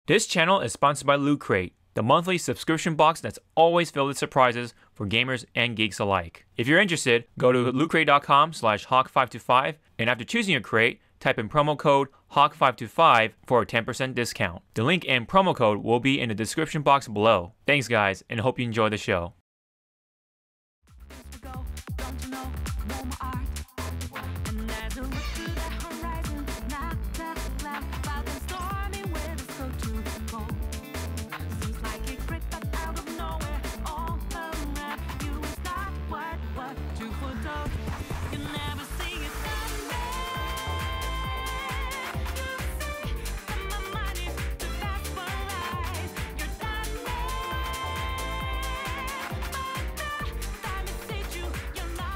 This channel is sponsored by Loot Crate, the monthly subscription box that's always filled with surprises for gamers and geeks alike. If you're interested, go to lootcrate.com/hawk525 and after choosing your crate, type in promo code HAWK525 for a 10% discount. The link and promo code will be in the description box below. Thanks guys, and hope you enjoy the show.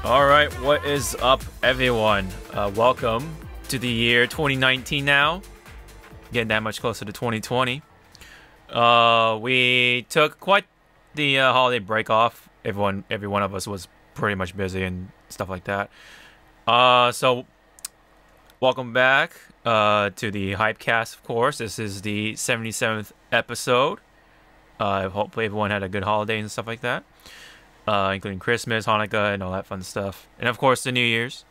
Alright, what is up everyone? Welcome to the year 2019 now. Getting that much closer to 2020. We took quite the holiday break off. Every one of us was pretty much busy and stuff like that. So welcome back to the Hypecast, of course. This is the 77th episode. Hopefully everyone had a good holiday and stuff like that. Including Christmas, Hanukkah, and all that fun stuff. And of course, the New Year's.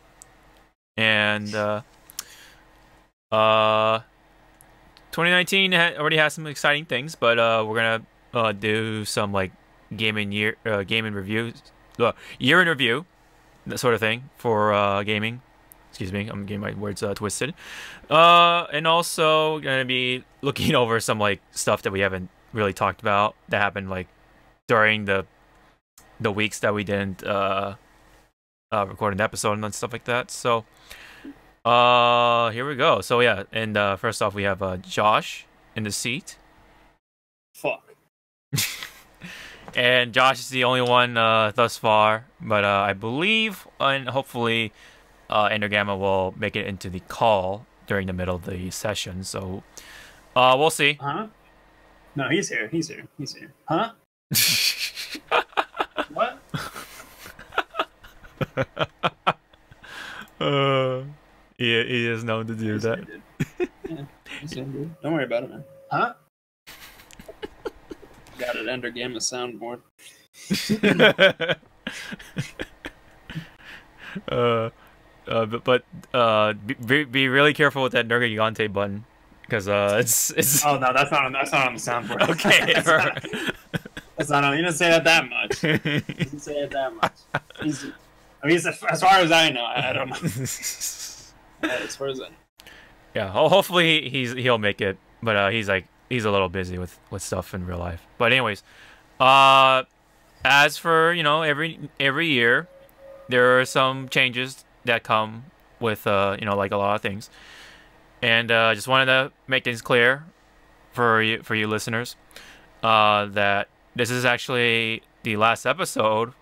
And 2019 already has some exciting things, but we're gonna do some like gaming reviews, year in review, that sort of thing for gaming. Excuse me, I'm getting my words twisted. And also gonna be looking over some like stuff that we haven't really talked about that happened like during the weeks that we didn't record an episode and stuff like that. So here we go. So yeah, and first off we have Josh in the seat. Fuck. And Josh is the only one thus far, but I believe and hopefully Endergamma will make it into the call during the middle of the session. So we'll see. Huh? No, he's here. He's here. He's here. Huh? What? He is known to do that. Yeah, he's in, dude. Don't worry about it, man. Huh? Got an Endergamma soundboard. Be really careful with that Nerga Gigante button, because it's. Oh no, that's not on the soundboard. Okay. That's not on. You didn't say that much. You didn't say it that much. I mean, as far as I know, I don't know. As far as I know. Yeah, hopefully he'll make it, but he's a little busy with stuff in real life. But anyways, as for every year, there are some changes that come with like a lot of things, and just wanted to make things clear for you listeners that this is actually the last episode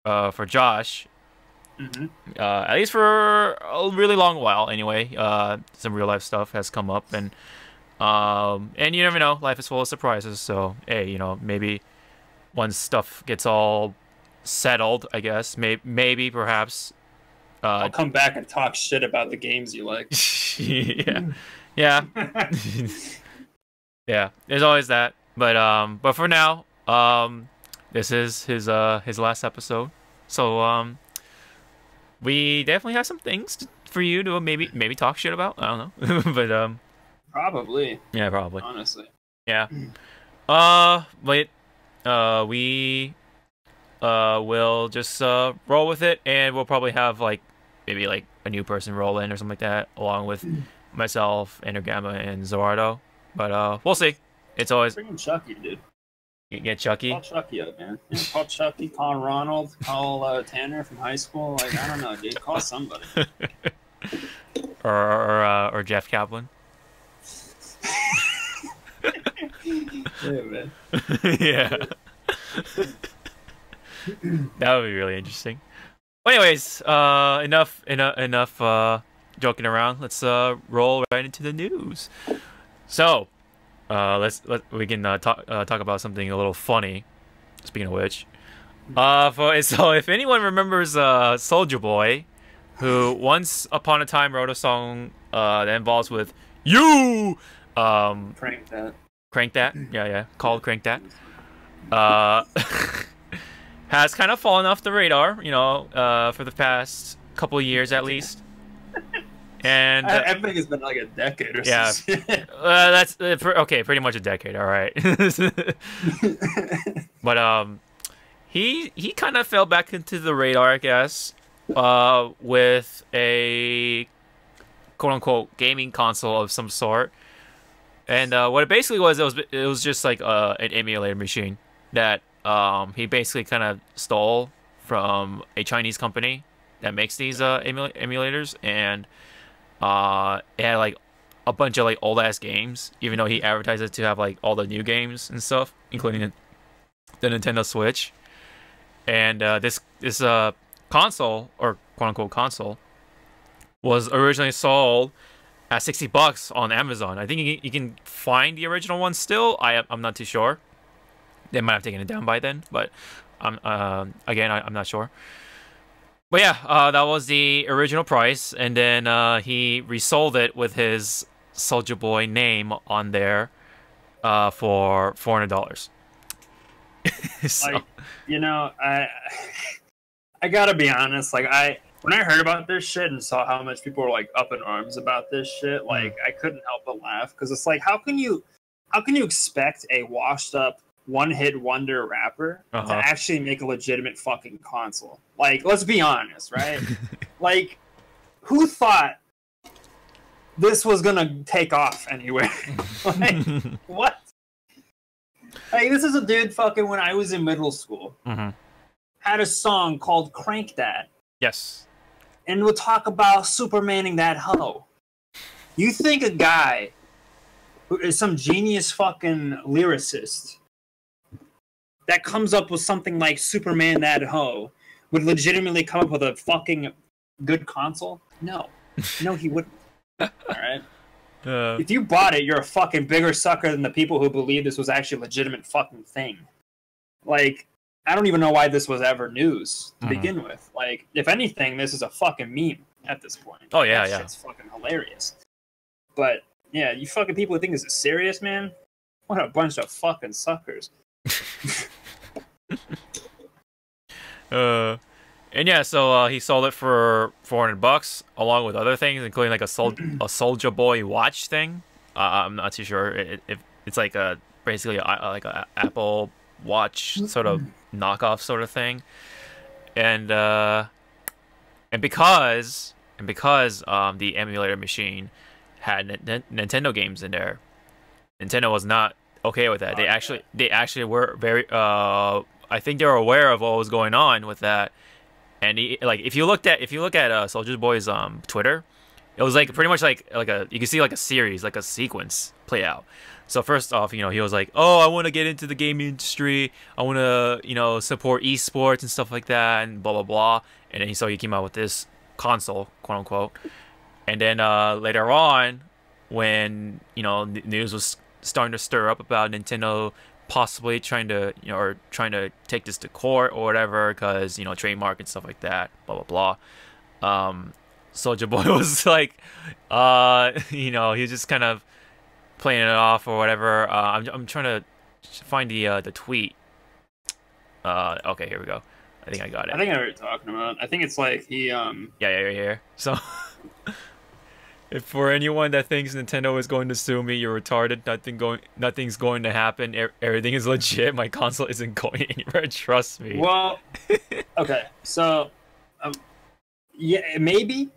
for Josh. Mm-hmm. At least for a really long while anyway. Some real life stuff has come up, and you never know, life is full of surprises. So hey, maybe once stuff gets all settled, I guess maybe perhaps I'll come back and talk shit about the games you like. yeah yeah, there's always that, but for now, this is his last episode, so we definitely have some things for you to maybe talk shit about. I don't know. But probably. Yeah, probably. Honestly. Yeah. But we will just roll with it, and we'll probably have maybe a new person roll in or something like that, along with myself, Endergamma, and Zawardo. But we'll see. It's always bring in Chucky, dude. You get Chucky. Call Chucky up, man. Yeah, call Chucky. Call Ronald. Call Tanner from high school. Like, I don't know, dude. Call somebody. or Jeff Kaplan. Yeah, man. Yeah. That would be really interesting. Well, anyways, enough joking around. Let's roll right into the news. So, we can talk about something a little funny. Speaking of which, so if anyone remembers Soulja Boy, who once upon a time wrote a song that involves with you, Prank that. Crank That. Yeah, called Crank That. Uh, has kind of fallen off the radar, for the past couple of years at least. And I think it's been like a decade or yeah, so. that's okay, pretty much a decade. All right. But he kind of fell back into the radar, I guess, with a quote unquote gaming console of some sort. And what it basically was, it was just like an emulator machine that he basically kind of stole from a Chinese company that makes these emulators, and it had like a bunch of like old ass games, even though he advertised it to have like all the new games and stuff, including the Nintendo Switch. And this console, or quote unquote console, was originally sold at $60 on Amazon. I think you can find the original one still. I'm not too sure. They might have taken it down by then, but I'm not sure. But yeah, that was the original price, and then he resold it with his Soldier Boy name on there for $400. So, Like, I gotta be honest. Like, when I heard about this shit and saw how much people were like up in arms about this shit, like I couldn't help but laugh, because it's like, how can you expect a washed up one-hit wonder rapper to actually make a legitimate fucking console? Like, let's be honest, right? Like, who thought this was gonna take off anywhere? Like, what? Like, this is a dude fucking when I was in middle school had a song called Crank That. Yes. And we'll talk about Supermaning that hoe. You think a guy who is some genius fucking lyricist that comes up with something like Superman that hoe would legitimately come up with a fucking good console? No. No, he wouldn't. Alright? If you bought it, you're a fucking bigger sucker than the people who believe this was actually a legitimate fucking thing. Like, I don't even know why this was ever news to begin with. Like, if anything, this is a fucking meme at this point. Oh, yeah, that shit's fucking hilarious. But, yeah, you fucking people who think this is serious, man, what a bunch of fucking suckers. And yeah, so he sold it for $400 along with other things, including like a Soldier Boy watch thing. I'm not too sure if it's like basically like a Apple Watch sort of knockoff sort of thing. And because the emulator machine had Nintendo games in there, Nintendo was not okay with that. They actually were very I think they were aware of what was going on with that. And if you look at Soldier Boy's Twitter, it was like pretty much like you can see like a series, like a sequence play out. So first off, he was like, "Oh, I want to get into the gaming industry. I want to, support esports and stuff like that, and blah blah blah." And then he came out with this console, quote unquote. And then later on, when news was starting to stir up about Nintendo possibly trying to take this to court or whatever, because trademark and stuff like that, blah blah blah. Soldier Boy was like, he was just kind of playing it off or whatever. I'm trying to find the tweet. Okay, here we go. I think I got it. I think I know what you're talking about. I think it's like he Yeah. So if for anyone that thinks Nintendo is going to sue me, you're retarded. Nothing's going to happen. Everything is legit. My console isn't going anywhere. Trust me. Well, okay. So, yeah, maybe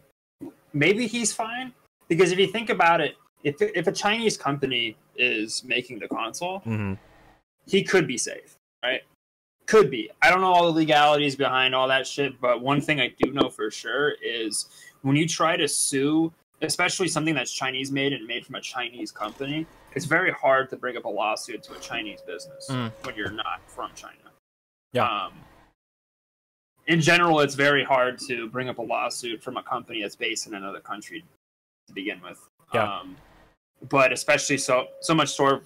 he's fine, because if you think about it, if a Chinese company is making the console, he could be safe, right? Could be. I don't know all the legalities behind all that shit, but one thing I do know for sure is when you try to sue, especially something that's Chinese made and made from a Chinese company, it's very hard to bring up a lawsuit to a Chinese business when you're not from China. Yeah. In general, it's very hard to bring up a lawsuit from a company that's based in another country to begin with. Yeah. But especially so much so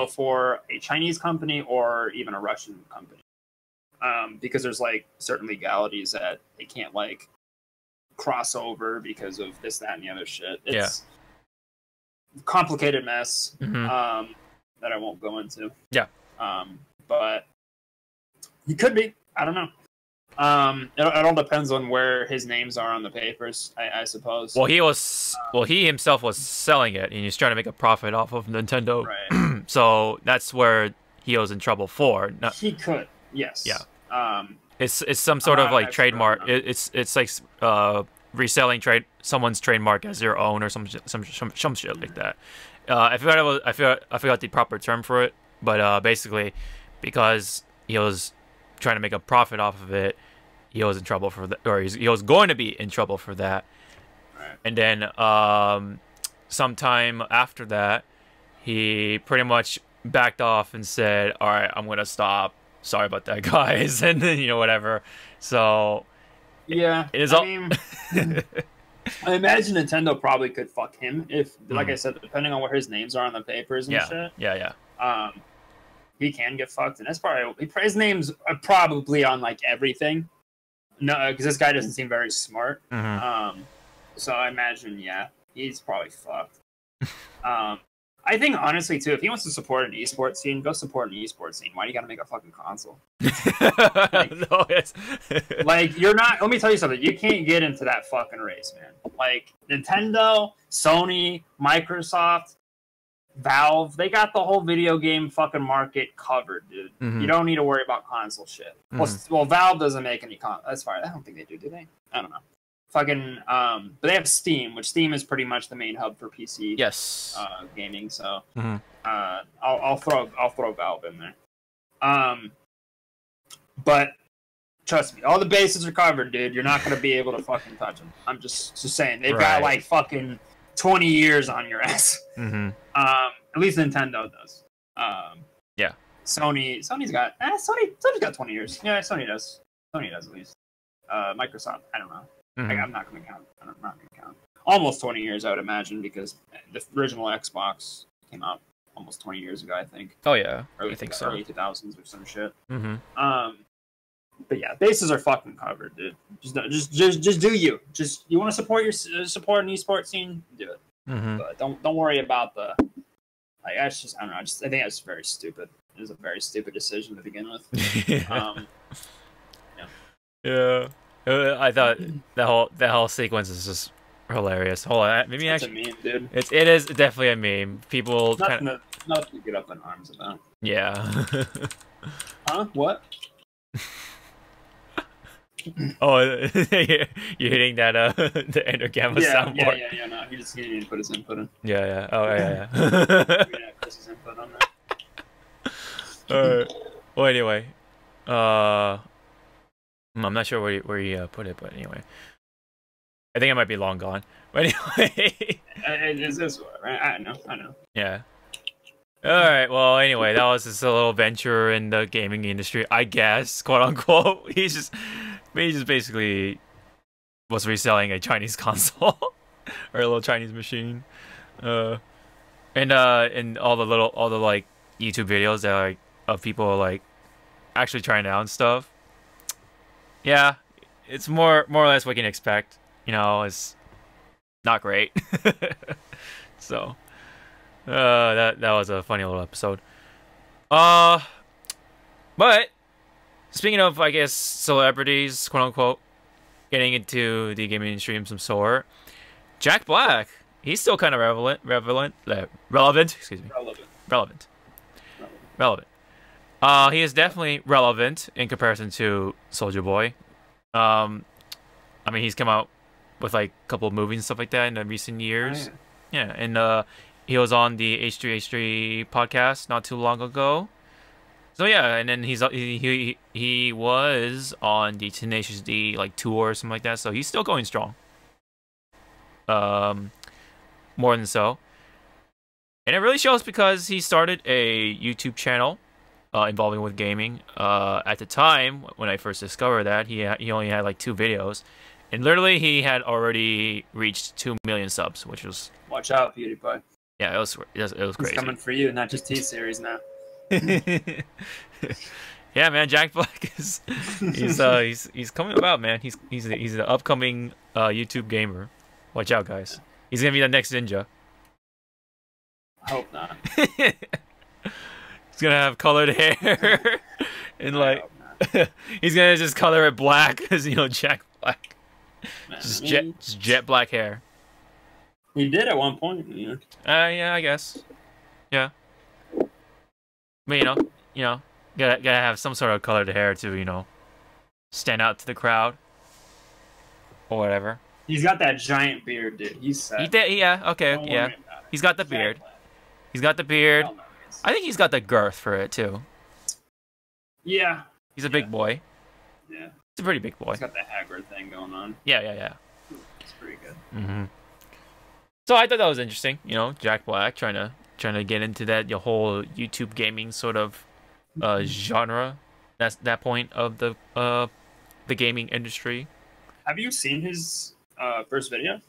for a Chinese company or even a Russian company, because there's like certain legalities that they can't like cross over because of this, that, and the other shit. complicated mess Mm-hmm. that I won't go into. Yeah. But he could be. I don't know. It all depends on where his names are on the papers, I suppose. Well, he himself was selling it, and he's trying to make a profit off of Nintendo. Right. So that's where he was in trouble for. He could, yes. Yeah. It's some sort of like trademark. It's like reselling someone's trademark as their own or some shit like that. I forgot the proper term for it, but basically, because he was trying to make a profit off of it, he was in trouble for that, or he was going to be in trouble for that. Right. And then sometime after that, he pretty much backed off and said, "All right, I'm gonna stop. Sorry about that, guys," and then whatever. So yeah, it is. I mean, I imagine Nintendo probably could fuck him if, like I said, depending on where his names are on the papers and shit. Yeah. He can get fucked, and that's probably his name's probably on like everything. No, because this guy doesn't seem very smart. Mm-hmm. So I imagine, yeah, he's probably fucked. I think honestly too, if he wants to support an esports scene, go support an esports scene. Why do you gotta make a fucking console? No, it's like you're not. Let me tell you something. You can't get into that fucking race, man. Like Nintendo, Sony, Microsoft, Valve, they got the whole video game fucking market covered, dude. Mm-hmm. You don't need to worry about console shit. Mm-hmm. Well, Valve doesn't make any That's fine. I don't think they do they? I don't know. Fucking but they have Steam, which Steam is pretty much the main hub for PC gaming. So I'll throw Valve in there. But trust me, all the bases are covered, dude. You're not gonna be able to fucking touch them. I'm just saying they've got like fucking 20 years on your ass. Mm-hmm. At least Nintendo does. Yeah. Sony's got 20 years. Yeah, Sony does. Sony does at least. Microsoft, I don't know. Mm-hmm. I'm not gonna count. Almost 20 years, I would imagine, because the original Xbox came out almost 20 years ago, I think. Oh yeah, I think so. Early 2000s or some shit. Mm-hmm. But yeah, bases are fucking covered, dude. Just do you. Just you want to support an esports scene, do it. Mm-hmm. But don't worry about the. Like, I don't know. I think that's very stupid. It was a very stupid decision to begin with. Yeah. I thought that whole sequence is just hilarious. Hold on, maybe it's a meme, dude. It is definitely a meme. People nothing to get up in arms about. Yeah. Huh? What? Oh, you're hitting that the Ender Gamma soundboard. Yeah. No, he didn't even put his input in. Yeah. Oh yeah. Chris's input on that. Alright. Well, anyway, I'm not sure where you put it, but anyway, I think it might be long gone. But anyway, it's this one, right? I know. Yeah. All right. Well, anyway, that was just a little venture in the gaming industry, I guess, quote unquote. He just basically was reselling a Chinese console or a little Chinese machine, and all the like YouTube videos that like of people like actually trying it out and stuff. Yeah, it's more or less what you can expect. It's not great. So. That was a funny little episode. But speaking of, I guess, celebrities, quote unquote, getting into the gaming industry of some sort, Jack Black, he's still kind of relevant. Excuse me. Relevant. He is definitely relevant in comparison to Soulja Boy. I mean, he's come out with like a couple of movies and stuff like that in the recent years. Oh, yeah, and he was on the H3H3 podcast not too long ago. So yeah, and then he was on the Tenacious D like tour or something like that. So he's still going strong. More than so. And it really shows because he started a YouTube channel involving with gaming. At the time when I first discovered that, he only had like 2 videos. And literally he had already reached 2 million subs, which was... Watch out, PewDiePie. Yeah, it was crazy. He's coming for you, not just T-Series now. Yeah, man, Jack Black he's coming about, man. He's the upcoming YouTube gamer. Watch out, guys. He's gonna be the next Ninja. I hope not. He's gonna have colored hair, and like, he's gonna just color it black because Jack Black. Man, Just I mean, jet black hair. he did at one point. Yeah, I guess. Yeah. But gotta have some sort of colored hair to stand out to the crowd or whatever. He's got that giant beard, dude. He's set. He did, yeah. Okay, Don't yeah. worry about it. He's got the beard. He's got the beard. Hell no, he's- I think he's got the girth for it too. Yeah. He's a big boy. Yeah. He's a pretty big boy. He's got the Hagrid thing going on. Yeah. It's pretty good. Mm-hmm. So I thought that was interesting. Jack Black trying to get into that whole YouTube gaming sort of genre. That's that point of the gaming industry. Have you seen his first video?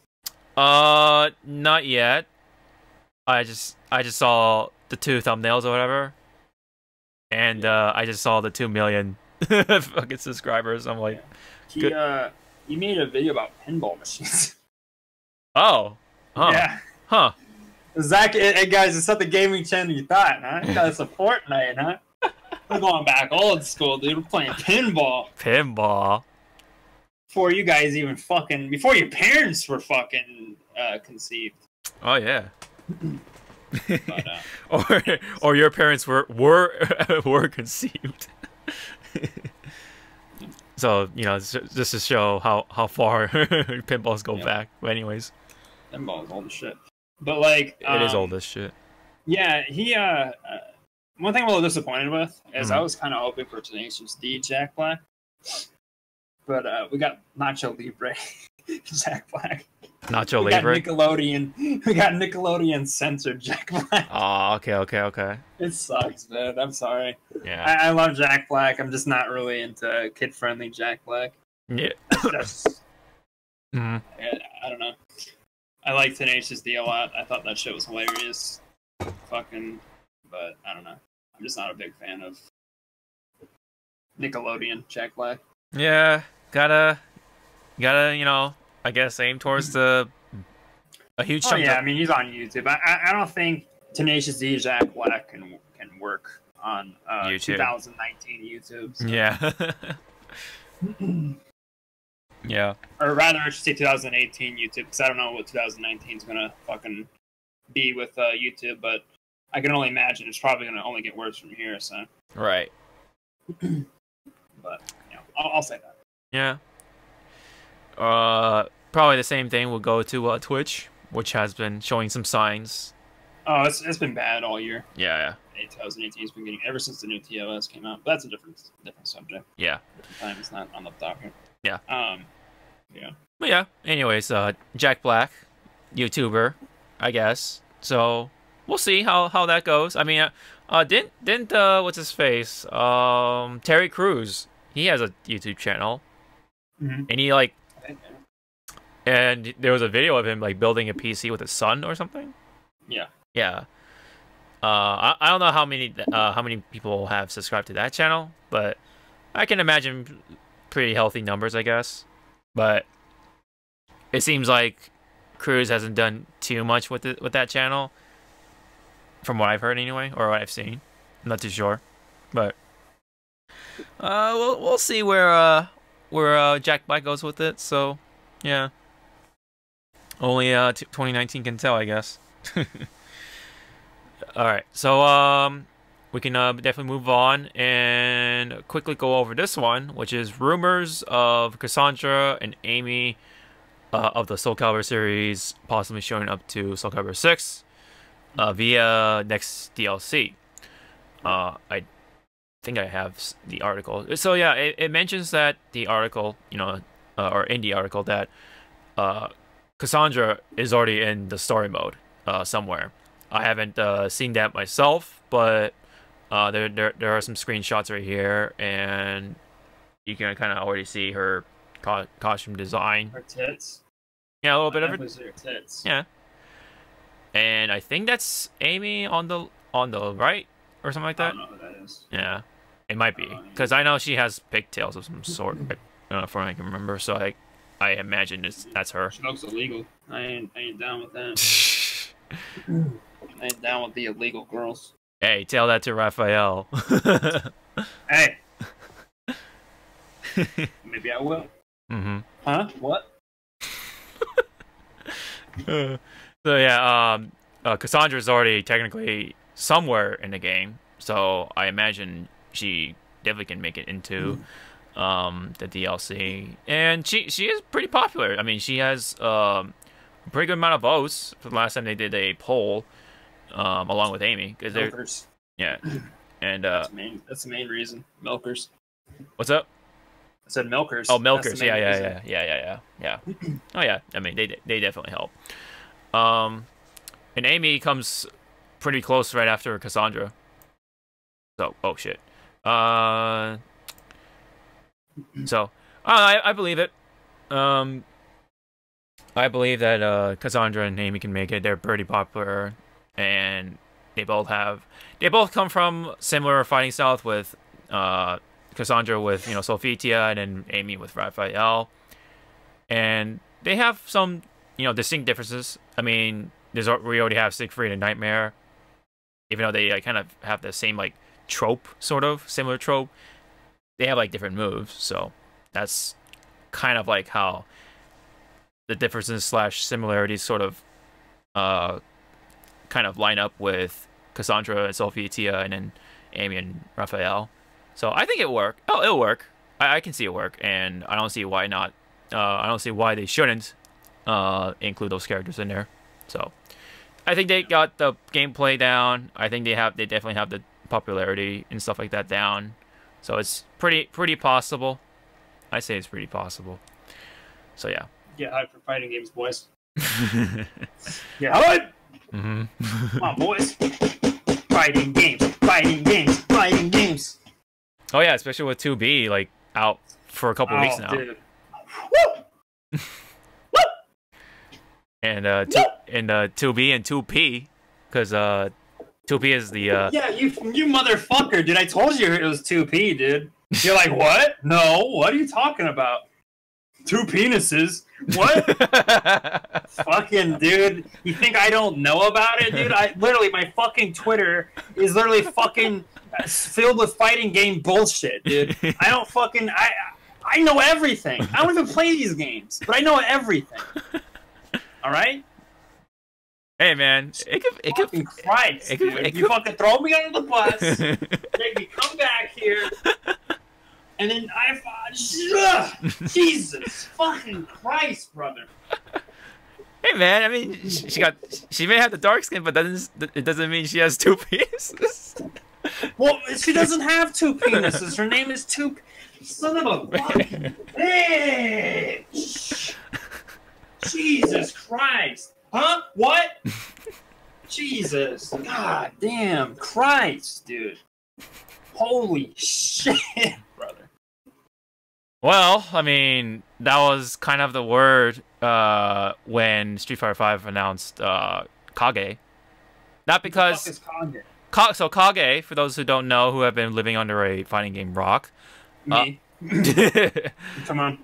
Not yet. I just saw the 2 thumbnails or whatever, and I just saw the 2 million fucking subscribers. I'm like, He made a video about pinball machines. oh, huh. Yeah. Huh. Zach, hey guys, it's not the gaming channel you thought, huh? You got some Fortnite, huh? We're going back old school, dude. We're playing pinball. Pinball. Before you guys even before your parents were fucking conceived. Oh yeah. But, or your parents were conceived. So just to show how far pinballs go back. But anyways, pinball is old as shit. But like, it is old as shit. Yeah, he one thing I'm a little disappointed with is I was kind of hoping for Tenacious D Jack Black, but we got Nacho Libre Jack Black. Nacho we Libre. We got Nickelodeon censored Jack Black. Oh, okay. It sucks, man. I'm sorry. Yeah. I love Jack Black. I'm just not really into kid-friendly Jack Black. Yeah. I don't know. I like Tenacious D a lot. I thought that shit was hilarious. But I don't know. I'm just not a big fan of Nickelodeon Jack Black. Yeah, gotta I guess aim towards a huge chunk. I mean he's on YouTube. I don't think Tenacious D Jack Black can work on YouTube. 2019 YouTube. So. Yeah. Yeah. Or rather, I should say 2018 YouTube, because I don't know what 2019 is gonna fucking be with YouTube, but I can only imagine it's probably gonna only get worse from here. So. Right. But I'll say that. Yeah. Probably the same thing will go to Twitch, which has been showing some signs. Oh, it's been bad all year. Yeah. 2018 has been getting ever since the new TOS came out. But that's a different subject. Yeah. Different time. It's not on the docket. Yeah. Yeah. But yeah. Anyways, Jack Black, YouTuber, I guess. So we'll see how that goes. I mean, didn't what's his face? Terry Crews. He has a YouTube channel, and he and there was a video of him building a PC with his son or something. Yeah. Yeah. I don't know how many people have subscribed to that channel, but I can imagine pretty healthy numbers, I guess. But it seems like Cruz hasn't done too much with that channel, from what I've heard anyway, or what I've seen. I'm not too sure, but we'll see where Jack Black goes with it. So yeah, only 2019 can tell, I guess. All right, so we can definitely move on and quickly go over this one, which is rumors of Cassandra and Amy of the Soul Calibur series possibly showing up to Soul Calibur 6 via next DLC. I think I have the article. So yeah, it mentions that the article, or in the article, that Cassandra is already in the story mode somewhere. I haven't seen that myself, but there are some screenshots right here, and you can kind of already see her costume design. Her tits. Yeah, a little bit of her tits. Yeah. And I think that's Amy on the right or something like that. I don't know who that is. Yeah, it might be, because I know she has pigtails of some sort, from what I can remember. So I imagine that's her. She looks illegal. I ain't down with that. I ain't down with the illegal girls. Hey, tell that to Raphael. Hey. Maybe I will. Mm-hmm. Huh? What? So yeah, Cassandra's already technically somewhere in the game, so I imagine she definitely can make it into the DLC, and she is pretty popular. I mean, she has a pretty good amount of votes for the last time they did a poll, along with Amy, because they're Milkers. yeah, and That's the main reason. Milkers. what's up? I said milkers. Oh, milkers. That's the main reason. Yeah. Oh yeah. I mean, they definitely help. And Amy comes pretty close right after Cassandra. So, oh shit. So, I believe it. I believe that Cassandra and Amy can make it. They're pretty popular, and they both come from similar fighting styles with Cassandra with Sophitia, and then Amy with Raphael, and they have some distinct differences. I mean, we already have Siegfried and Nightmare, even though they kind of have the same trope, sort of similar trope. They have different moves, so that's kind of how the differences / similarities sort of kind of line up with Cassandra and Sophitia, and then Amy and Raphael. So I think it'll work. Oh, it'll work. I can see it work, and I don't see why not. I don't see why they shouldn't include those characters in there. So I think they got the gameplay down. I think they definitely have the popularity and stuff like that down. So it's pretty possible. I say it's pretty possible. So yeah. Get hyped for fighting games, boys. Get hyped! Mm-hmm. Come on, boys. Fighting games, fighting games, fighting games. Oh yeah, especially with 2B out for a couple of weeks now. Dude. Woo! And 2B and 2P, because 2P is the Yeah, you motherfucker, dude. I told you it was 2P, dude. You're like, what? No, what are you talking about? 2 penises? What? Fucking dude. You think I don't know about it, dude? My fucking Twitter is literally fucking filled with fighting game bullshit, dude. I don't fucking I know everything. I don't even play these games, but I know everything. All right? Hey man, it could Christ, dude. You fucking throw me under the bus, make me come back here, and then Jesus fucking Christ, brother. Hey man, I mean, she may have the dark skin, but it doesn't mean she has 2 penises. Well, she doesn't have 2 penises. Her name is Son of a fucking bitch. Jesus Christ. Huh? What? Jesus. God damn Christ, dude. Holy shit, brother. Well, I mean, that was kind of the word when Street Fighter V announced Kage. Not because... What the fuck is Kage? So Kage, for those who don't know, who have been living under a fighting game rock. Me. Come on.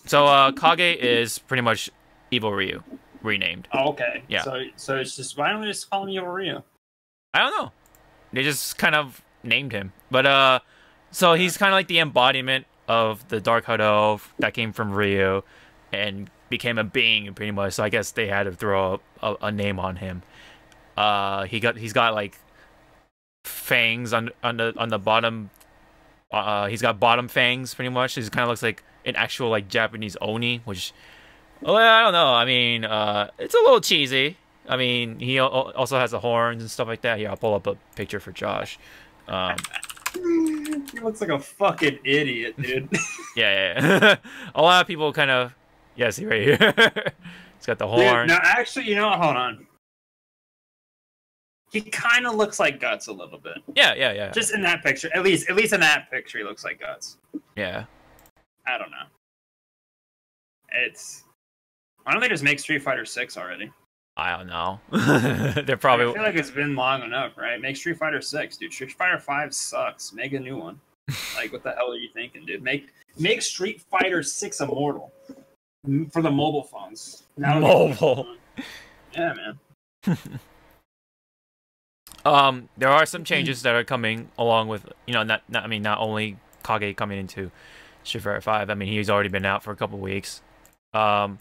So Kage is pretty much Evil Ryu, renamed. Oh, okay. Yeah. So it's just, why don't they just call him Evil Ryu? I don't know. They just kind of named him. But so he's kind of like the embodiment of the Dark Hado that came from Ryu and became a being pretty much. So I guess they had to throw a name on him. He's got fangs on the bottom. He's got bottom fangs pretty much. He kind of looks like an actual Japanese Oni, which, well, I don't know. I mean, it's a little cheesy. I mean, he also has the horns and stuff like that. Here, I'll pull up a picture for Josh. He looks like a fucking idiot, dude. Yeah. A lot of people kind of, see right here. He's got the horn. Dude, no, actually, hold on. He kind of looks like Guts a little bit. Yeah. Just in that picture, at least in that picture, he looks like Guts. Yeah. I don't know. Why don't they just make Street Fighter 6 already? I don't know. They're probably. I feel like it's been long enough, right? Make Street Fighter 6, dude. Street Fighter 5 sucks. Make a new one. What the hell are you thinking, dude? Make Street Fighter 6 immortal for the mobile phones. Mobile. Yeah, man. There are some changes that are coming along with, you know, I mean, not only Kage coming into Street Fighter 5. I mean, he's already been out for a couple weeks. Um,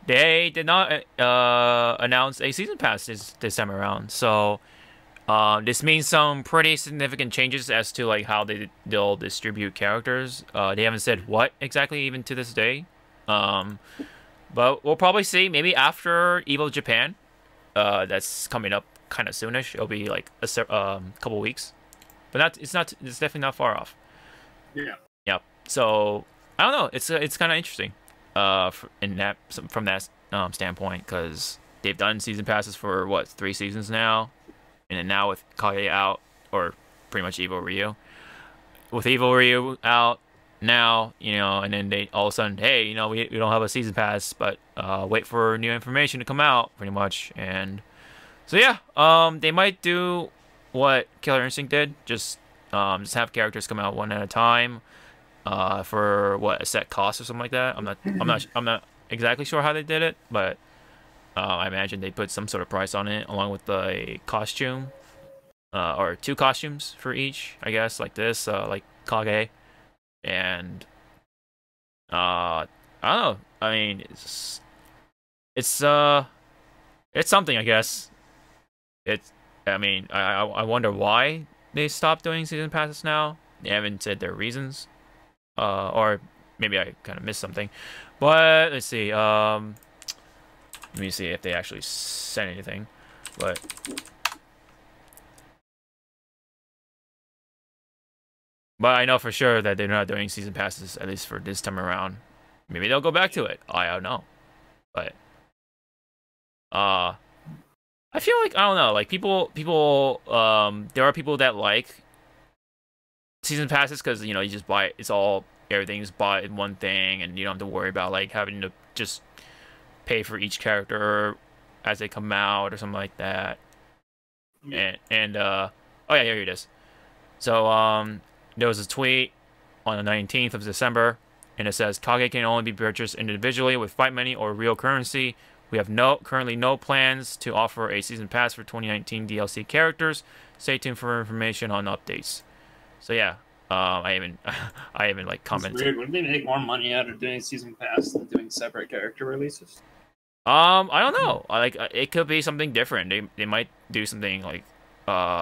they did not announce a season pass this time around, so this means some pretty significant changes as to like how they'll distribute characters. They haven't said what exactly even to this day. But we'll probably see maybe after Evo Japan. That's coming up kind of soonish. It'll be like a couple weeks, but it's definitely not far off. Yeah. Yep. So I don't know. It's kind of interesting. From that standpoint, because they've done season passes for what 3 seasons now, and then now with Kage out, or pretty much ZawarudoWrrryyy, with ZawarudoWrrryyy out now, you know, and then they all of a sudden, hey, you know, we don't have a season pass, but wait for new information to come out, pretty much. And so yeah, they might do what Killer Instinct did, just have characters come out one at a time, for what, a set cost or something like that. I'm not exactly sure how they did it, but I imagine they put some sort of price on it, along with the costume, or 2 costumes for each, I guess, like this, like Kage. And I don't know. I mean, it's something, I guess. I mean, I wonder why they stopped doing season passes now. They haven't said their reasons, or maybe I kind of missed something. But let's see. Let me see if they actually said anything. But I know for sure that they're not doing season passes, at least for this time around. Maybe they'll go back to it. I don't know. But I feel like, I don't know, like people there are people that like season passes because, you know, you just buy it, everything's bought in one thing, and you don't have to worry about like having to just pay for each character as they come out or something like that. And oh yeah, here it is. So there was a tweet on the 19th of December, and it says, Kage can only be purchased individually with fight money or real currency. We have currently no plans to offer a season pass for 2019 DLC characters. Stay tuned for information on updates. So yeah, I even like commented. It's weird. Wouldn't they make more money out of doing season pass than doing separate character releases? I don't know. It could be something different. They might do something like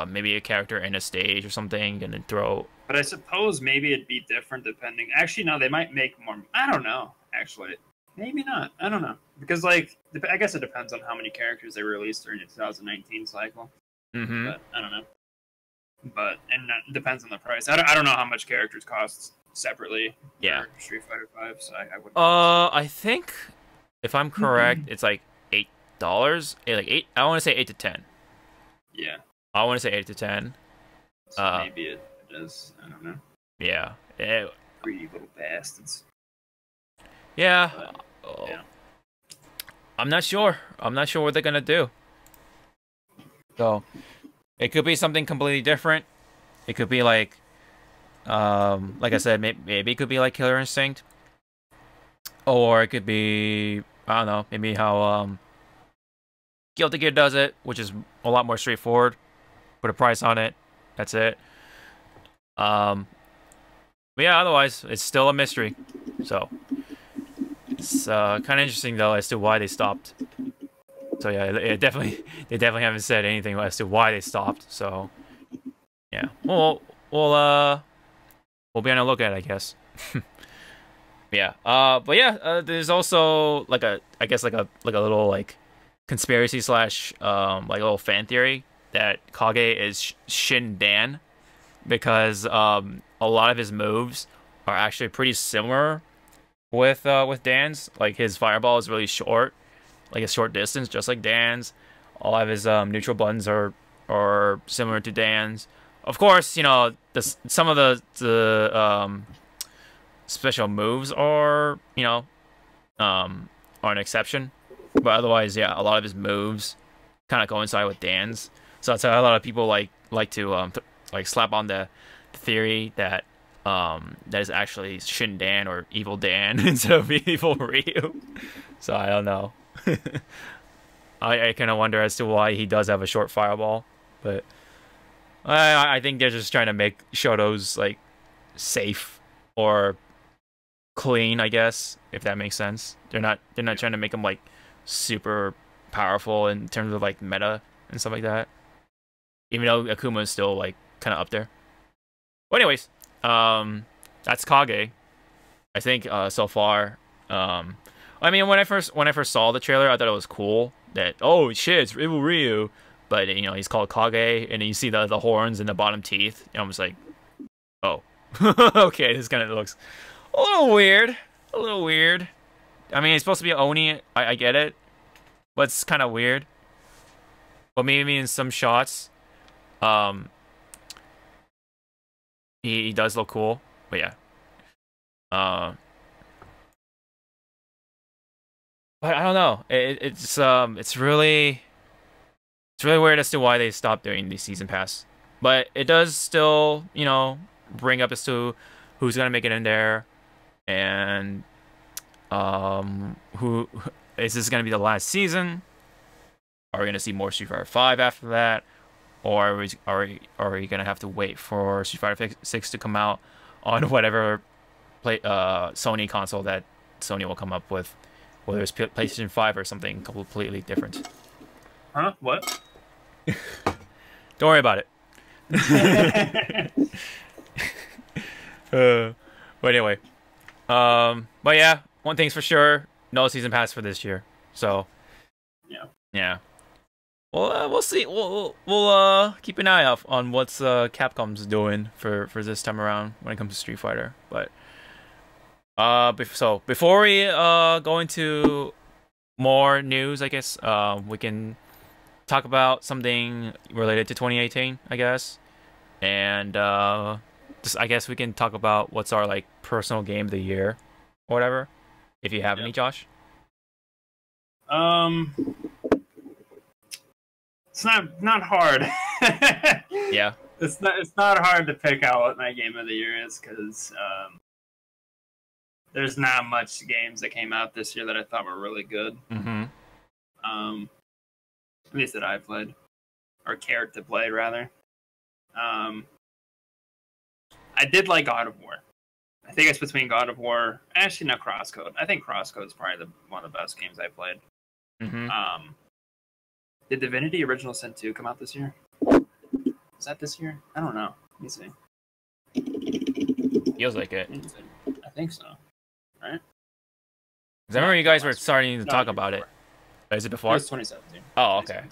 maybe a character in a stage or something, and then throw. But I suppose maybe it'd be different depending. Actually, no, they might make more. I don't know. Actually, maybe not. I don't know, because like I guess it depends on how many characters they released during the 2019 cycle. Mm-hmm. But I don't know. And it depends on the price. I don't know how much characters cost separately. Yeah. For Street Fighter 5, so I wouldn't. I think if I'm correct, it's like $8. Like 8. I want to say 8 to 10. Yeah. I want to say 8 to 10. So maybe it is. I don't know. Yeah. Greedy little bastards. Yeah. Yeah. I'm not sure. I'm not sure what they're gonna do. So it could be something completely different. It could be like I said, maybe it could be like Killer Instinct, or it could be, I don't know, maybe how Guilty Gear does it, which is a lot more straightforward. Put a price on it. That's it. But yeah, otherwise it's still a mystery. So it's kind of interesting though as to why they stopped. So yeah, they definitely haven't said anything as to why they stopped. So yeah, we'll be on a lookout, I guess. Yeah. But yeah, there's also like a little like conspiracy slash like a little fan theory that Kage is Shin Dan, because a lot of his moves are actually pretty similar with Dan's. Like his fireball is really short, like a short distance, just like Dan's. All of his neutral buttons are similar to Dan's. Of course, you know, some of the special moves are, you know, are an exception, but otherwise, yeah, a lot of his moves kind of coincide with Dan's. So that's how a lot of people like to like slap on the theory that that is actually Shin Dan or Evil Dan instead of Evil Ryu. So I don't know. I kind of wonder as to why he does have a short fireball, but I think they're just trying to make Shoto's like safe or clean, I guess, if that makes sense. They're not trying to make him like super powerful in terms of like meta and stuff like that. Even though Akuma is still like kind of up there. But anyways, that's Kage. I think so far. I mean, when I first saw the trailer, I thought it was cool that, oh shit, it's Ryu. But you know, he's called Kage, and then you see the horns and the bottom teeth, and I'm just like, oh, okay, this kind of looks a little weird. A little weird. I mean, he's supposed to be Oni. I get it, but it's kind of weird. But maybe in some shots, he does look cool. But yeah. But I don't know. It's really weird as to why they stopped doing the season pass. But it does still, you know, bring up as to who's gonna make it in there, and who is this gonna be the last season? Are we gonna see more Street Fighter 5 after that, or are we gonna have to wait for Street Fighter 6 to come out on whatever Sony console that Sony will come up with, whether it's PlayStation 5 or something completely different? Huh? What? Don't worry about it. But anyway, but yeah, one thing's for sure: no season pass for this year. So yeah. Well, we'll see. We'll keep an eye out on what's Capcom's doing for this time around when it comes to Street Fighter. But so before we go into more news, I guess we can talk about something related to 2018, I guess, and I guess we can talk about what's our like personal game of the year, or whatever. If you have any, Josh. It's not hard. Yeah. It's not hard to pick out what my game of the year is, because there's not much games that came out this year that I thought were really good. Mm-hmm. At least that I played, or cared to play, rather. I did like God of War. I think it's between God of War, actually not Crosscode. I think Crosscode is probably one of the best games I played. Mm-hmm. Did Divinity Original Sin 2 come out this year? Is that this year? I don't know. Let me see. Feels like it. I think so. Right? Because I remember you guys were starting to talk about it. Is it before? It was 2017. Oh, okay.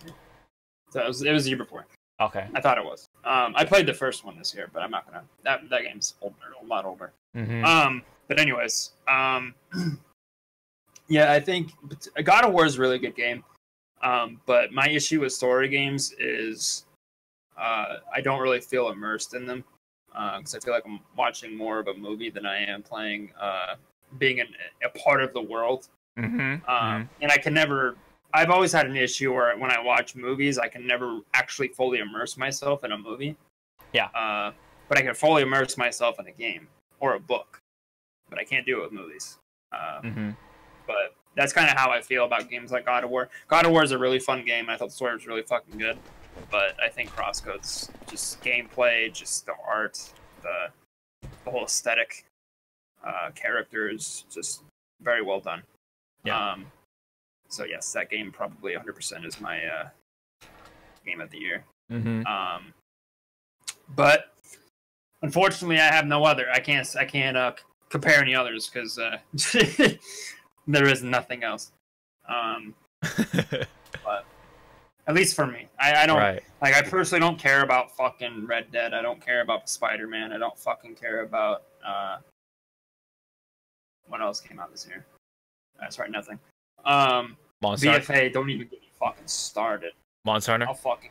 So it was the year before. Okay. I thought it was. I played the first one this year, but I'm not gonna. That game's older, a lot older. Mm-hmm. But anyways, yeah, I think God of War is a really good game. But my issue with story games is I don't really feel immersed in them, because I feel like I'm watching more of a movie than I am playing, being a part of the world. Mm-hmm. And I can never. I've always had an issue where when I watch movies, I can never actually fully immerse myself in a movie. Yeah. But I can fully immerse myself in a game or a book, but I can't do it with movies. But that's kind of how I feel about games like God of War. God of War is a really fun game. I thought the story was really fucking good, but I think Crosscode's just gameplay, just the art, the whole aesthetic, characters, just very well done. Yeah. So yes, that game probably 100% is my game of the year. Mm-hmm. But unfortunately, I have no other. I can't compare any others, because there is nothing else. But at least for me, I don't like. I personally don't care about fucking Red Dead. I don't care about Spider-Man. I don't fucking care about what else came out this year. That's right, nothing. Monster BFA, don't even get me fucking started. Monster Hunter. I'll fucking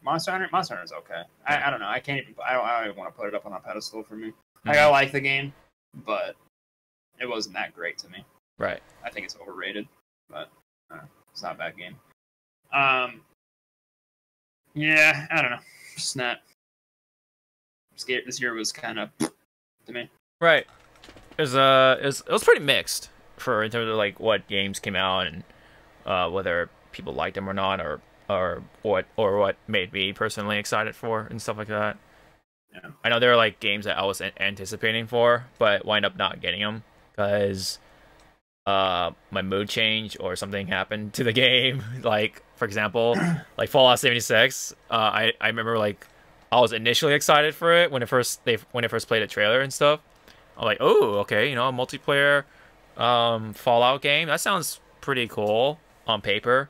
Monster Hunter. Monster Hunter's okay. I don't know. I can't even. I don't even want to put it up on a pedestal for me. Like, I like the game, but it wasn't that great to me. Right. I think it's overrated, but it's not a bad game. Yeah, I don't know. Just not. This year was kind of to me. Right. It was pretty mixed in terms of like what games came out and whether people liked them or not, or what made me personally excited for and stuff like that. Yeah. I know there are like games that I was anticipating for, but wind up not getting them because my mood changed or something happened to the game. Like for example, like Fallout 76. I remember like I was initially excited for it when it first played a trailer and stuff. I'm like, oh, okay, you know, a multiplayer Fallout game. That sounds pretty cool on paper.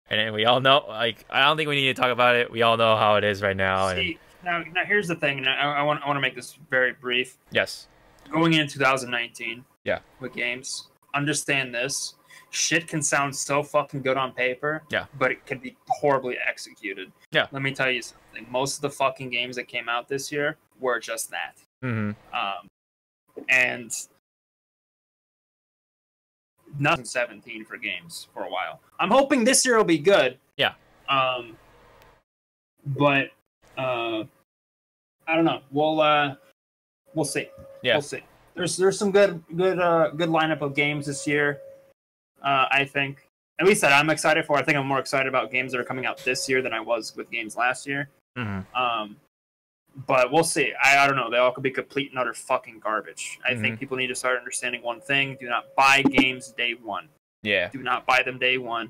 And then we all know, like, I don't think we need to talk about it. We all know how it is right now. See, now here's the thing. And I want to make this very brief. Yes. Going into 2019. Yeah. With games, understand this. Shit can sound so fucking good on paper. Yeah. But it can be horribly executed. Yeah. Let me tell you something. Most of the fucking games that came out this year were just that. Mm-hmm. And 2017 for games for a while. I'm hoping this year will be good. Yeah. But I don't know. We'll see. Yeah. We'll see. There's some good lineup of games this year. I think. At least that I'm excited for. I think I'm more excited about games that are coming out this year than I was with games last year. Mm-hmm. But we'll see. I don't know. They all could be complete and utter fucking garbage. I think people need to start understanding one thing. Do not buy games day one. Yeah. Do not buy them day one.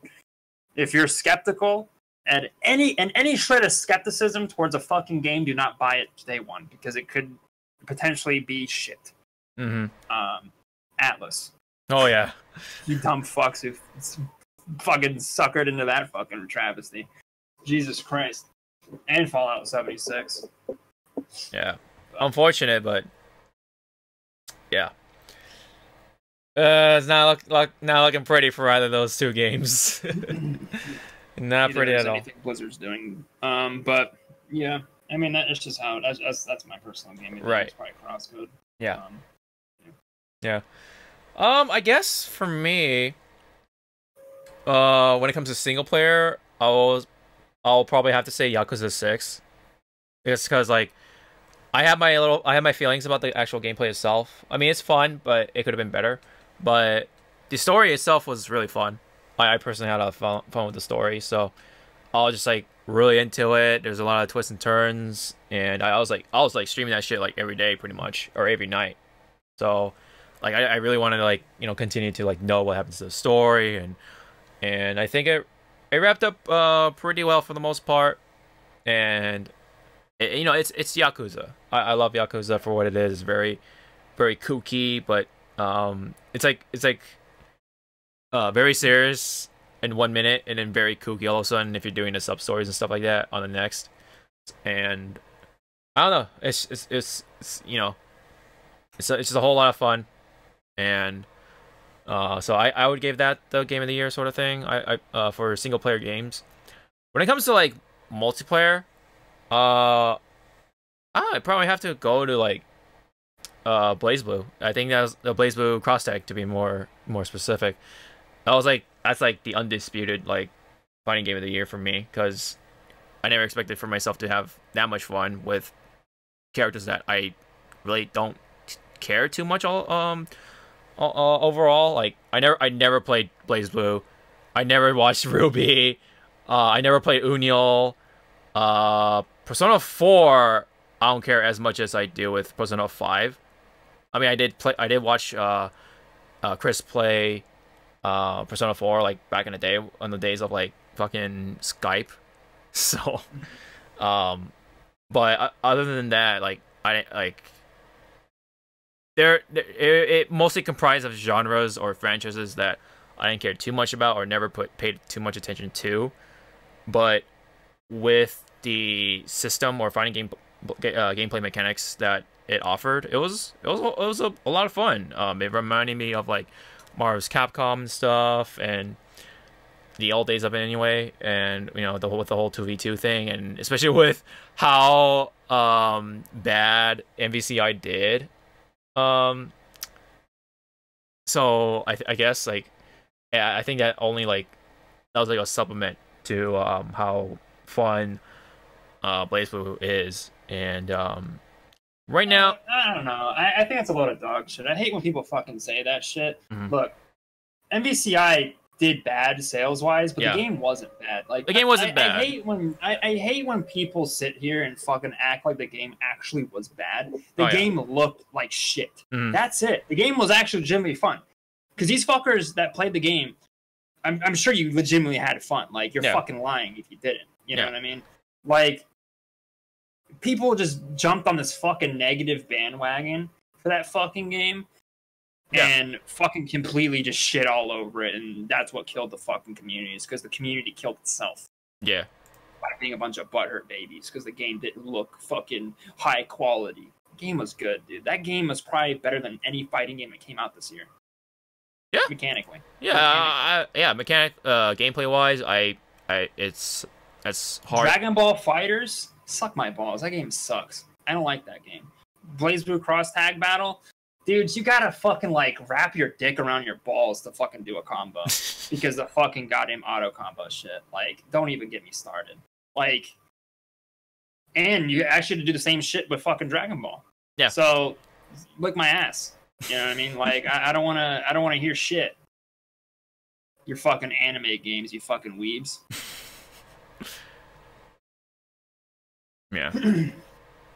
If you're skeptical, and any shred of skepticism towards a fucking game, do not buy it day one. Because it could potentially be shit. Mm-hmm. Atlas. Oh, yeah. You dumb fucks who fucking suckered into that fucking travesty. Jesus Christ. And Fallout 76. Yeah. Unfortunate, but yeah. It's not looking pretty for either of those two games. Not pretty at all. Anything Blizzard's doing. But yeah, I mean that's just how that's my personal game. Right. It's probably crosscode. Yeah. Yeah. I guess for me, when it comes to single player, I'll probably have to say Yakuza 6. It's because like I have my feelings about the actual gameplay itself. I mean, it's fun, but it could have been better. But the story itself was really fun. I personally had a lot of fun with the story, so I was just like really into it. There's a lot of twists and turns, and I was like streaming that shit like every day pretty much, or every night. So like I really wanted to like, you know, continue to like know what happens to the story, and I think it wrapped up pretty well for the most part. And you know, it's Yakuza. I love Yakuza for what it is. It's very, very kooky, but it's like very serious in 1 minute, and then very kooky all of a sudden if you're doing the sub stories and stuff like that on the next. And I don't know. It's you know, it's just a whole lot of fun, and so I would give that the game of the year sort of thing. I for single player games. When it comes to like multiplayer, I probably have to go to like BlazBlue. I think that was the BlazBlue Cross Tag to be more specific. That's like the undisputed like fighting game of the year for me, because I never expected for myself to have that much fun with characters that I really don't care too much overall. Like I never played BlazBlue. I never watched Ruby. I never played Uniel. Persona 4, I don't care as much as I do with Persona 5. I mean, I did watch Chris play Persona 4 like back in the day, on the days of like fucking Skype. So, but other than that, like it mostly comprised of genres or franchises that I didn't care too much about or never paid too much attention to. But with the system or fighting gameplay mechanics that it offered, it was a lot of fun. It reminded me of like Marvel's Capcom and stuff, and the old days of it anyway. And you know, with the whole 2v2 thing, and especially with how bad MVCI did. So I guess like, yeah, I think that only like that was like a supplement to how fun BlazBlue is. And right now, I don't know. I think it's a load of dog shit. I hate when people fucking say that shit. Mm-hmm. Look, MVCI did bad sales wise, but Yeah. the game wasn't bad. Like The game wasn't bad. I hate when people sit here and fucking act like the game actually was bad. The game looked like shit. That's it. The game was actually legitimately fun. Because these fuckers that played the game, I'm sure you legitimately had fun. Like, you're fucking lying if you didn't. You know what I mean? Like, people just jumped on this fucking negative bandwagon for that fucking game and fucking completely just shit all over it, and that's what killed the fucking community, is because the community killed itself. Yeah. By being a bunch of butthurt babies, because the game didn't look fucking high quality. The game was good, dude. That game was probably better than any fighting game that came out this year. Yeah. Mechanically. Mechanically. Gameplay wise, that's hard. Dragon Ball Fighters, suck my balls. That game sucks. I don't like that game. Blaze Blue Cross Tag Battle, dudes, you gotta fucking like wrap your dick around your balls to fucking do a combo because the fucking goddamn auto combo shit. Like, don't even get me started. Like, and you actually do the same shit with fucking Dragon Ball. Yeah. So, lick my ass. You know what I mean? Like, I don't wanna hear shit. Your fucking anime games, you fucking weebs. Yeah.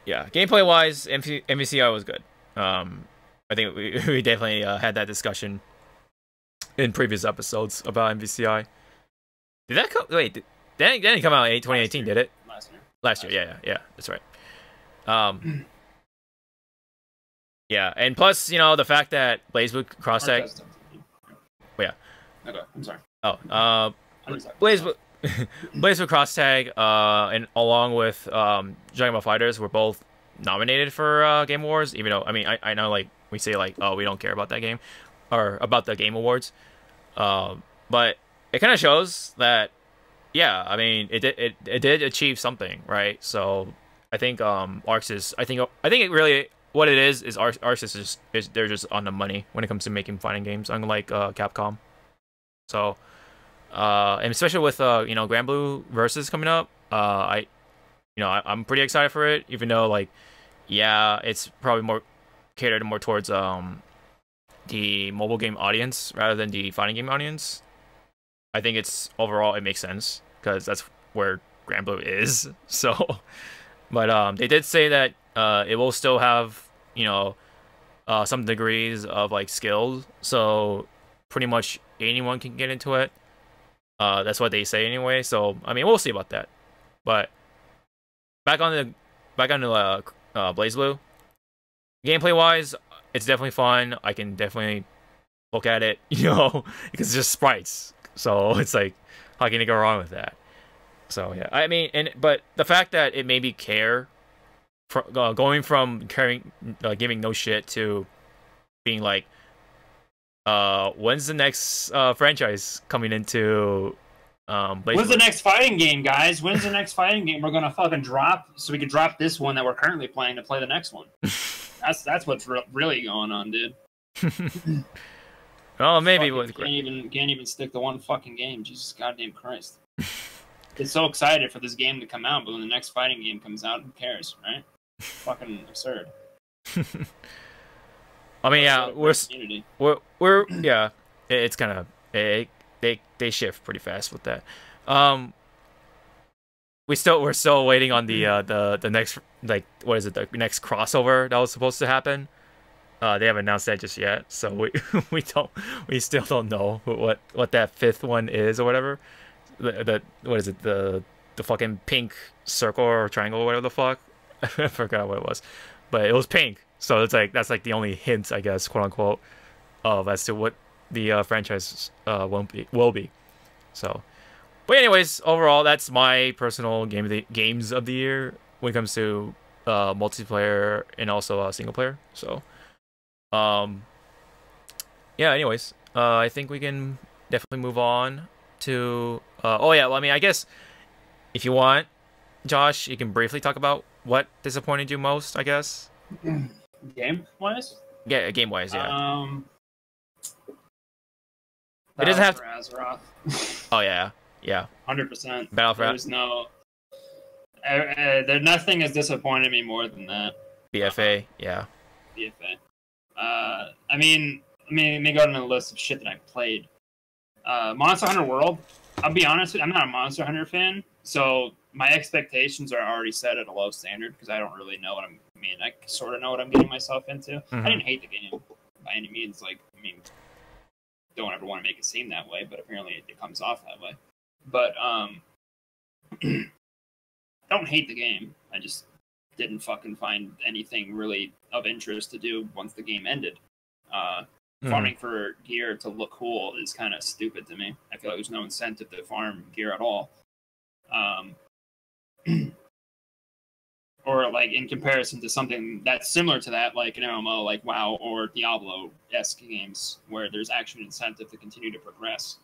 Yeah. Gameplay wise, MVCI was good. I think we definitely had that discussion in previous episodes about MVCI. Did that come? Wait, that didn't come out in 2018, did it? Last year. Yeah. That's right. Yeah, and plus, you know, the fact that Blaze Blue Cross Tag. Yeah. Okay, I'm sorry. Blaze Blue Cross Tag, and along with Dragon Ball Fighters were both nominated for Game Awards. Even though, I mean, I know, like, we say like, oh, we don't care about that game or about the Game Awards, but it kind of shows that, yeah, I mean, it did achieve something, right? So I think Arcs is, I think it really, what it is Arcs is they're just on the money when it comes to making fighting games, unlike Capcom. So, and especially with you know, Grand Blue Versus coming up, I'm pretty excited for it. Even though, like, yeah, it's probably more catered more towards the mobile game audience rather than the fighting game audience. I think it's overall it makes sense because that's where Grand Blue is. So, but they did say that it will still have, you know, some degrees of like skills. So pretty much anyone can get into it. That's what they say anyway. So I mean, we'll see about that. But back on the Blaze Blue. Gameplay wise, it's definitely fun. I can definitely look at it, you know, because it's just sprites. So it's like, how can you go wrong with that? So yeah, I mean, but the fact that it made me care, going from caring, giving no shit to being like, when's the next franchise coming into when's the next fighting game, guys? When's the next fighting game we're gonna fucking drop so we can drop this one that we're currently playing to play the next one? That's what's really going on, dude. Oh, maybe can't even stick to one fucking game. Jesus goddamn Christ! It's so excited for this game to come out, but when the next fighting game comes out, who cares, right? Fucking absurd. I mean, yeah, we're yeah, it's kind of they shift pretty fast with that. We're still waiting on the next, like, what is it, the next crossover that was supposed to happen. They haven't announced that just yet, so we still don't know what that fifth one is or whatever. The what is it, the fucking pink circle or triangle or whatever the fuck. I forgot what it was, but it was pink. So it's like, that's like the only hint, I guess, quote unquote, of as to what the franchise will be. So, but anyways, overall, that's my personal games of the year when it comes to multiplayer and also single player. So, yeah. Anyways, I think we can definitely move on to. Oh yeah, well, I mean, I guess if you want, Josh, you can briefly talk about what disappointed you most, I guess. Game wise? Yeah, game wise, yeah. It doesn't have to. Azeroth. Oh yeah, 100%. Battle for There's no. There nothing has disappointed me more than that. BFA, yeah. BFA. I mean, let me go down a list of shit that I played. Monster Hunter World. I'll be honest, I'm not a Monster Hunter fan, so my expectations are already set at a low standard because I don't really know what I mean, I sort of know what I'm getting myself into. Mm-hmm. I didn't hate the game by any means. Like, I mean, don't ever want to make it seem that way, but apparently it comes off that way. But don't hate the game. I just didn't fucking find anything really of interest to do once the game ended. Farming for gear to look cool is kind of stupid to me. I feel like there's no incentive to farm gear at all. Or like in comparison to something that's similar to that, like an MMO, like WoW or Diablo-esque games, where there's actually an incentive to continue to progress,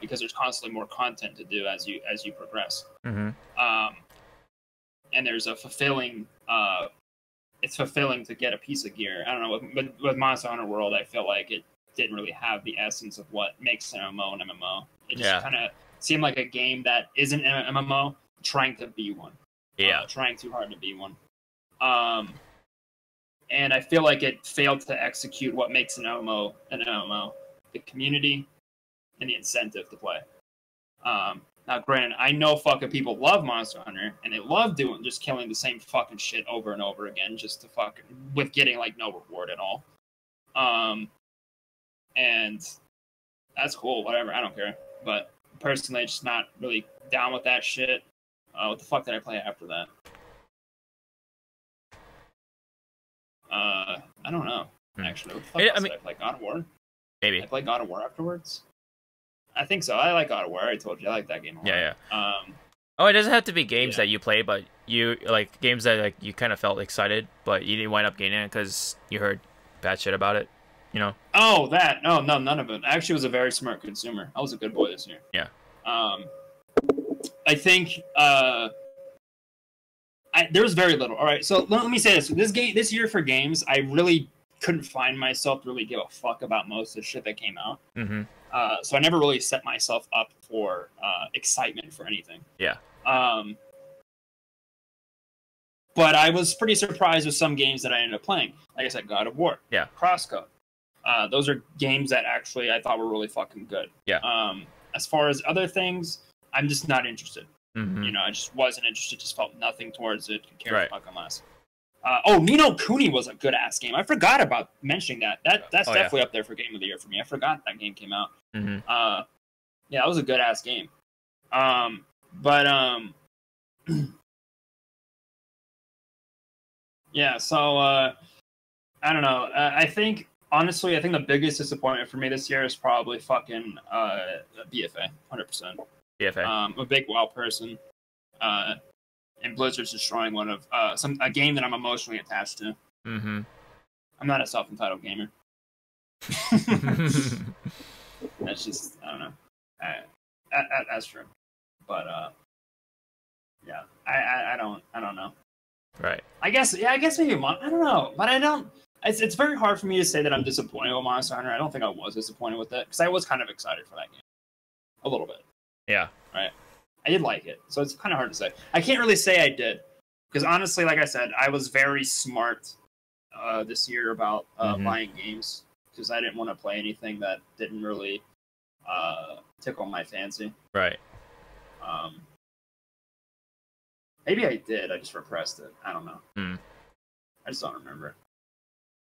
because there's constantly more content to do as you progress. And there's a fulfilling. It's fulfilling to get a piece of gear. I don't know, with Monster Hunter World, I feel like it didn't really have the essence of what makes an MMO an MMO. It just kind of seemed like a game that isn't an MMO trying to be one. Trying too hard to be one. And I feel like it failed to execute what makes an MMO an MMO. The community and the incentive to play. Now, granted, I know fucking people love Monster Hunter, and they love just killing the same fucking shit over and over again, just to fucking, with getting, like, no reward at all. And that's cool, whatever, I don't care. But personally, just not really down with that shit. What the fuck did I play after that? I don't know, actually. What the fuck else did I play? God of War? Maybe. I played God of War afterwards? I think so. I like God of War. I told you I like that game a lot. Yeah. Oh, it doesn't have to be games that you play, but you like games that like you kind of felt excited, but you didn't wind up getting it because you heard bad shit about it. You know? Oh, that. No, none of it. I actually was a very smart consumer. I was a good boy this year. Yeah. I think there was very little. All right, so let me say this: this year for games, I really couldn't find myself to really give a fuck about most of the shit that came out. So I never really set myself up for excitement for anything. Yeah. But I was pretty surprised with some games that I ended up playing. Like I said, God of War. Yeah. Crosscode. Those are games that actually I thought were really fucking good. Yeah. As far as other things, I'm just not interested. You know, I just wasn't interested. Just felt nothing towards it. Could care fucking less. Ni no Kuni was a good ass game. I forgot about mentioning that. That's definitely up there for Game of the Year for me. I forgot that game came out. Yeah, that was a good ass game. Yeah, so I don't know. I think honestly, I think the biggest disappointment for me this year is probably fucking BFA, 100%. BFA. I'm a big WoW person. And Blizzard's destroying one of a game that I'm emotionally attached to. I'm not a self-entitled gamer. That's just, I don't know. That's true. But yeah, I don't know. Right. I guess maybe I don't know, but I don't. It's very hard for me to say that I'm disappointed with Monster Hunter. I don't think I was disappointed with it because I was kind of excited for that game, a little bit. Yeah. Right. I did like it, so it's kind of hard to say. I can't really say I did, because honestly, like I said, I was very smart this year about buying games, because I didn't want to play anything that didn't really tickle my fancy. Right. Maybe I did. I just repressed it. I don't know. I just don't remember.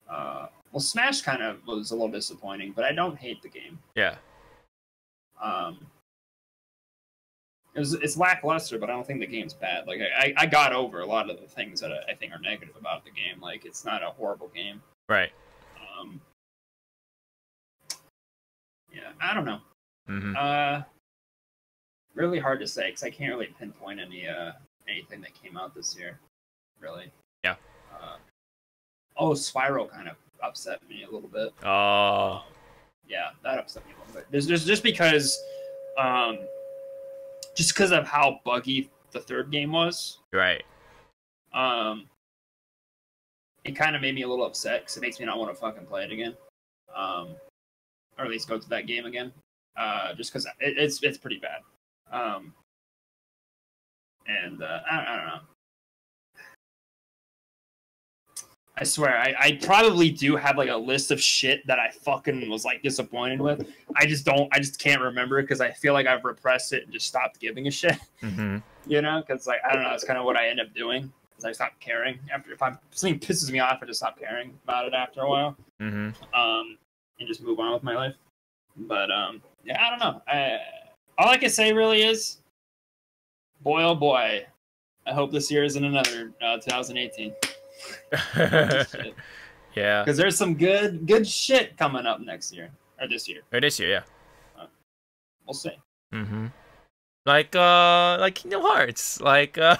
Well, Smash kind of was a little disappointing, but I don't hate the game. Yeah. It's lackluster, but I don't think the game's bad. Like I got over a lot of the things that I think are negative about the game. Like it's not a horrible game. Right. Yeah, I don't know. Really hard to say because I can't really pinpoint anything that came out this year. Really. Yeah. Spyro kind of upset me a little bit. Oh. Yeah, that upset me a little bit. Just because. Just because of how buggy the third game was. Right. It kind of made me a little upset because it makes me not want to fucking play it again. Or at least go to that game again. Just because it's pretty bad. I don't know. I swear, I probably do have like a list of shit that I fucking was like disappointed with. I just can't remember it because I feel like I've repressed it and just stopped giving a shit. Mm-hmm. You know, because like I don't know, it's kind of what I end up doing. Because I stop caring after if something pisses me off, I just stop caring about it after a while. Mm-hmm. And just move on with my life. But yeah, I don't know. All I can say really is, boy oh boy, I hope this year isn't another 2018. Yeah, because there's some good shit coming up next year or this year. Yeah. We'll see. Mm-hmm. Like Kingdom Hearts, like yeah,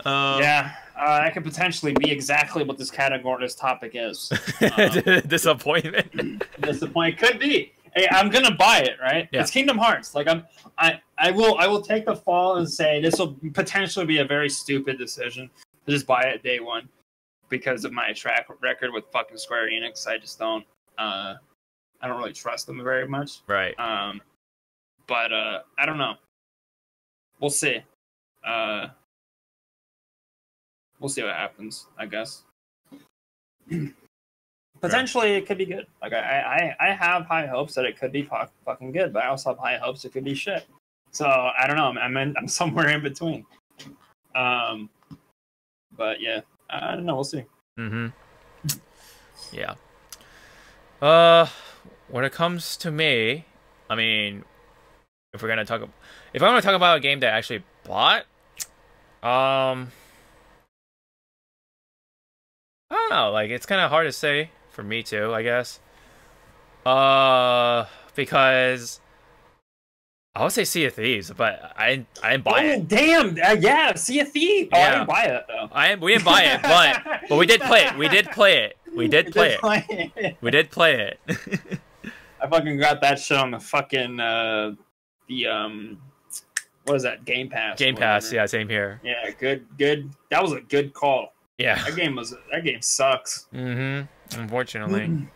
that could potentially be exactly what this topic is. Disappointment. Disappointment could be. Hey, I'm gonna buy it, right? Yeah. It's Kingdom Hearts. Like I will take the fall and say this will potentially be a very stupid decision to just buy it day one because of my track record with fucking Square Enix. I just don't I don't really trust them very much. Right. But I don't know. We'll see. We'll see what happens, I guess. Potentially, it could be good. Like I have high hopes that it could be fucking good, but I also have high hopes it could be shit. So I don't know. I'm somewhere in between. But yeah, I don't know. We'll see. Mm-hmm. Yeah. When it comes to me, I mean, if I'm gonna talk about a game that I actually bought, I don't know. Like, it's kind of hard to say for me too, I guess. Because I would say Sea of Thieves, but I didn't buy it. Oh damn! Yeah, Sea of Thieves. Oh, yeah. I didn't buy it though. We didn't buy it, but we did play it. We did play it. We did play it. I fucking got that shit on the fucking what is that? Game Pass. Game Pass, yeah, same here. Yeah, good. That was a good call. Yeah. That game sucks. Mm-hmm. Unfortunately.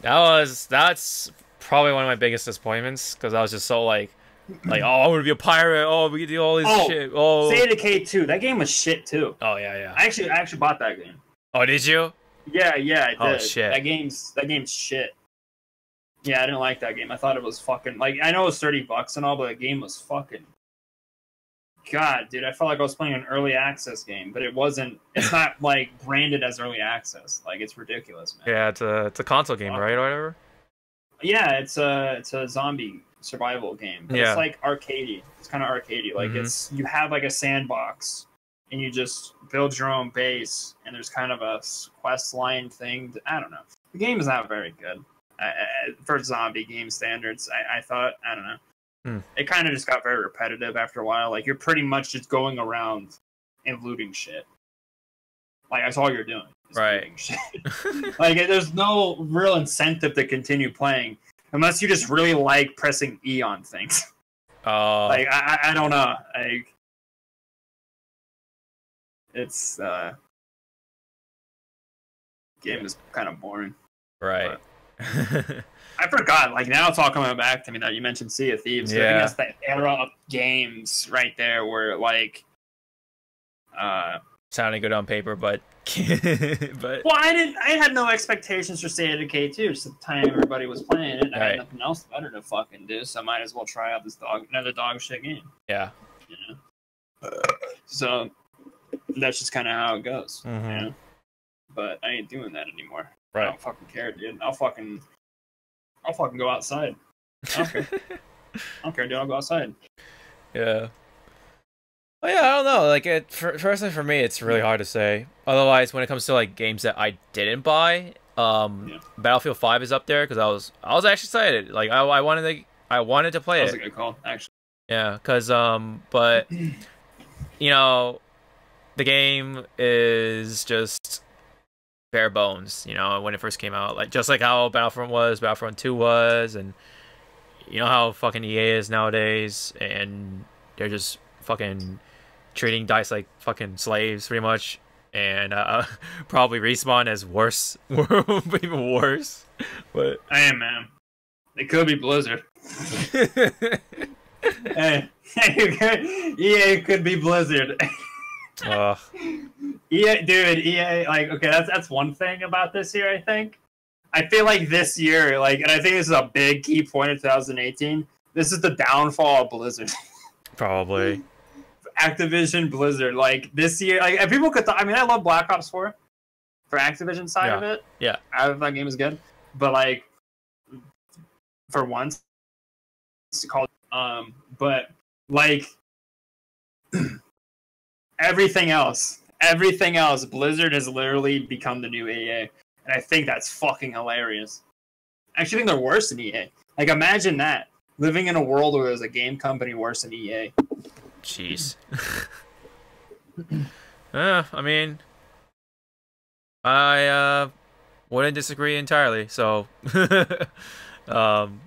That's probably one of my biggest disappointments because I was just so like, oh, I want to be a pirate. Oh, we can do all this shit. Oh, State of Decay 2. That game was shit too. Oh yeah. I actually bought that game. Oh, did you? Yeah, I did. Oh shit. That game's shit. Yeah, I didn't like that game. I thought it was fucking like I know it was $30 and all, but the game was fucking. God, dude, I felt like I was playing an early access game, but it wasn't. It's not like branded as early access. Like it's ridiculous, man. Yeah, it's a console game, right, or whatever. Yeah, it's a zombie survival game. But it's like arcadey. It's kind of arcadey. Like you have like a sandbox, and you just build your own base, and there's kind of a quest line thing. I don't know. The game is not very good for zombie game standards. I thought. I don't know. It kind of just got very repetitive after a while. Like, you're pretty much just going around and looting shit. Like, that's all you're doing. Right. Looting shit. Like, there's no real incentive to continue playing unless you just really like pressing E on things. Like, I don't know. Like, it's, game is kind of boring. Right. I forgot. Like now, it's all coming back to me that you mentioned Sea of Thieves. Yeah. I think that's that era of games right there where like, sounding good on paper, but well, I had no expectations for State of Decay 2. Just at the time everybody was playing it, and I had nothing else better to fucking do, so I might as well try out another dog shit game. Yeah. You know. So that's just kind of how it goes. You know? But I ain't doing that anymore. Right. I don't fucking care, dude. I'll fucking go outside. I don't care. I don't care, dude. I'll go outside. Yeah. Well, yeah, I don't know. Like, personally for me, it's really hard to say. Otherwise, when it comes to like games that I didn't buy, Battlefield 5 is up there because I was actually excited. Like, I wanted to play it. That was a good call, actually. Yeah, because but you know, the game is just bare bones, you know, when it first came out, like just like how Battlefront 2 was, and you know how fucking EA is nowadays, and they're just fucking treating DICE like fucking slaves pretty much, and probably Respawn as worse, even worse. But I am, man. It could be Blizzard. Hey, EA could be Blizzard. Ugh. EA, dude, EA, like, okay, that's one thing about this year, I think. I feel like this year, like, and I think this is a big key point of 2018, this is the downfall of Blizzard. Probably. Activision Blizzard, like, this year, like, and people could, I mean, I love Black Ops 4 for Activision side of it. Yeah. I think that game is good. But, like, for once, it's called, but, like, everything else, Blizzard has literally become the new EA. And I think that's fucking hilarious. I actually think they're worse than EA. Like, imagine that. Living in a world where there's a game company worse than EA. Jeez. I mean, I wouldn't disagree entirely. So, but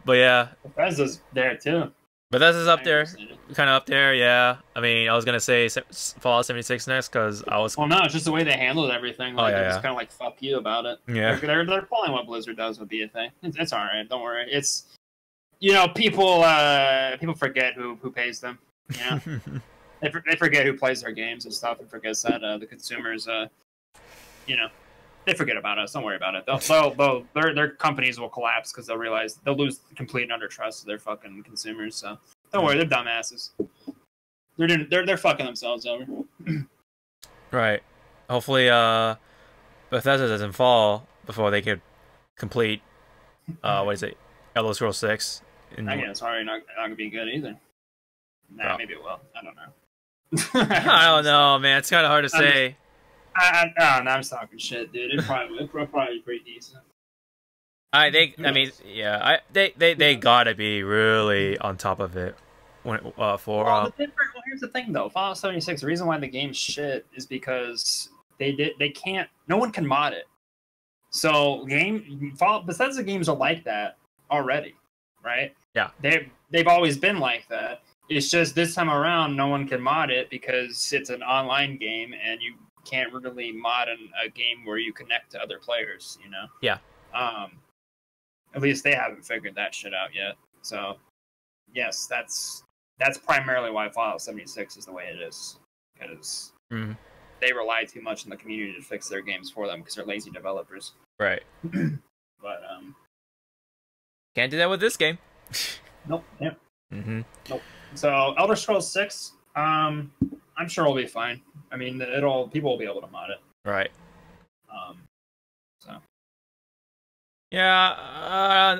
yeah, Bethesda's there too. Bethesda's up there, kind of up there. Yeah, I mean, I was gonna say Fallout 76 next because I was. Well, no, it's just the way they handled everything. Like, yeah, it's kind of like fuck you about it. Yeah, they're following what Blizzard does with BFA. It's all right. Don't worry. It's, you know, people forget who pays them. You know, they forget who plays their games and stuff, and forgets that the consumers, you know, they forget about us. Don't worry about it. Their companies will collapse because they'll realize they'll lose complete and utter trust of their fucking consumers. So don't worry, they're dumbasses. They're fucking themselves over. Right. Hopefully, Bethesda doesn't fall before they could complete. What is it? Elder Scrolls 6. I guess it's probably not gonna be good either. Nah, maybe it will. I don't know. I don't know, man. It's kind of hard to say. I'm just talking shit, dude. It'll probably be pretty decent. They gotta be really on top of it when well, here's the thing though. Fallout 76. The reason why the game's shit is because they can't. No one can mod it. So Bethesda games are like that already, right? Yeah. They've always been like that. It's just this time around, no one can mod it because it's an online game, and you can't really mod a game where you connect to other players, you know? Yeah. At least they haven't figured that shit out yet. So, yes, that's primarily why Fallout 76 is the way it is. Because they rely too much on the community to fix their games for them because they're lazy developers. Right. But, can't do that with this game. Nope. Yep. Nope. So, Elder Scrolls 6, I'm sure it'll be fine. I mean, people will be able to mod it. Right. So. Yeah,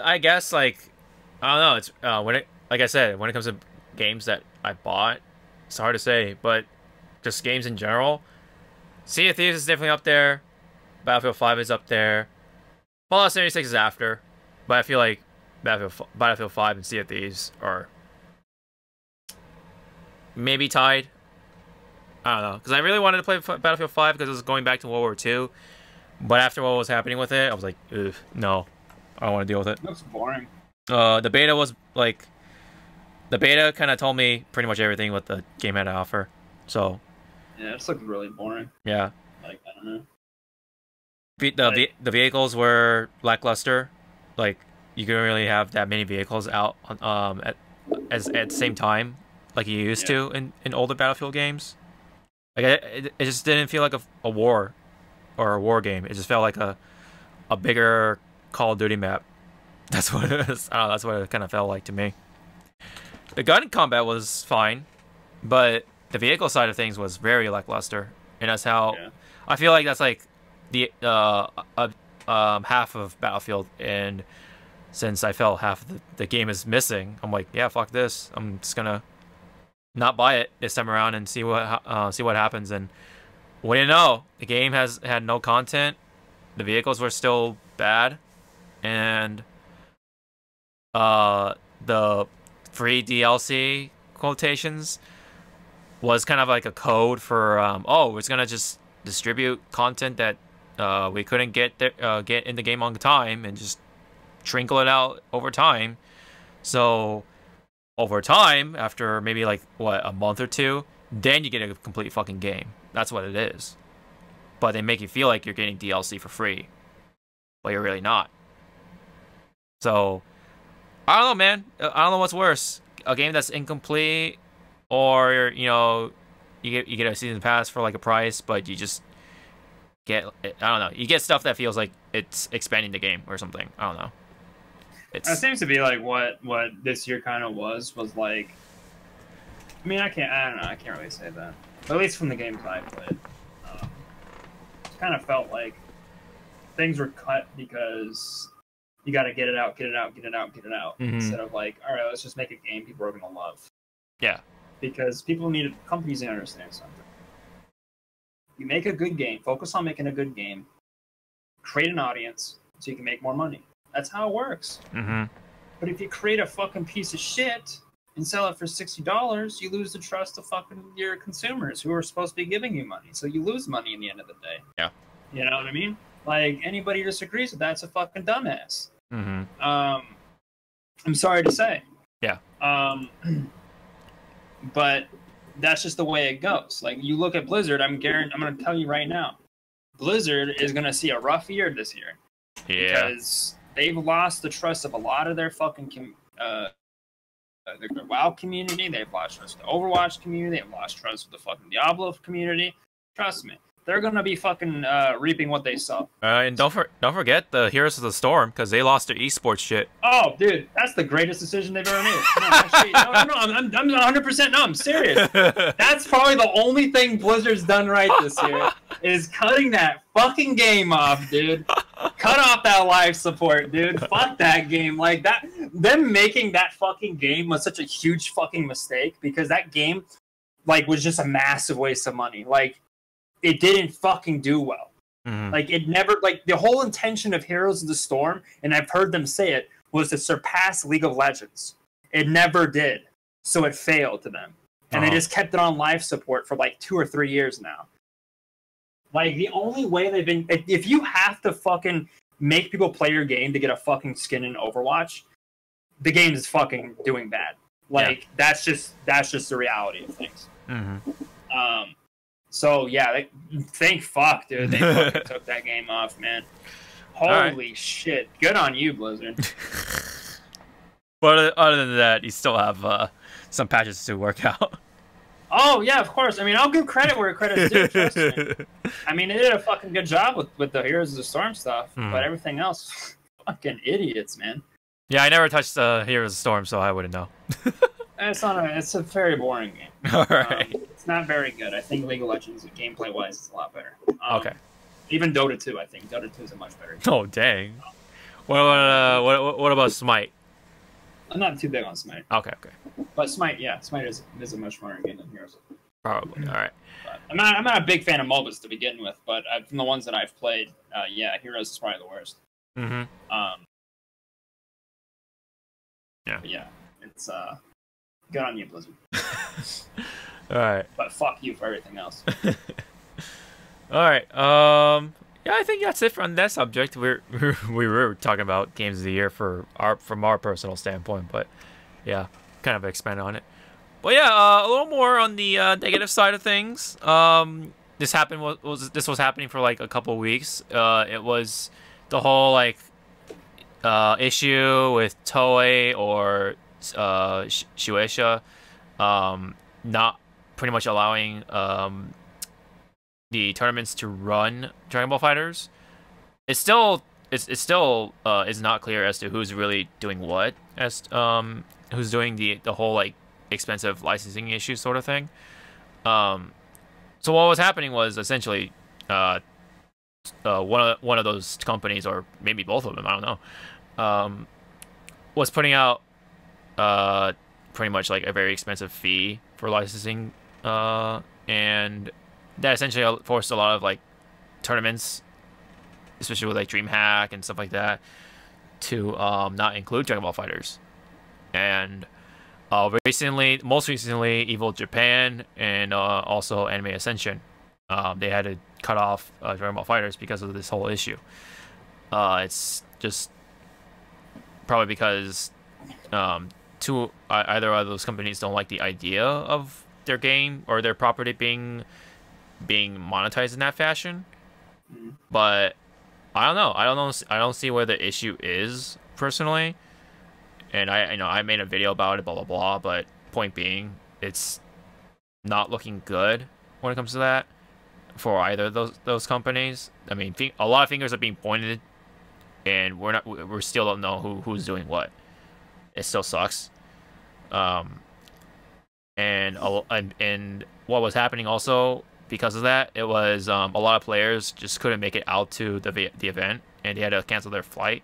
I guess, like, I don't know. It's like I said, when it comes to games that I bought, it's hard to say. But just games in general, Sea of Thieves is definitely up there. Battlefield 5 is up there. Fallout 76 is after, but I feel like Battlefield 5 and Sea of Thieves are maybe tied. I don't know, because I really wanted to play Battlefield 5 because it was going back to World War II. But after what was happening with it, I was like, ugh, no, I don't want to deal with it. Looks boring. The beta was like, the beta kind of told me pretty much everything what the game had to offer. So. Yeah, it's looking really boring. Yeah. Like, I don't know. The vehicles were lackluster. Like, you couldn't really have that many vehicles out at the same time like you used to in older Battlefield games. Like, it just didn't feel like a war or a war game. It just felt like a bigger Call of Duty map. That's what it is. I don't know, that's what it kind of felt like to me. The gun combat was fine, but the vehicle side of things was very lackluster, and that's how I feel like that's like the half of Battlefield. And since I felt half of the game is missing, I'm like, yeah, fuck this. I'm just gonna not buy it this time around and see what happens. And what do you know? The game has had no content. The vehicles were still bad, and the free DLC quotations was kind of like a code for we're gonna just distribute content that we couldn't get in the game on time and just trinkle it out over time. So over time, after maybe like a month or two, then you get a complete fucking game. That's what it is. But they make you feel like you're getting DLC for free, but you're really not. So I don't know, man. I don't know what's worse: a game that's incomplete, or you get a season pass for like a price, but you just get, I don't know, you get stuff that feels like it's expanding the game or something. I don't know. It seems to be like what this year kind of was like. I mean, I don't know, I can't really say that. But at least from the games I played, it kind of felt like things were cut because you got to get it out, instead of like, all right, let's just make a game people are gonna love. Yeah. Because companies need to understand something. You make a good game, focus on making a good game, create an audience so you can make more money. That's how it works. But if you create a fucking piece of shit and sell it for $60, you lose the trust of fucking your consumers who are supposed to be giving you money. So you lose money in the end of the day. Yeah. You know what I mean? Like, anybody who disagrees with that's a fucking dumbass. I'm sorry to say. Yeah. But that's just the way it goes. Like, you look at Blizzard, I'm going to tell you right now, Blizzard is going to see a rough year this year. Yeah. Because they've lost the trust of a lot of their fucking their WoW community. They've lost trust with the Overwatch community. They've lost trust with the fucking Diablo community. Trust me. They're going to be fucking reaping what they sow. And don't forget the Heroes of the Storm, because they lost their esports shit. Oh, dude, that's the greatest decision they've ever made. No, actually, no, I'm 100%, no, I'm serious. That's probably the only thing Blizzard's done right this year, is cutting that fucking game off, dude. Cut off that live support, dude. Fuck that game. Like, that, them making that fucking game was such a huge fucking mistake, because that game, like, was just a massive waste of money. Like, it didn't fucking do well. Like, it never, like, the whole intention of Heroes of the Storm, and I've heard them say it, was to surpass League of Legends. It never did. So it failed to them. And they just kept it on live support for like 2 or 3 years now. Like, the only way they've been, if you have to fucking make people play your game to get a fucking skin in Overwatch, the game is fucking doing bad. Like, that's just the reality of things. So yeah, thank fuck, dude. They fucking took that game off, man. Holy shit! Good on you, Blizzard. But other than that, you still have some patches to work out. Oh yeah, of course. I mean, I'll give credit where credit's due. Trust me. I mean, they did a fucking good job with the Heroes of the Storm stuff, but everything else, fucking idiots, man. Yeah, I never touched Heroes of the Storm, so I wouldn't know. It's a very boring game. All right. It's not very good. I think League of Legends, gameplay wise, is a lot better. Okay. Even Dota 2, I think Dota 2 is a much better game. Oh dang. What about Smite? I'm not too big on Smite. Okay. But Smite is a much more game than Heroes. Probably. All right. But I'm not a big fan of MOBAs to begin with, but from the ones that I've played, Heroes is probably the worst. Yeah, it's good on you, Blizzard. All right. But fuck you for everything else. All right. Yeah, I think that's it on that subject. We were talking about games of the year from our personal standpoint, but yeah, kind of expand on it. But yeah, a little more on the negative side of things. This was happening for like a couple of weeks. It was the whole like issue with Toei or Shueisha not pretty much allowing the tournaments to run Dragon Ball Fighters. It's still is not clear as to who's really doing what, as who's doing the whole like expensive licensing issue sort of thing. So what was happening was essentially one of those companies, or maybe both of them, I don't know, was putting out pretty much like a very expensive fee for licensing, and that essentially forced a lot of like tournaments, especially with like DreamHack and stuff like that, to not include Dragon Ball Fighters. And most recently, Evo Japan and also Anime Ascension, they had to cut off Dragon Ball Fighters because of this whole issue. It's just probably because either of those companies don't like the idea of their game or their property being monetized in that fashion. But I don't know. I don't see where the issue is personally. And I made a video about it, blah blah blah. But point being, it's not looking good when it comes to that for either of those companies. I mean, a lot of fingers are being pointed, and we still don't know who's doing what. It still sucks. And what was happening also because of that, it was a lot of players just couldn't make it out to the event, and they had to cancel their flight.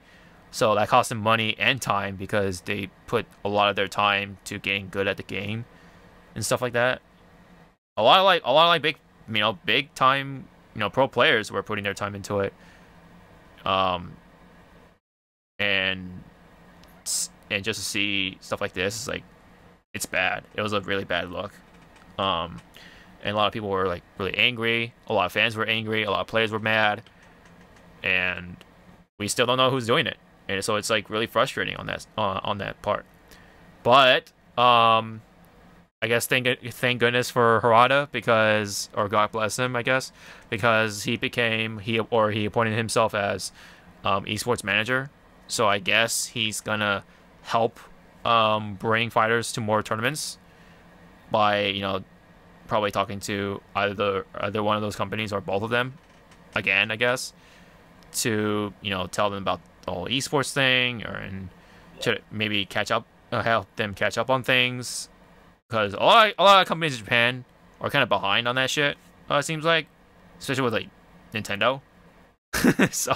So that cost them money and time because they put a lot of their time to getting good at the game and stuff like that. A lot of big, big time, pro players were putting their time into it. And just to see stuff like this is like, it's bad. It was a really bad look. And a lot of people were like really angry. A lot of fans were angry. A lot of players were mad. And we still don't know who's doing it. And so it's like really frustrating on that part. But I guess thank goodness for Harada or God bless him, I guess, because he appointed himself as esports manager. So I guess he's gonna help bring fighters to more tournaments by probably talking to either one of those companies or both of them again, I guess, to tell them about the whole esports thing to maybe help them catch up on things, because a lot of companies in Japan are kind of behind on that shit. It seems like, especially with like Nintendo. So,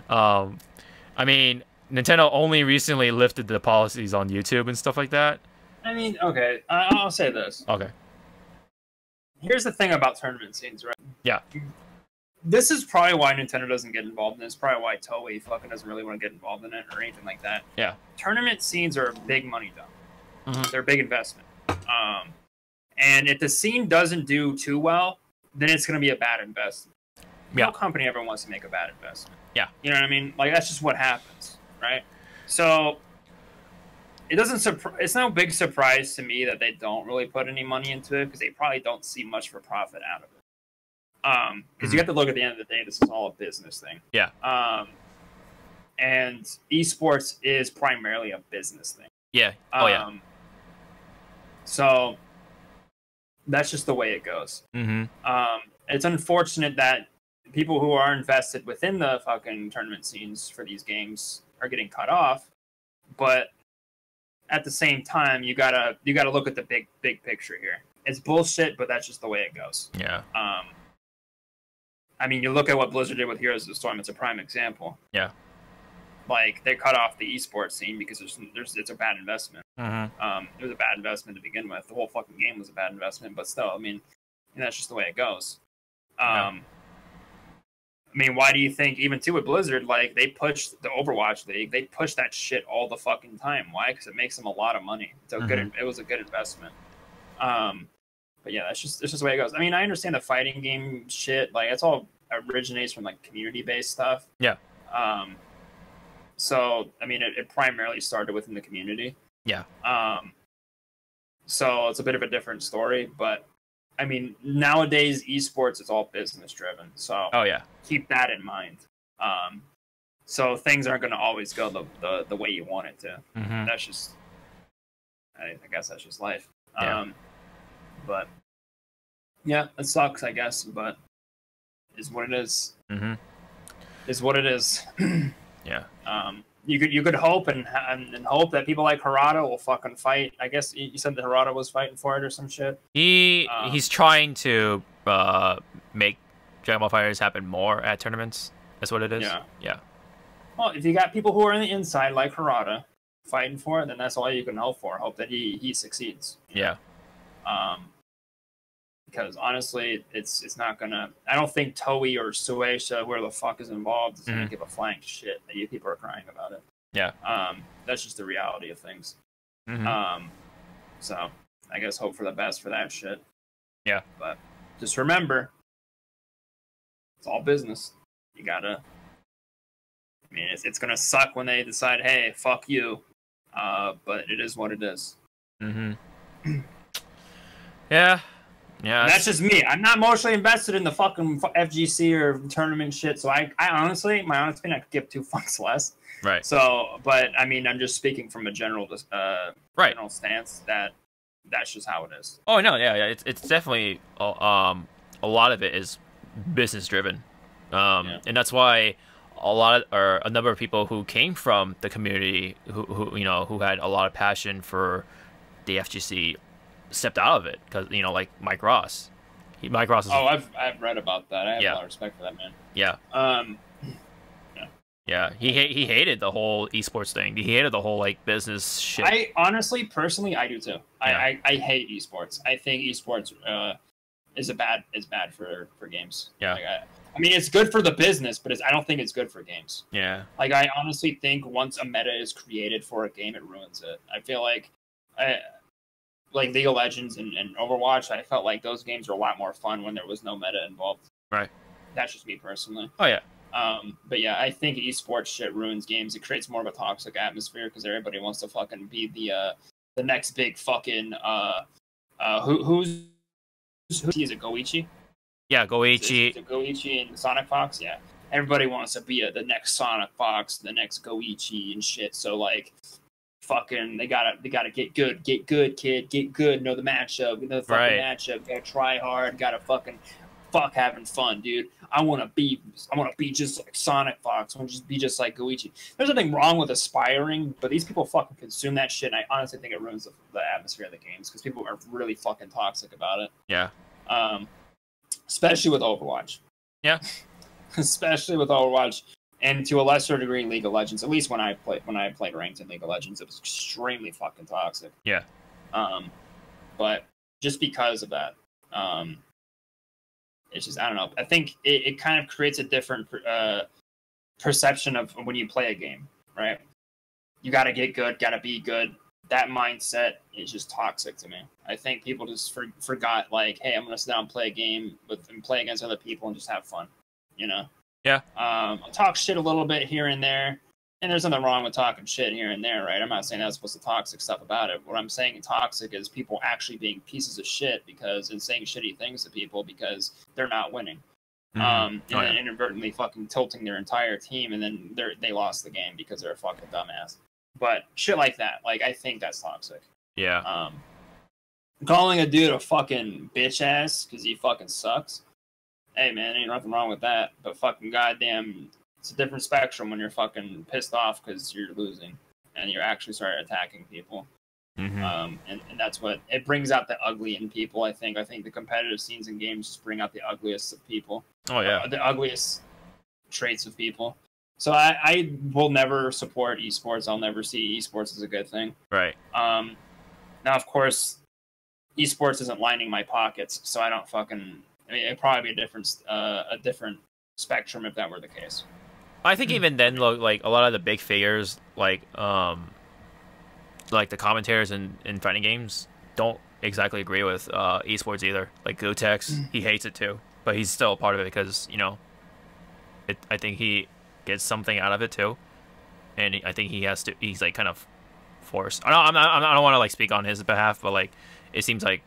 I mean, Nintendo only recently lifted the policies on YouTube and stuff like that. I mean, okay, I'll say this. Okay. Here's the thing about tournament scenes, right? Yeah. This is probably why Nintendo doesn't get involved in this. Probably why Toei fucking doesn't really want to get involved in it or anything like that. Yeah. Tournament scenes are big money, though. Mm-hmm. They're a big investment. And if the scene doesn't do too well, then it's going to be a bad investment. Yeah. No company ever wants to make a bad investment. Yeah. You know what I mean? Like, that's just what happens, right? So it doesn't it's no big surprise to me that they don't really put any money into it, because they probably don't see much for profit out of it. Because you have to look at the end of the day, this is all a business thing. Yeah. And esports is primarily a business thing. Yeah. Oh, yeah. So that's just the way it goes. Mm-hmm. It's unfortunate that people who are invested within the fucking tournament scenes for these games are getting cut off, but at the same time, you gotta look at the big picture here. It's bullshit, but that's just the way it goes. Yeah. I mean, you look at what Blizzard did with Heroes of the Storm. It's a prime example. Yeah. Like, they cut off the esports scene because it's a bad investment. Mm-hmm. It was a bad investment to begin with. The whole fucking game was a bad investment, but still, I mean, that's just the way it goes. Yeah. I mean, why do you think, even too with Blizzard, like, they pushed the Overwatch League, they push that shit all the fucking time. Why? Because it makes them a lot of money. So it was a good investment. But yeah, it's just the way it goes. I mean, I understand the fighting game shit. Like, it's all originates from like community-based stuff. Yeah. So I mean, it primarily started within the community. Yeah. So it's a bit of a different story, but I mean, nowadays esports is all business driven. So Oh, yeah. keep that in mind. So things aren't going to always go the way you want it to. Mm-hmm. That's just, I guess that's just life. Yeah. But yeah, it sucks, I guess, but is what it is. Mm-hmm. Is what it is. Yeah. You could hope and hope that people like Harada will fucking fight. I guess you said that Harada was fighting for it or some shit. He's trying to make Dragon Ball Fighters happen more at tournaments. That's what it is. Yeah. Yeah. Well, if you got people who are on the inside like Harada fighting for it, then that's all you can hope for. Hope that he succeeds. Yeah. Because honestly, it's not gonna. I don't think Toei or Sueisha, where the fuck is involved, is gonna give a flying shit that you people are crying about it. Yeah. That's just the reality of things. Mm-hmm. So I guess hope for the best for that shit. Yeah. But just remember, it's all business. You gotta. I mean, it's gonna suck when they decide, hey, fuck you. But it is what it is. Mm-hmm. Yeah. Yeah. And that's just me. I'm not emotionally invested in the fucking FGC or tournament shit. So I honestly, my honest opinion, I could give two fucks less. Right. So, but I mean, I'm just speaking from a general, right. general stance that that's just how it is. Oh no, yeah, it's definitely a lot of it is business driven, and that's why a number of people who came from the community who had a lot of passion for the FGC stepped out of it because like Mike Ross. Mike Ross is I've read about that. I have a Yeah. lot of respect for that man. yeah. Yeah, he hated the whole esports thing. He hated the whole like business shit. I honestly, personally, I do too. Yeah. I hate esports. I think esports is bad for games. Yeah. Like, I mean, it's good for the business, but I don't think it's good for games. Yeah. Like, I honestly think once a meta is created for a game, it ruins it. I feel like, like League of Legends and Overwatch, I felt like those games were a lot more fun when there was no meta involved. Right. That's just me personally. Oh yeah. But yeah, I think esports shit ruins games. It creates more of a toxic atmosphere because everybody wants to fucking be the next big fucking who's is it Goichi? Yeah, Goichi. Is it Goichi and Sonic Fox? Yeah. Everybody wants to be the next Sonic Fox, the next Goichi and shit. So like fucking they gotta get good, kid, get good, know the matchup, know the fucking matchup, gotta try hard, gotta fucking having fun, dude. I wanna be just like Sonic Fox, I wanna be just like Goichi. There's nothing wrong with aspiring, but these people fucking consume that shit, and I honestly think it ruins the atmosphere of the games because people are really fucking toxic about it. Yeah. Especially with Overwatch. Yeah. Especially with Overwatch. And to a lesser degree, League of Legends. At least when I played ranked in League of Legends, it was extremely fucking toxic. Yeah. But just because of that, it's just I don't know. I think it kind of creates a different perception of when you play a game, right? You got to get good, got to be good. That mindset is just toxic to me. I think people just forgot like, hey, I'm gonna sit down and play a game and play against other people and just have fun, you know. Yeah. I'll talk shit a little bit here and there, and there's nothing wrong with talking shit here and there, right? I'm not saying that's supposed to toxic stuff about it. What I'm saying toxic is people actually being pieces of shit and saying shitty things to people because they're not winning. And then inadvertently fucking tilting their entire team, and then they lost the game because they're a fucking dumbass. But shit like that, like I think that's toxic. Yeah. Calling a dude a fucking bitch ass because he fucking sucks. Hey man, ain't nothing wrong with that. But fucking goddamn, it's a different spectrum when you're fucking pissed off because you're losing and you're actually started attacking people. And that's what it brings out the ugly in people. I think the competitive scenes in games just bring out the ugliest of people. Oh yeah. The ugliest traits of people. So I will never support esports. I'll never see esports as a good thing. Right. Now of course, esports isn't lining my pockets, so I don't fucking. I mean, it'd probably be a different spectrum if that were the case. I think even then, like a lot of the big figures, like the commentators in fighting games, don't exactly agree with esports either. Like Gotex, he hates it too, but he's still a part of it because I think he gets something out of it too, and I think he's like kind of forced. I don't want to like speak on his behalf, but like it seems like.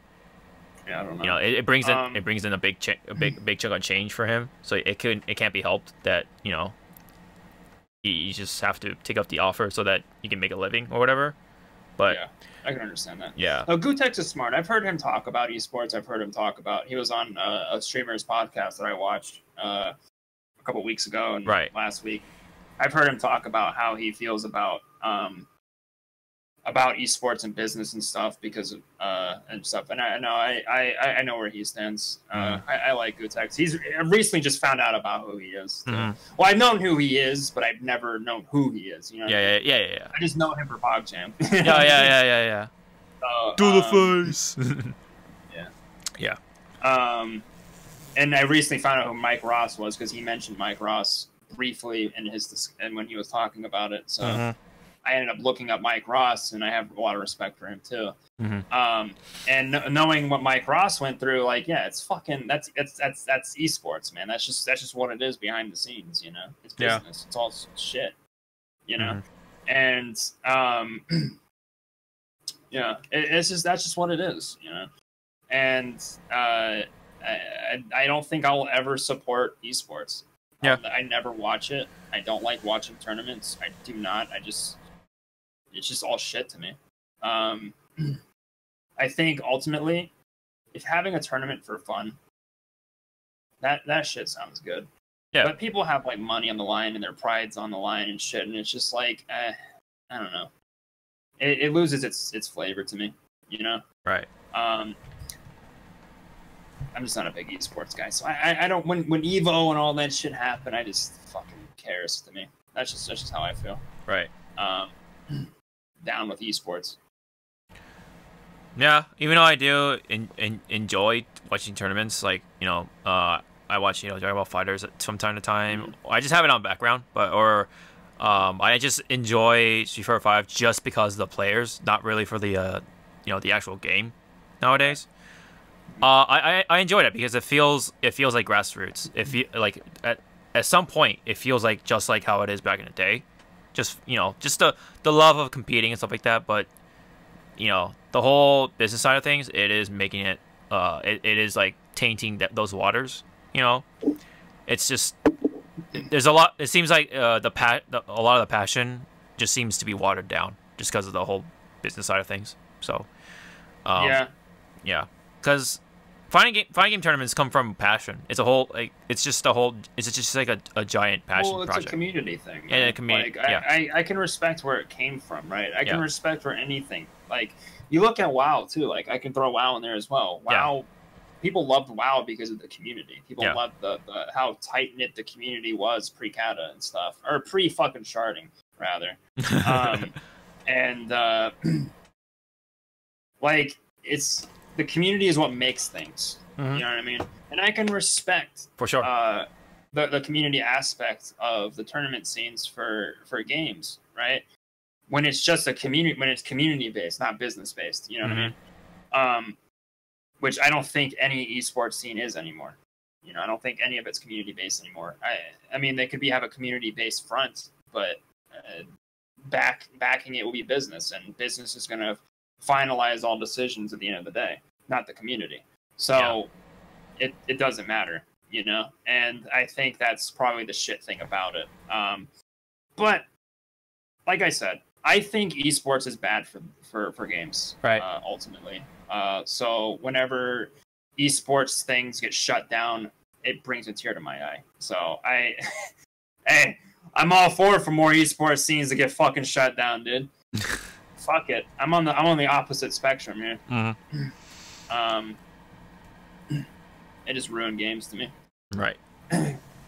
Yeah, I don't know. It brings in a big chunk of change for him. So it can't be helped that you just have to take up the offer so that you can make a living or whatever. But yeah, I can understand that. Yeah. Gutex is smart. I've heard him talk about esports. He was on a streamer's podcast that I watched a couple weeks ago and last week. I've heard him talk about how he feels about esports and business and stuff because of and stuff. And I know where he stands. I like Gutex. I recently just found out about who he is. Well, I've known who he is, but I've never known who he is. You know? Yeah. I just know him for PogChamp. yeah. Do the face. Yeah. And I recently found out who Mike Ross was because he mentioned Mike Ross briefly and when he was talking about it. So. I ended up looking up Mike Ross, and I have a lot of respect for him too. And knowing what Mike Ross went through, like, yeah, it's fucking that's esports, man. That's just what it is behind the scenes, you know. It's business. It's all shit, you know. And that's just what it is, you know. And I don't think I'll ever support esports. I never watch it. I don't like watching tournaments. I do not. It's just all shit to me. I I think ultimately, if having a tournament for fun, that shit sounds good. Yeah. But people have like money on the line and their pride's on the line and shit, and it's just like, I don't know. It loses its flavor to me, you know. Right. I'm just not a big esports guy, so I don't. When Evo and all that shit happened, I just fucking cares to me. That's just how I feel. Right. Down with esports. Yeah, even though I do enjoy watching tournaments, like, you know, I watch, you know, Dragon Ball FighterZ from time to time. I just have it on background, I just enjoy Street Fighter 5 just because of the players, not really for the you know, the actual game nowadays. I enjoyed it because it feels like grassroots. Like at some point it feels like just like how it is back in the day. Just, you know, just the love of competing and stuff like that, but you know, the whole business side of things, it is making it it is like tainting those waters, you know. It's just there's a lot. It seems like a lot of the passion just seems to be watered down just because of the whole business side of things. So, yeah, because fighting game tournaments come from passion. It's a whole like it's just like a giant passion project. Project. A community thing. Right? And a community. Like, I can respect where it came from, right? I can respect where anything. Like you look at WoW too. Like I can throw WoW in there as well. WoW. People loved WoW because of the community. People loved the how tight knit the community was pre-Kata and stuff, or pre-fucking sharding rather. Like it's the community is what makes things. You know what I mean? And I can respect for sure the community aspect of the tournament scenes for games, right? When it's just a community, when it's community based, not business based. You know what I mean? Which I don't think any esports scene is anymore. You know, I don't think any of it's community based anymore. I mean, they could have a community based front, but backing it will be business, and business is going to finalize all decisions at the end of the day, not the community. So it doesn't matter, you know. And I think that's probably the shit thing about it. But like I said, I think esports is bad for games, right? Ultimately. So whenever esports things get shut down, it brings a tear to my eye. So I'm all for more esports scenes to get fucking shut down, dude. Fuck it. I'm on the opposite spectrum here. It just ruined games to me. Right.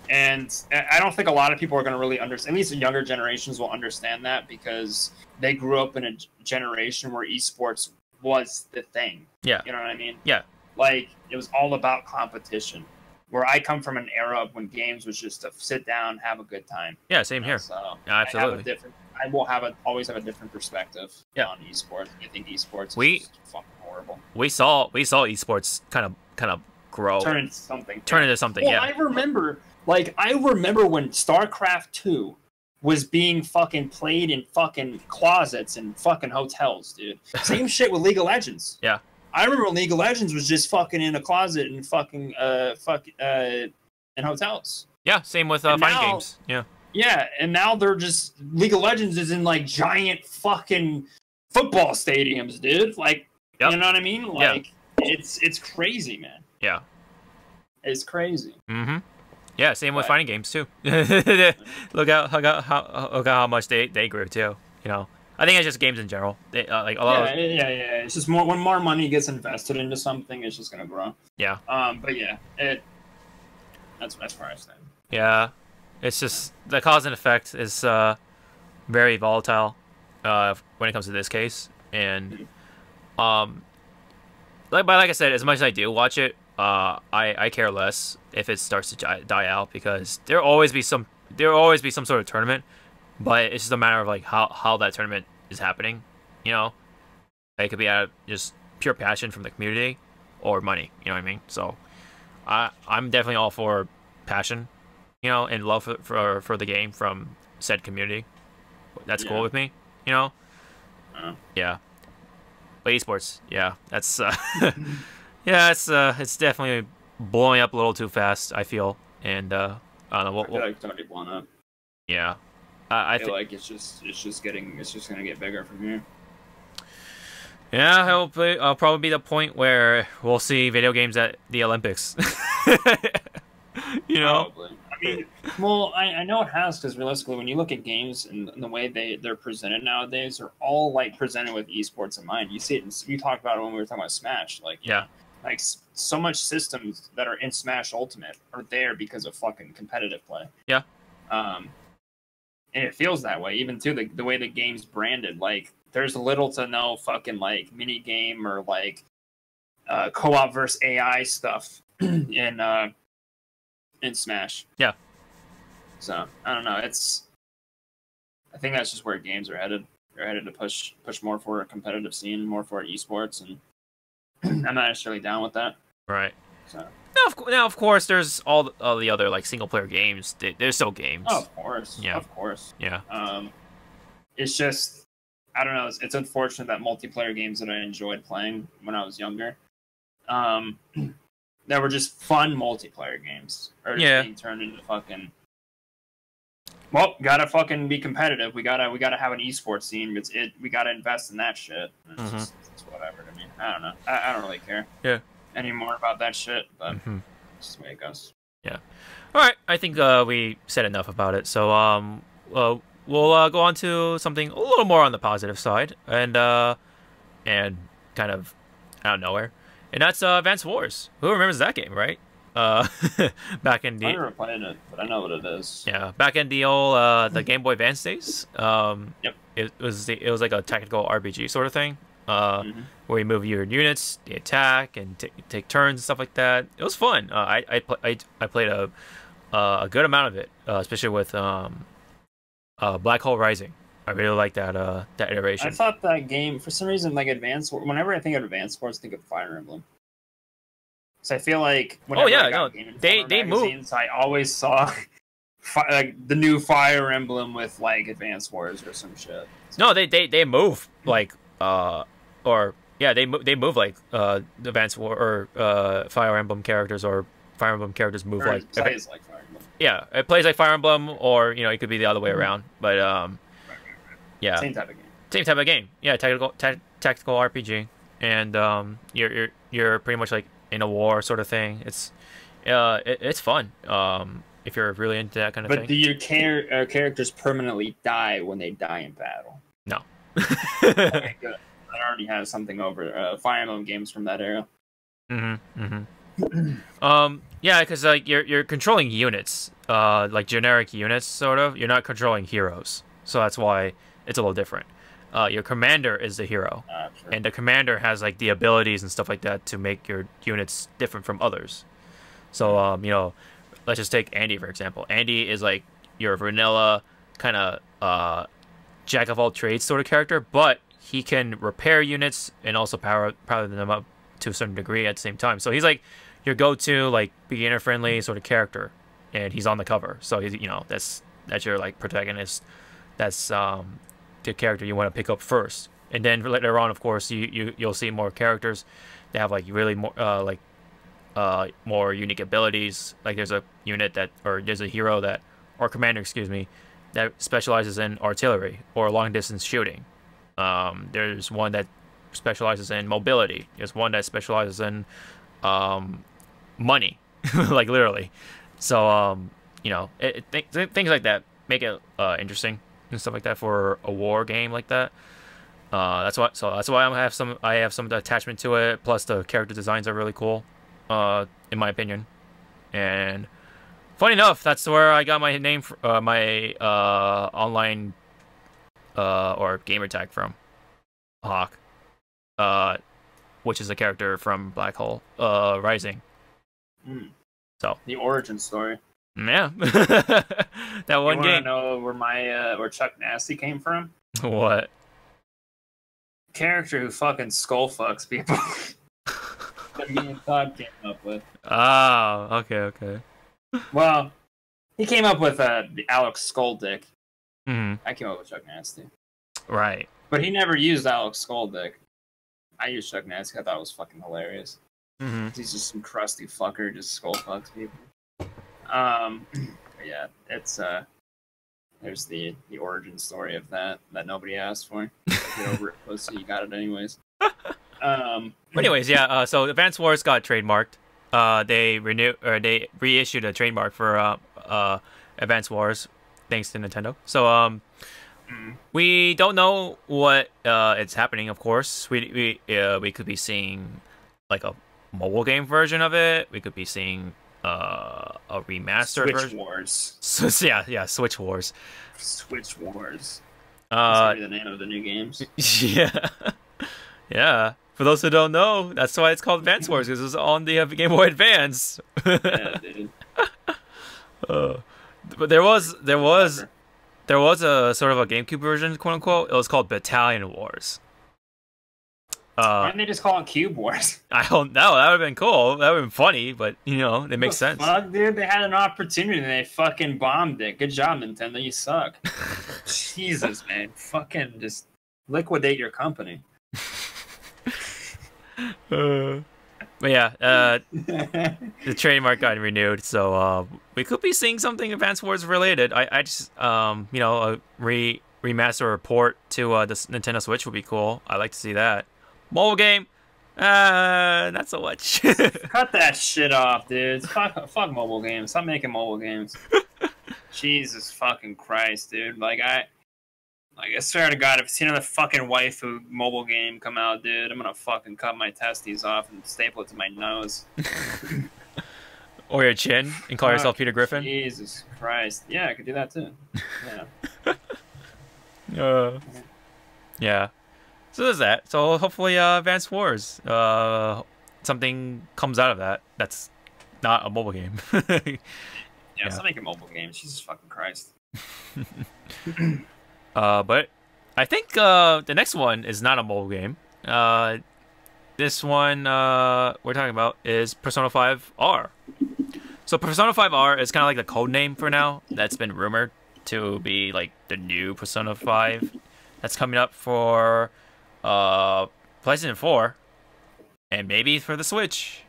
And I don't think a lot of people are going to really understand, at least the younger generations will understand that, because they grew up in a generation where esports was the thing. Yeah. You know what I mean? Yeah. Like, it was all about competition. Where I come from an era of when games was just to sit down, have a good time. Yeah, same here. So absolutely. I will always have a different perspective on esports. I think esports is just fucking horrible. We saw esports kind of grow. Turn into something. Well, I remember when StarCraft 2 was being fucking played in fucking closets and fucking hotels, dude. Same shit with League of Legends. Yeah. I remember League of Legends was just fucking in a closet and fucking in hotels. Yeah, same with fighting games. Yeah. Yeah, and now they're just League of Legends is in like giant fucking football stadiums, dude. Like, you know what I mean? Like, it's crazy, man. Yeah. It's crazy. Yeah, same with fighting games too. Look at how much they grew too. You know, I think it's just games in general. They, like a lot. Yeah. It's just when more money gets invested into something, it's just gonna grow. Yeah. But yeah, that's where I stand. Yeah, it's just the cause and effect is very volatile when it comes to this case, and like I said, as much as I do watch it, I care less if it starts to die out, because there'll always be some sort of tournament, but it's just a matter of like how that tournament is happening. You know, it could be out of just pure passion from the community or money. You know what I mean? So I'm definitely all for passion, you know, and love for the game from said community. That's cool with me, you know. Yeah, but esports, that's it's definitely blowing up a little too fast, I feel, and I don't know. I feel like it's already blown up. Yeah, I feel like it's just gonna get bigger from here. Yeah, I'll probably be the point where we'll see video games at the Olympics. You know? Probably. I mean, well, I know it has because realistically, when you look at games and the way they're presented nowadays, they're all like presented with esports in mind. You see it. We talked about it when we were talking about Smash. Like, Yeah. like so much systems that are in Smash Ultimate are there because of fucking competitive play. Yeah. And it feels that way, even too the way the game's branded. Like, there's little to no fucking like mini game or like co-op versus AI stuff in Smash. Yeah. So I don't know. I think that's just where games are headed. They're headed to push more for a competitive scene, more for esports, and I'm not necessarily down with that. Right. So. Now, of course, there's all the other like single player games. There's still games. Oh, of course. Yeah. Of course. Yeah. It's just, I don't know. It's unfortunate that multiplayer games that I enjoyed playing when I was younger, that were just fun multiplayer games, are just being turned into fucking. Well, gotta fucking be competitive. We gotta have an esports scene. We gotta invest in that shit. It's whatever to me. I don't know. I don't really care. Yeah. Anymore about that shit, but it's just the way it goes. Yeah. All right. I think we said enough about it. So we'll go on to something a little more on the positive side, and kind of out of nowhere, and that's Advance Wars. Who remembers that game, right? Back in the I never played it, but I know what it is. Yeah, back in the old the Game Boy Advance days. Yep. It was like a tactical RPG sort of thing. Where you move your units, they attack and take turns and stuff like that. It was fun. I played a good amount of it, especially with Black Hole Rising. I really like that iteration. I thought that game, for some reason, like whenever I think of Advance Wars, I think of Fire Emblem. So I feel like whenever they moved. I always saw like the new Fire Emblem with like Advance Wars or some shit. No, they move like they move like Advance War or Fire Emblem characters, or Fire Emblem characters move like. It plays like Fire Emblem. Yeah, it plays like Fire Emblem, or it could be the other way around. But yeah, same type of game. Same type of game. Yeah, tactical RPG, and you're pretty much like in a war sort of thing. It's fun. If you're really into that kind of thing. But do your characters permanently die when they die in battle? No. Okay, good. I already have something over Fire Emblem games from that era. Yeah, because like you're controlling units, like generic units, sort of. You're not controlling heroes, so that's why it's a little different. Your commander is the hero, sure. And the commander has like the abilities and stuff like that to make your units different from others. So let's just take Andy for example. Andy is like your vanilla kind of jack of all trades sort of character, but he can repair units and also power them up to a certain degree at the same time. So he's like your go-to like beginner friendly sort of character, and he's on the cover. So he's that's your like protagonist. That's the character you want to pick up first, and then later on, of course, you'll see more characters that have like really more more unique abilities. Like there's a unit there's a hero or commander, excuse me, that specializes in artillery or long distance shooting. There's one that specializes in mobility. There's one that specializes in money, like literally. So things like that make it interesting and stuff like that for a war game like that. That's why I have some attachment to it. Plus the character designs are really cool, in my opinion. And funny enough, that's where I got my name, my online or gamer tag from, Hawk, which is a character from Black Hole Rising. So the origin story. Yeah, that one game. game. Know where Chuck Nasty came from? What? Character who fucking skull fucks people. That me and Todd came up with. Oh, okay. Well, he came up with the Alex Skulldick. Mm-hmm. I came up with Chuck Nasty. Right. But he never used Alex Skulldick. I used Chuck Nasty. I thought it was fucking hilarious. Mm-hmm. He's just some crusty fucker, just skull fucks people. Yeah, it's there's the origin story of that nobody asked for. Get over it, pussy. You got it anyways. But anyways, yeah. So Advance Wars got trademarked. They reissued a trademark for Advance Wars, thanks to Nintendo. So we don't know what it's happening. Of course, we could be seeing like a mobile game version of it. We could be seeing a remastered Switch version. Wars. So yeah, Switch Wars. Switch Wars. That's gonna be the name of the new games. Yeah, yeah. For those who don't know, that's why it's called Advance Wars, because it was on the Game Boy Advance. Yeah, dude. But there was a sort of a GameCube version, quote unquote. It was called Battalion Wars. Why didn't they just call it Cube Wars? I don't know. That would have been cool. That would have been funny, but you know, it makes sense. Fuck, dude, they had an opportunity and they fucking bombed it. Good job, Nintendo. You suck. Jesus, man. Fucking just liquidate your company. But yeah, the trademark got renewed, so we could be seeing something Advance Wars related. I just you know, a remaster or port to the Nintendo Switch would be cool. I'd like to see that. Mobile game, not so much. Cut that shit off, dude. Fuck mobile games. Stop making mobile games. Jesus fucking Christ, dude. Like I swear to God, if I see another fucking waifu mobile game come out, dude, I'm gonna fucking cut my testes off and staple it to my nose. Or your chin and call yourself Peter Griffin. Jesus Christ. Yeah, I could do that too. Yeah. Yeah. So there's that. So hopefully Advance Wars, something comes out of that. That's not a mobile game. Yeah, stop making mobile games. Jesus fucking Christ. But I think the next one is not a mobile game. This one we're talking about is Persona 5 R. So Persona 5 R is kind of like the code name for now. That's been rumored to be like the new Persona 5 that's coming up for PlayStation 4 and maybe for the Switch.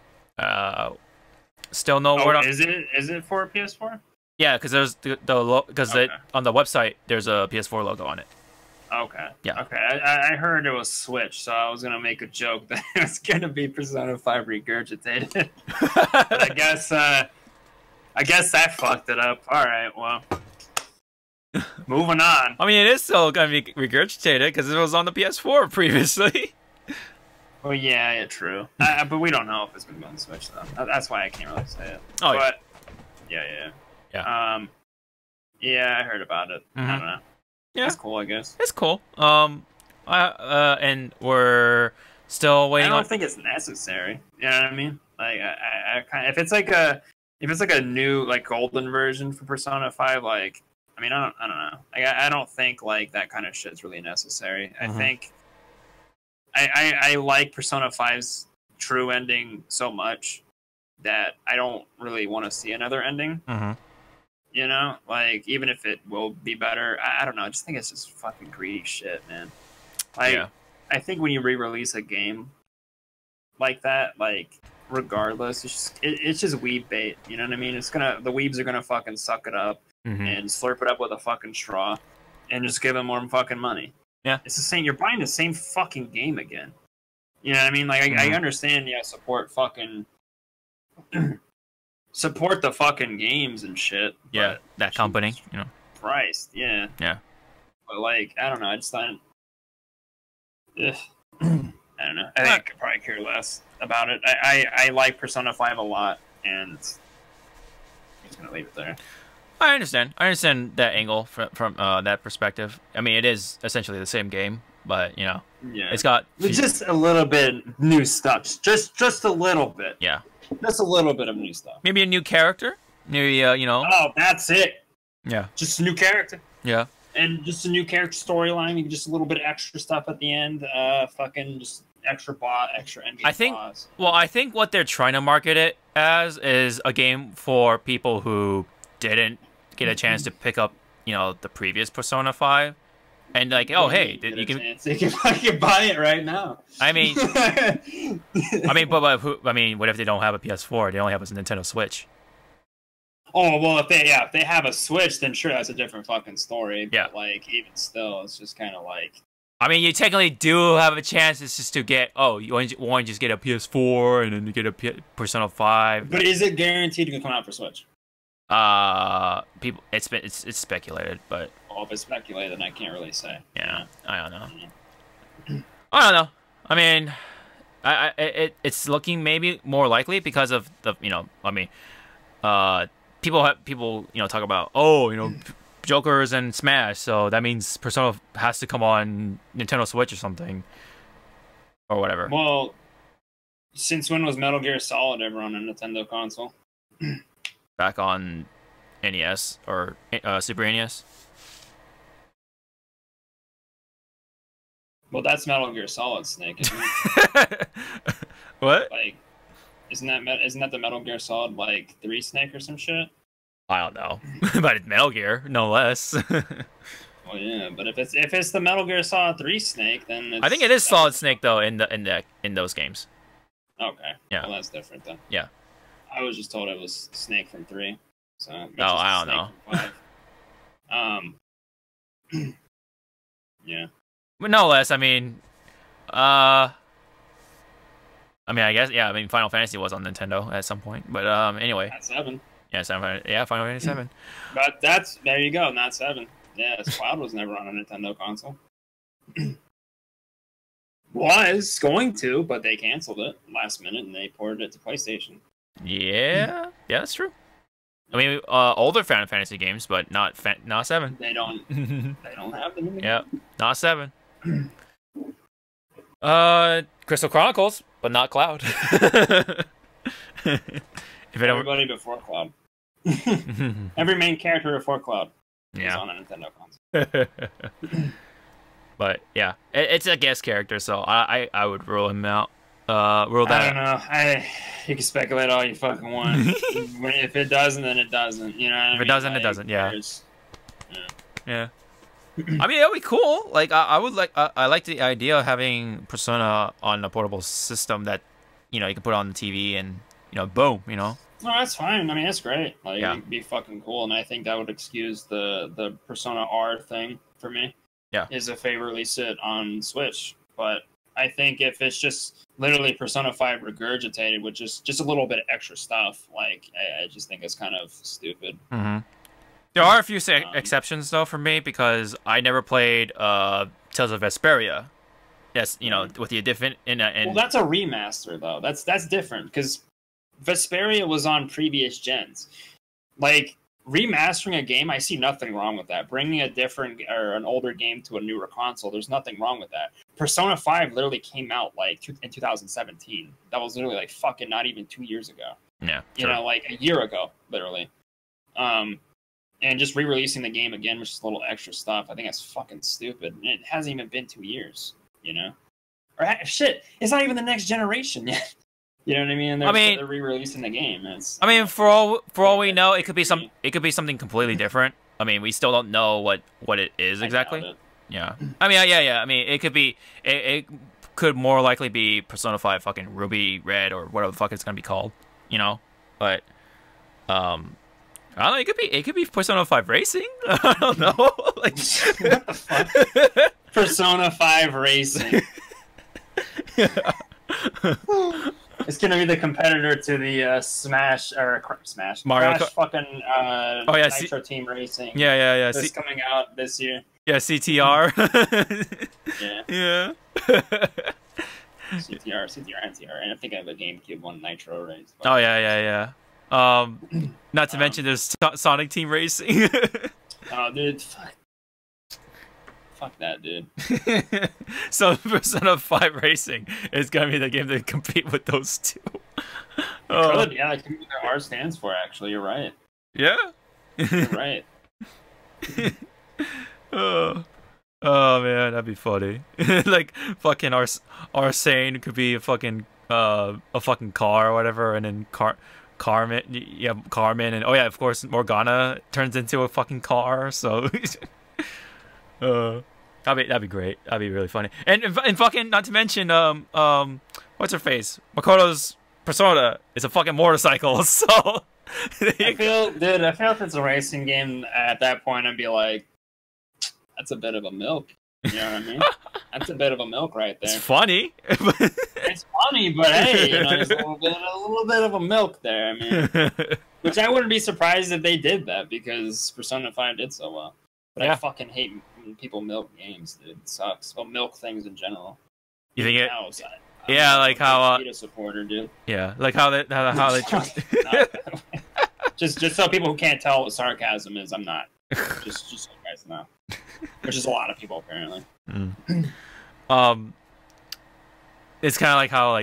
Still no word on. Is it for PS4? Yeah, because there's on the website there's a PS4 logo on it. Okay. Yeah. Okay. I heard it was Switch, so I was gonna make a joke that it was gonna be Persona 5 regurgitated. But I guess that fucked it up. All right. Well, moving on. I mean, it is still gonna be regurgitated because it was on the PS4 previously. Well, yeah, true. But we don't know if it's gonna be on the Switch though. That's why I can't really say it. Oh, but yeah. Yeah, I heard about it. I don't know. Yeah, it's cool, I guess. It's cool. And we're still waiting. I don't think it's necessary. You know what I mean? Like, I kind of, if it's like a new like golden version for Persona 5, like, I mean, I don't know. Like, I don't think like that kind of shit's really necessary. I think I like Persona 5's true ending so much that I don't really want to see another ending. You know, like, even if it will be better, I don't know. I just think it's just fucking greedy shit, man. Like, I think when you re-release a game like that, like, regardless, it's just weeb bait. You know what I mean? The weebs are gonna fucking suck it up and slurp it up with a fucking straw and just give them more fucking money. Yeah, it's the same. You're buying the same fucking game again. You know what I mean? Like, I understand. Yeah, support the fucking games and shit. Yeah, that company, you know. Christ, yeah. Yeah. But like, I don't know. I just thought. I don't know. I think I could probably care less about it. I like Persona 5 a lot, and I'm just gonna leave it there. I understand that angle from that perspective. I mean, it is essentially the same game, but you know, it's got just a little bit new stuff. Just a little bit. Yeah. Just a little bit of new stuff. Maybe a new character. Maybe you know. Oh, that's it. Yeah. Just a new character. Yeah. And just a new character storyline. Maybe just a little bit of extra stuff at the end. Fucking just extra endgame. I think what they're trying to market it as is a game for people who didn't get a chance to pick up, you know, the previous Persona 5. And like, oh hey, you can buy it right now. I mean, what if they don't have a PS4? They only have a Nintendo Switch. Oh well, if they have a Switch, then sure, that's a different fucking story. Yeah. But like, even still, it's just kind of like, I mean, you technically do have a chance. It's just to get. Oh, you want to just get a PS4 and then you get a Persona 5. But is it guaranteed to come out for Switch? People, it's speculated, but Well, if it's speculated, then I can't really say. yeah, I don't know. I don't know. I mean, it's looking maybe more likely because of the I mean, people talk about Jokers and Smash, so that means Persona has to come on Nintendo Switch or something, or whatever. Well, since when was Metal Gear Solid ever on a Nintendo console? Back on NES or Super NES. Well, that's Metal Gear Solid Snake, isn't it? What? Like, isn't that the Metal Gear Solid 3 Snake or some shit? I don't know, but it's Metal Gear, no less. Well, yeah, but if it's the Metal Gear Solid 3 Snake, then I think it is Solid Snake though in those games. Okay. Yeah. Well, that's different then. Yeah. I was just told it was Snake from 3. So I don't know. Yeah. But no less, I mean, I guess, yeah, I mean, Final Fantasy was on Nintendo at some point, but anyway. Not 7. Yeah, Final Fantasy 7. But there you go, not 7. Yeah, Cloud was never on a Nintendo console. Was going to, but they canceled it last minute and they ported it to PlayStation. Yeah, that's true. I mean, older Final Fantasy games, but not 7. They don't have them in the Yeah, not 7. Crystal Chronicles, but not Cloud. Everybody before Cloud. Every main character before Cloud is on a Nintendo console. But yeah, it's a guest character, so I would rule him out. Rule that. I don't know. You can speculate all you fucking want. If it doesn't, then it doesn't. You know what I mean? If it doesn't, it doesn't. Yeah. Yeah. I mean, it'll be cool. Like I would like. I like the idea of having Persona on a portable system that you can put on the TV and boom. No, that's fine. I mean, that's great. Yeah. It'd be fucking cool, and I think that would excuse the Persona R thing for me. Yeah. Is if they release it on Switch, but I think if it's just literally Persona 5 regurgitated with just a little bit of extra stuff, I just think it's kind of stupid. Mm-hmm. There are a few exceptions though for me because I never played Tales of Vesperia. Yes, with the different well, that's a remaster though. That's different because Vesperia was on previous gens. Remastering a game, I see nothing wrong with that. Bringing a different or an older game to a newer console, there's nothing wrong with that. Persona 5 literally came out in 2017. That was literally fucking not even 2 years ago. Yeah, a year ago, literally. And just re-releasing the game again with just a little extra stuff, I think that's fucking stupid. And it hasn't even been 2 years, Or shit, it's not even the next generation yet. You know what I mean? They're re-releasing the game. For all we know, it could be something completely different. I mean, we still don't know what it is exactly. Yeah. I mean, yeah. I mean, it could be. It could more likely be Persona 5 fucking Ruby Red or whatever the fuck it's gonna be called. But I don't know. It could be Persona 5 Racing. I don't know. What the fuck? Persona 5 Racing. It's gonna be the competitor to the Smash Mario Crash fucking Nitro Team Racing. Yeah. It's coming out this year. Yeah, CTR. Yeah. CTR, NTR, and I'm thinking of a GameCube one Nitro race. Oh yeah. Not to mention there's Sonic Team Racing. Oh, dude, fuck that, dude. So Persona 5 Racing is gonna be the game to compete with those two. Yeah, I think what R stands for. Actually, you're right. Yeah. You're right. Oh man, that'd be funny. Fucking Arsane could be a fucking car or whatever, and then Carmen, and of course Morgana turns into a fucking car. So. That'd be great. That'd be really funny. And fucking not to mention what's her face? Makoto's Persona is a fucking motorcycle. So I feel if it's a racing game at that point, I'd be like, that's a bit of a milk. You know what I mean? That's a bit of a milk right there. It's funny. It's funny, but hey, you know, there's a little bit of a milk there. I mean, which I wouldn't be surprised if they did that because Persona 5 did so well. But I fucking hate when people milk games, dude. It sucks. Well, milk things in general. You think it? I'm like how a supporter, dude. Yeah, like how they just so people who can't tell what sarcasm is, I'm not. Just so you guys know. Which is a lot of people apparently. It's kind of like how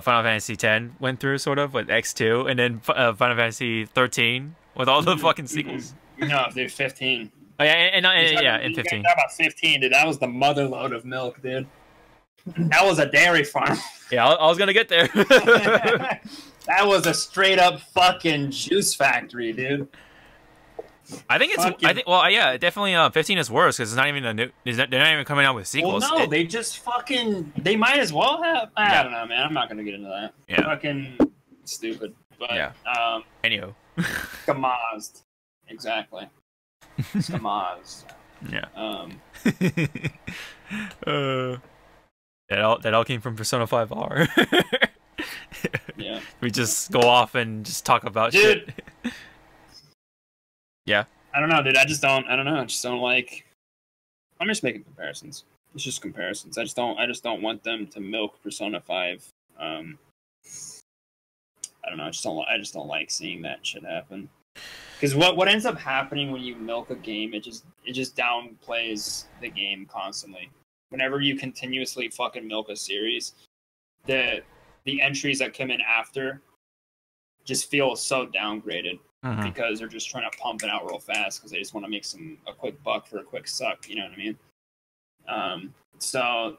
Final Fantasy X went through, sort of with X2, and then Final Fantasy 13 with all the fucking sequels. No, dude, 15. Oh yeah, and 15. Talk about 15, dude. That was the mother load of milk, dude. That was a dairy farm. Yeah, I was gonna get there. That was a straight up fucking juice factory, dude. I think it's. Well, yeah, definitely. 15 is worse because it's not even a new. They're not even coming out with sequels. Well, no, they just fucking. They might as well have. I don't know, man. I'm not gonna get into that. Yeah. Fucking stupid. But yeah. Anywho. Skamazed. Exactly. Skamazed. Yeah. That all came from Persona 5R. Yeah. We just go off and just talk about shit. Yeah. I don't know, dude. I don't know. I just don't like. I'm just making comparisons. It's just comparisons. I just don't want them to milk Persona 5. I don't know. I just don't like seeing that shit happen. Because what ends up happening when you milk a game, it just downplays the game constantly. Whenever you continuously fucking milk a series, the entries that come in after just feel so downgraded because they're just trying to pump it out real fast because they just want to make a quick buck for a quick suck. You know what I mean? So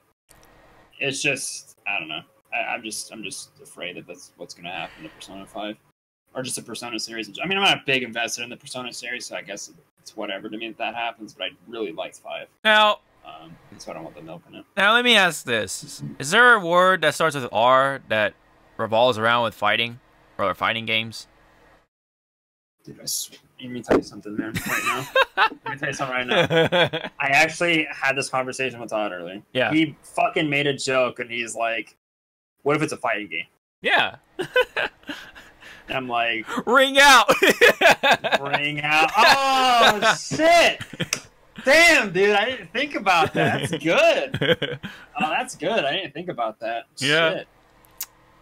it's just, I don't know. I'm just afraid that that's what's going to happen to Persona 5 or just the Persona series. I mean, I'm not a big investor in the Persona series, so I guess it's whatever to me that happens. But I really liked 5. Now. So I don't want the milk in it. Now let me ask this: is there a word that starts with R that revolves around with fighting or fighting games? Dude, let me tell you something, man. Right now, let me tell you something right now. I actually had this conversation with Todd earlier. Yeah, he fucking made a joke, and he's like, "What if it's a fighting game?" Yeah. And I'm like, "Ring out, ring out." Oh shit. Damn, dude, I didn't think about that. That's good. Oh, that's good. I didn't think about that. Yeah.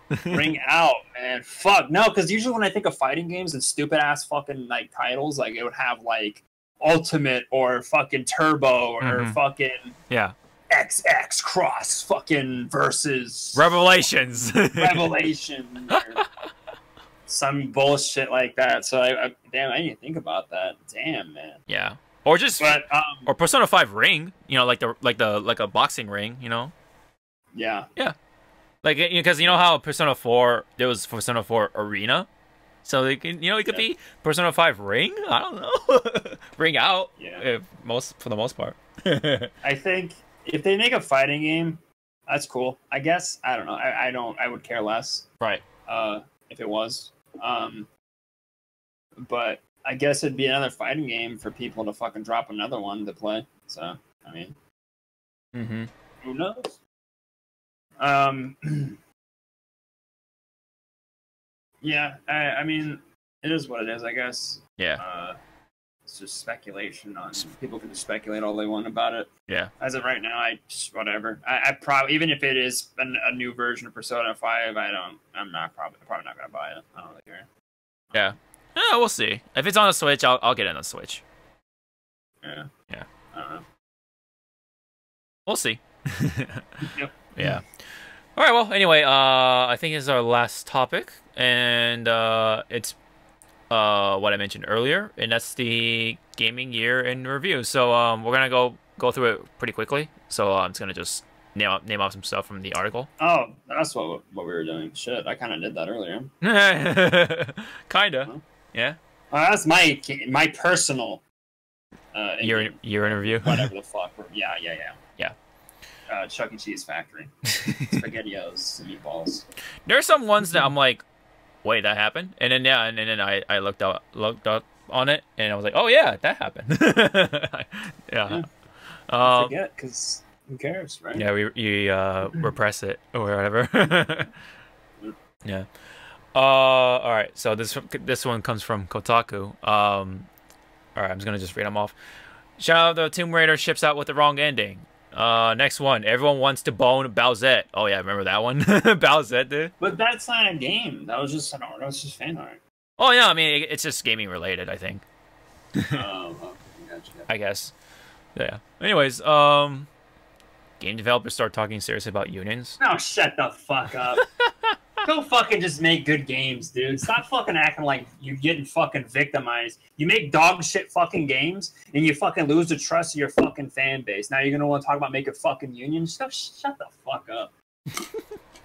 Shit. Ring out, man. Fuck. No, because usually when I think of fighting games and stupid-ass fucking, like, titles, like, it would have, like, Ultimate or fucking Turbo or fucking... Yeah. XX Cross fucking versus... Revelations. Revelation. Or some bullshit like that. So, damn, I didn't think about that. Damn, man. Yeah. Or just, or Persona 5 ring, you know, like a boxing ring, you know. Yeah. Yeah. Like, because you know how Persona 4 there was Persona 4 Arena, so it could be Persona 5 ring. I don't know, ring out. Yeah. For the most part. I think if they make a fighting game, that's cool. I guess I don't know. I would care less. Right. If it was, but. I guess it'd be another fighting game for people to fucking drop another one to play. So, I mean, who knows? Yeah, I mean, it is what it is, I guess. Yeah. It's just speculation on. People can just speculate all they want about it. Yeah. As of right now, whatever. I probably, even if it is a new version of Persona 5, I'm probably not gonna buy it. I don't really care. Yeah. Oh, we'll see. If it's on the Switch, I'll get it on the Switch. Yeah. Yeah. I don't know. We'll see. Yep. Yeah. All right. Well, anyway, I think this is our last topic, and it's what I mentioned earlier, and that's the gaming year in review. So we're gonna go through it pretty quickly. So I'm just gonna just name off some stuff from the article. Oh, that's what we were doing. Shit, I kind of did that earlier. Kinda. Yeah. That's my personal year in review. Whatever the fuck. Yeah. Chuck E. Cheese Factory. SpaghettiOs and meatballs. There are some ones that I'm like, wait, that happened? And then I looked up on it and I was like, oh yeah, that happened. Yeah. Forget, because who cares, right? Yeah, we repress it or whatever. Yeah. All right. So this one comes from Kotaku. All right. I'm just gonna just read them off. Shout out the Tomb Raider ships out with the wrong ending. Next one. Everyone wants to bone Bowsette. Oh yeah, remember that one? Bowsette, dude. But that's not a game. That was just an art. That was just fan art. Oh yeah, I mean it's just gaming related, I think. Gotcha. I guess. Yeah. Anyways, game developers start talking seriously about unions. No, shut the fuck up. Go fucking just make good games, dude. Stop fucking acting like you're getting fucking victimized. You make dog shit fucking games, and you fucking lose the trust of your fucking fan base. Now you're gonna want to talk about making fucking unions? Shut the fuck up.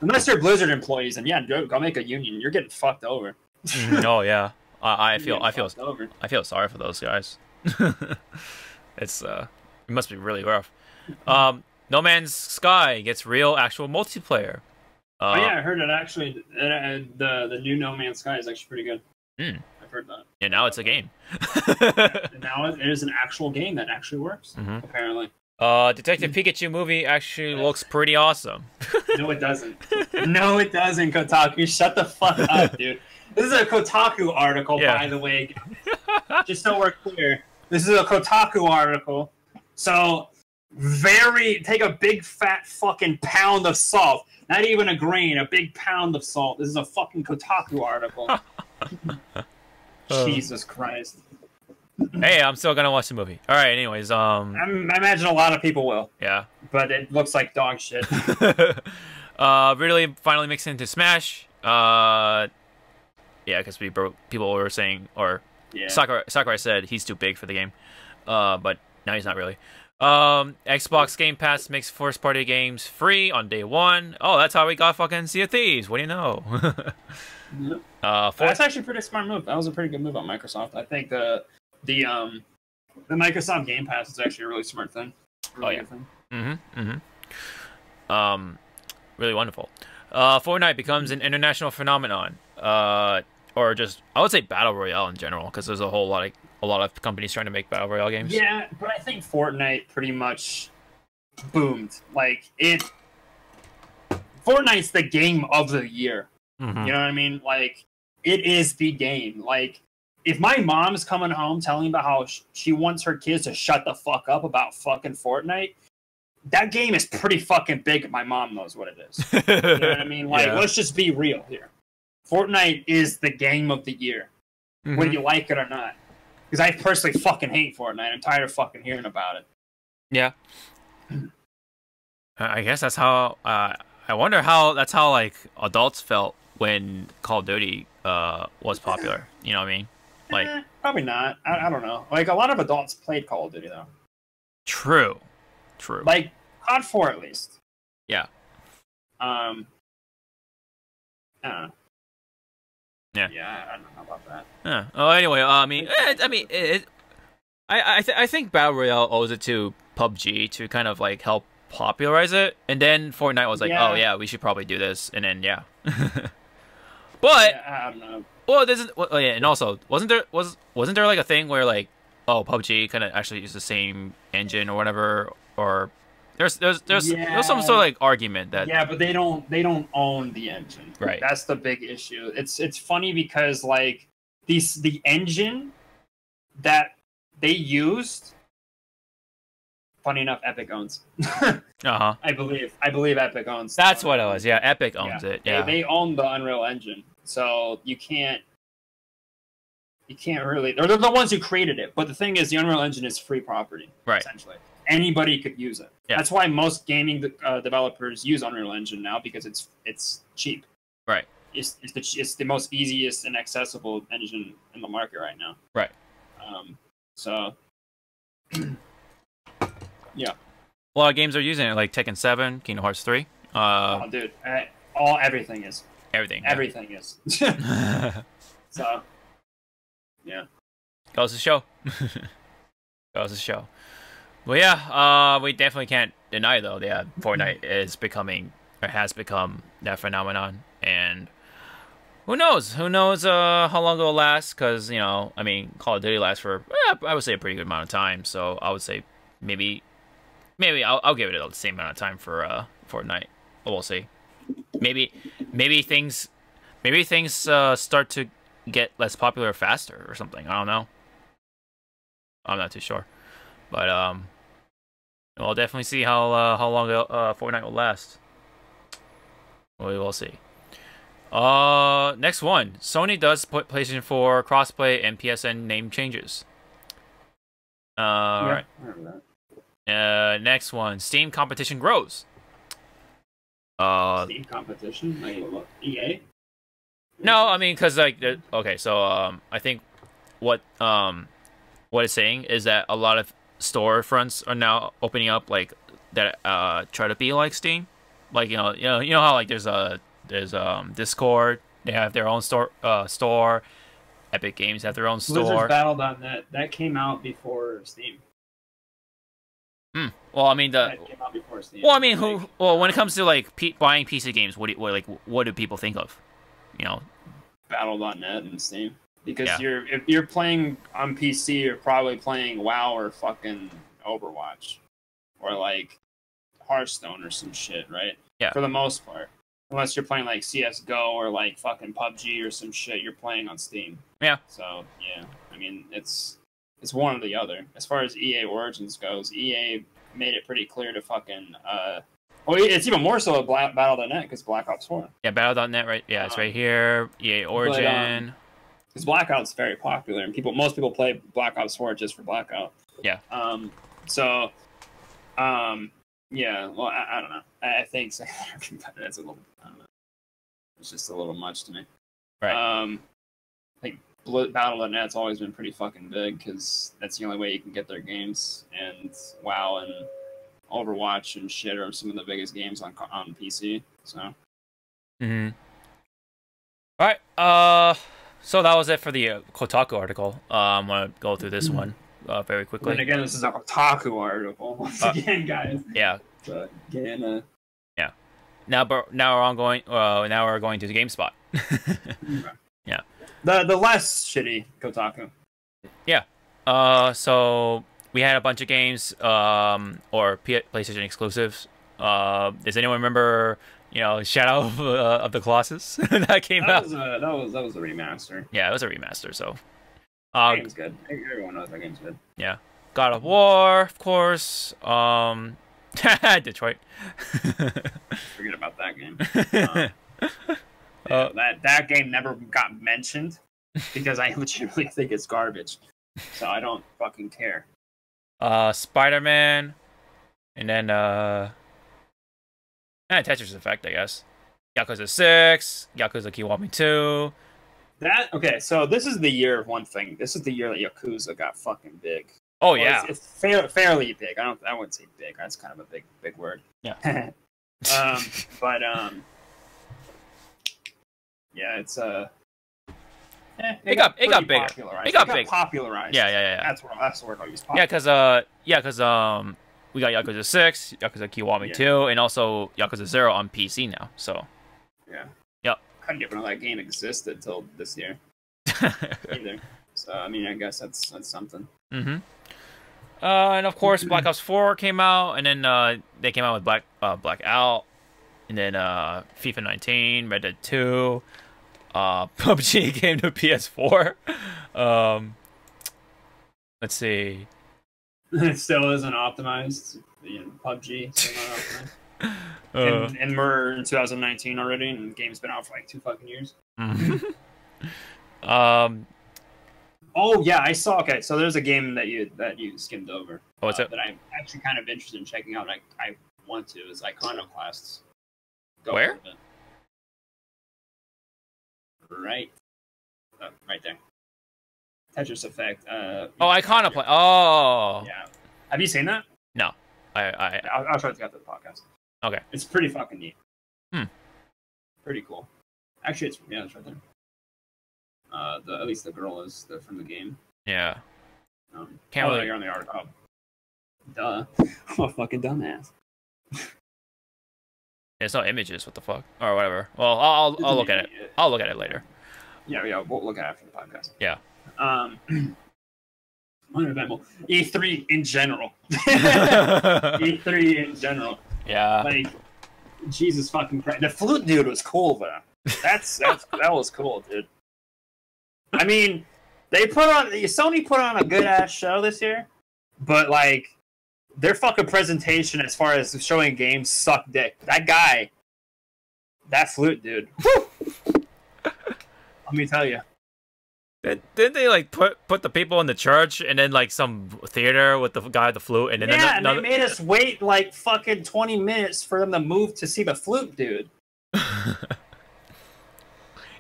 Unless you're Blizzard employees, and yeah, go make a union. You're getting fucked over. Oh yeah, I feel sorry for those guys. It's it must be really rough. No Man's Sky gets real actual multiplayer. Oh yeah, I heard it actually. The new No Man's Sky is actually pretty good. I've heard that. And now it's a game. And now it is an actual game that actually works. Apparently. Detective Pikachu movie actually looks pretty awesome. No, it doesn't. No, it doesn't, Kotaku. Shut the fuck up, dude. This is a Kotaku article, by the way. Just so we're clear. This is a Kotaku article. So, take a big fat fucking pound of salt. Not even a grain, a big pound of salt. This is a fucking Kotaku article. Jesus Christ. Hey, I'm still gonna watch the movie. All right, anyways, I imagine a lot of people will. Yeah. But it looks like dog shit. Really finally mixed into Smash. Yeah, because people were saying, or Sakurai said he's too big for the game. But now he's not really. Xbox Game Pass makes first-party games free on day one. Oh, that's how we got fucking Sea of Thieves. What do you know? That's actually a pretty smart move. That was a pretty good move on Microsoft. I think the Microsoft Game Pass is actually a really smart thing. Really good thing. Really wonderful. Fortnite becomes an international phenomenon. Or just, I would say battle royale in general, because there's a lot of companies trying to make battle royale games. Yeah, but I think Fortnite pretty much boomed. Fortnite's the game of the year. You know what I mean? Like, it is the game. Like, if my mom's coming home telling me about how she wants her kids to shut the fuck up about fucking Fortnite, that game is pretty fucking big if my mom knows what it is. You know what I mean? Like, let's just be real here. Fortnite is the game of the year, whether you like it or not. Because I personally fucking hate Fortnite. I'm tired of fucking hearing about it. Yeah. I guess that's how... I wonder how that's how, like, adults felt when Call of Duty was popular. You know what I mean? Like, probably not. I don't know. Like, a lot of adults played Call of Duty, though. True. Like, COD 4, at least. Yeah. I don't know. Yeah. Yeah, I don't know about that. Yeah. Oh, anyway, I think Battle Royale owes it to PUBG to kind of like help popularize it, and then Fortnite was like, oh yeah, we should probably do this, and then but I don't know. Well, this is and also wasn't there like a thing where like, oh, PUBG kind of actually use the same engine or whatever, or there's some sort of like argument that but they don't own the engine. Right. That's the big issue. It's funny because like the engine that they used, funny enough, Epic owns. I believe Epic owns. That's what it was. Yeah, Epic owns it. Yeah, they own the Unreal Engine, so you can't really. They're the ones who created it. But the thing is, the Unreal Engine is free property. Right. Essentially, anybody could use it. Yeah. That's why most gaming developers use Unreal Engine now, because it's cheap. Right. It's the most easiest and accessible engine in the market right now. Right. So. Yeah. A lot of games are using it, like Tekken 7, Kingdom Hearts 3. Oh, dude, everything is. Everything. Everything is. So, yeah. Goes to show. Goes to show. Well, yeah, we definitely can't deny, though, that Fortnite is becoming, or has become, that phenomenon. And who knows? Who knows how long it'll last? Because, you know, I mean, Call of Duty lasts for, I would say, a pretty good amount of time. So I would say maybe maybe I'll give it the same amount of time for Fortnite. We'll see. Maybe things start to get less popular faster or something. I don't know. I'm not too sure, but we'll definitely see how long Fortnite will last. We will see. Next one. Sony does put PlayStation 4 crossplay and PSN name changes. Right. Next one. Steam competition grows. Steam competition? Like what, EA? No, I mean, cause like, okay, so I think what it's saying is that a lot of storefronts are now opening up like that try to be like Steam, like you know how like there's Discord, they have their own store. Epic Games have their own store. Blizzard's Battle.net that came out before Steam. Well, I mean That came out before Steam. Well, I mean, when it comes to like buying PC games, what do people think of? You know, Battle.net and Steam. Because if you're playing on PC, you're probably playing WoW or fucking Overwatch. Or like Hearthstone or some shit, right? Yeah. For the most part. Unless you're playing like CSGO or like fucking PUBG or some shit, you're playing on Steam. Yeah. So, yeah. I mean, it's one or the other. As far as EA Origins goes, EA made it pretty clear to fucking... well, it's even more so at Battle.net because Black Ops 4. Yeah, Battle.net, right? Yeah, it's right here. EA Origin. Because Blackout's very popular, and most people play Black Ops 4 just for Blackout. Yeah. Yeah. Well, I don't know. I think that's a little. I don't know. It's just a little much to me. Right. Like Battle.net's always been pretty fucking big because that's the only way you can get their games, and WoW and Overwatch and shit are some of the biggest games on PC. So. All right. So that was it for the Kotaku article. I'm gonna go through this one very quickly. And again, this is a Kotaku article once again, guys. Yeah. So again, yeah. Now we're going to the GameSpot. Yeah. The less shitty Kotaku. Yeah. So we had a bunch of games or PlayStation exclusives. Does anyone remember? Shadow of the Colossus that came out. That was a remaster. Yeah, it was a remaster. So, game's good. Everyone knows that game's good. Yeah, God of War, of course. Detroit. Forget about that game. That game never got mentioned because I legitimately think it's garbage. So I don't fucking care. Spider-Man, and then Tetris Effect, I guess. Yakuza 6, Yakuza Kiwami 2. Okay, so this is the year of one thing. This is the year that Yakuza got fucking big. Oh, yeah. It's fairly big. I wouldn't say big. That's kind of a big word. Yeah. Yeah, it's it got bigger. It got big. Popularized. Yeah. That's the word I use. Yeah, because we got Yakuza 6, Yakuza Kiwami 2, and also Yakuza 0 on PC now. So. Yeah. Yep. I didn't even know that game existed until this year. Either. So I mean, I guess that's something. Mm-hmm. And of course, Black Ops 4 came out, and then they came out with Blackout, and then FIFA 19, Red Dead 2, PUBG came to PS4. Let's see. It still isn't optimized. PUBG still not optimized. And we're in 2019 already, and the game's been out for like 2 fucking years. Oh yeah, I saw. Okay, so there's a game that you skimmed over. Oh, what's it? That I'm actually kind of interested in checking out. I want to is Iconoclasts. Where? Right. Right there. Tetris Effect. Iconoclast. Oh. Yeah. Have you seen that? No. I'll try to get to the podcast. Okay. It's pretty fucking neat. Pretty cool. Actually, it's right there. At least the girl is from the game. Yeah. Can't really. You're on the article. Duh. I'm a fucking dumbass. There's no images. What the fuck? Or whatever. Well, I'll look at it. I'll look at it later. Yeah. We'll look at it after the podcast. Yeah. uneventful. E3 in general. E3 in general. Yeah. Like, Jesus fucking Christ. The flute dude was cool though. That was cool, dude. I mean, Sony put on a good ass show this year, but like their fucking presentation as far as showing games sucked dick. That guy, that flute dude. Let me tell you. Didn't they like put the people in the church and then like some theater with the guy with the flute and then and they made us wait like fucking 20 minutes for them to move to see the flute dude.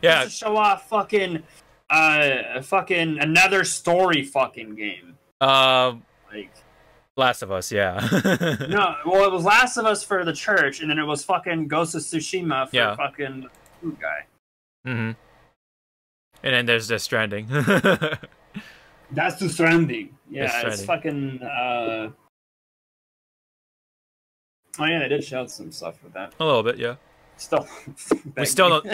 Yeah. Just to show off fucking another story fucking game. Like Last of Us, yeah. No, well it was Last of Us for the church and then it was fucking Ghost of Tsushima for fucking the flute guy. Mm-hmm. And then there's Death Stranding. That's the Stranding. Yeah, Stranding. It's fucking. Oh yeah, they did show some stuff with that. A little bit, yeah. We still don't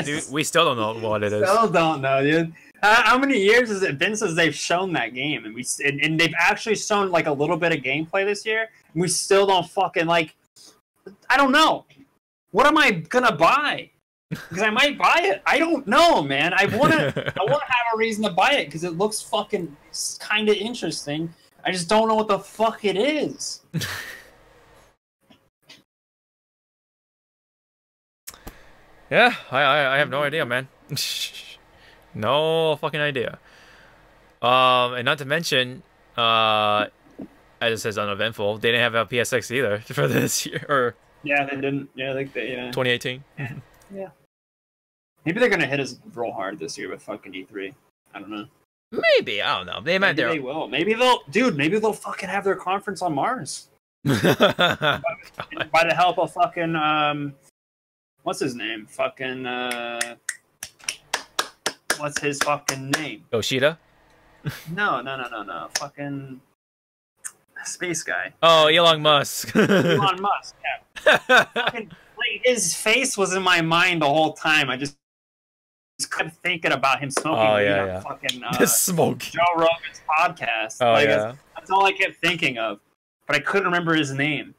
know what it is. Still don't know, dude. How many years has it been since they've shown that game, and and they've actually shown like a little bit of gameplay this year, and we still don't fucking like. I don't know. What am I gonna buy? Because I might buy it. I don't know, man. I wanna have a reason to buy it because it looks fucking kind of interesting. I just don't know what the fuck it is. Yeah, I have no idea, man. No fucking idea. And not to mention, as it says uneventful, they didn't have a PSX either for this year or. Yeah, they didn't. Yeah, they 2018. Yeah. Maybe they're gonna hit us real hard this year with fucking E3. I don't know. Maybe, I don't know. They might. Maybe they will. Maybe they'll fucking have their conference on Mars. By the help of fucking what's his name? Fucking what's his fucking name? Yoshida? No. Fucking space guy. Oh, Elon Musk. Elon Musk. Yeah. Fucking, like, his face was in my mind the whole time. I just kept thinking about him smoking weed on fucking Joe Rogan's podcast. Oh, yeah. That's all I kept thinking of. But I couldn't remember his name.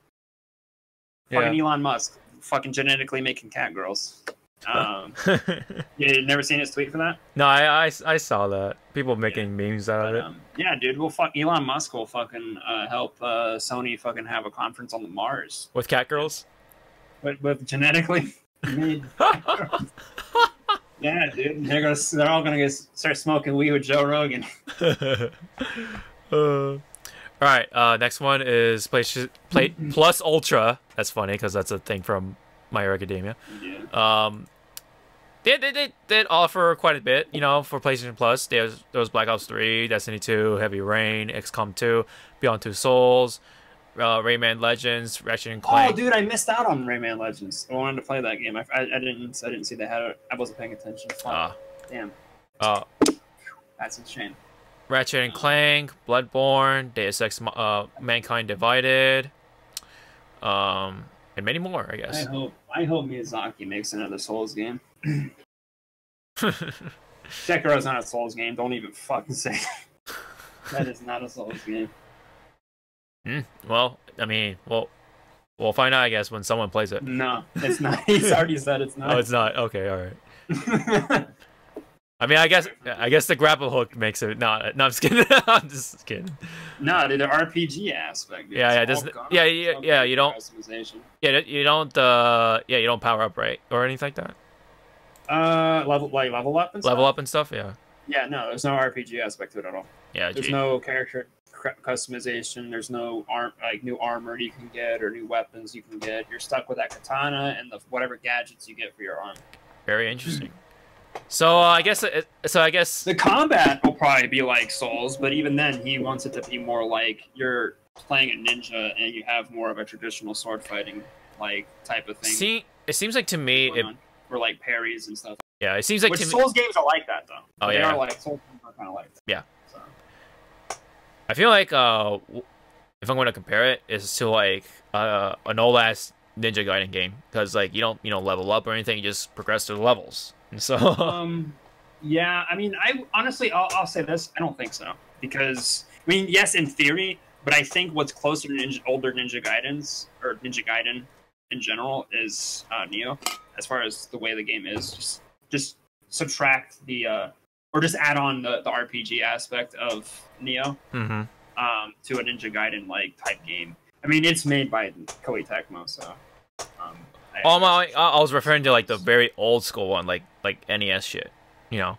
Fucking Elon Musk. Fucking genetically making cat girls. You never seen his tweet for that? No, I saw that. People making memes out of it. Yeah, dude. Well, Elon Musk will fucking help Sony fucking have a conference on the Mars. With cat girls? With genetically made cat girls. Yeah, dude. They're all gonna start smoking weed with Joe Rogan. All right. Next one is Play Plus Ultra. That's funny because that's a thing from My Hero Academia. Yeah. They did offer quite a bit, you know, for PlayStation Plus. There was Black Ops 3, Destiny 2, Heavy Rain, XCOM 2, Beyond Two Souls, Rayman Legends, Ratchet and Clank. Oh, dude, I missed out on Rayman Legends. I wanted to play that game. I didn't see they had it. I wasn't paying attention. Damn. That's a shame. Ratchet and Clank, Bloodborne, Deus Ex Mankind Divided, and many more, I guess. I hope Miyazaki makes another Souls game. Sekiro's not a Souls game. Don't even fucking say that. That is not a Souls game. Well, I mean, we'll find out, I guess, when someone plays it. No, it's not. He's already said it's not. Oh, it's not. Okay, all right. I mean, I guess the grapple hook makes it. No, I'm just kidding. I'm just kidding. No, dude, the RPG aspect. Dude. Yeah. You don't. Customization. Yeah, you don't. You don't power up, right, or anything like that. Level up and stuff. Level up and stuff. Yeah. Yeah, no, there's no RPG aspect to it at all. Yeah. There's no character customization. There's no new armor you can get or new weapons you can get. You're stuck with that katana and whatever gadgets you get for your arm. Very interesting. So I guess the combat will probably be like Souls, but even then, he wants it to be more like you're playing a ninja and you have more of a traditional sword fighting like type of thing. See, it seems like to me or like parries and stuff. Yeah, it seems like Souls games are like that though. Oh they yeah, are like Souls games are kind of like that. Yeah. So. I feel like if I'm going to compare it, it's to like an old ass Ninja Gaiden game because like you don't level up or anything, you just progress through the levels. And so yeah, I mean, I'll say this, I don't think so because I mean, yes, in theory, but I think what's closer to older Ninja Gaidens or Ninja Gaiden in general is Neo. As far as the way the game is, just subtract the or just add on the RPG aspect of Neo to a Ninja Gaiden like type game. I mean, it's made by Koei Tecmo, so. I was referring to like the very old school one, like NES shit, you know.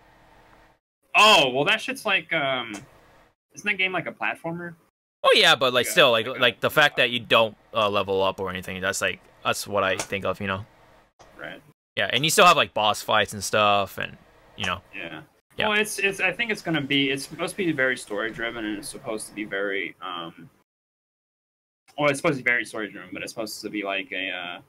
Oh well, that shit's like isn't that game like a platformer? Oh yeah, but like still like the fact that you don't level up or anything, that's what I think of, you know. Right. Yeah, and you still have like boss fights and stuff, and you know. Yeah. Well, it's I think it's supposed to be very story driven, and it's supposed to be very well, it's supposed to be very story driven, but it's supposed to be like a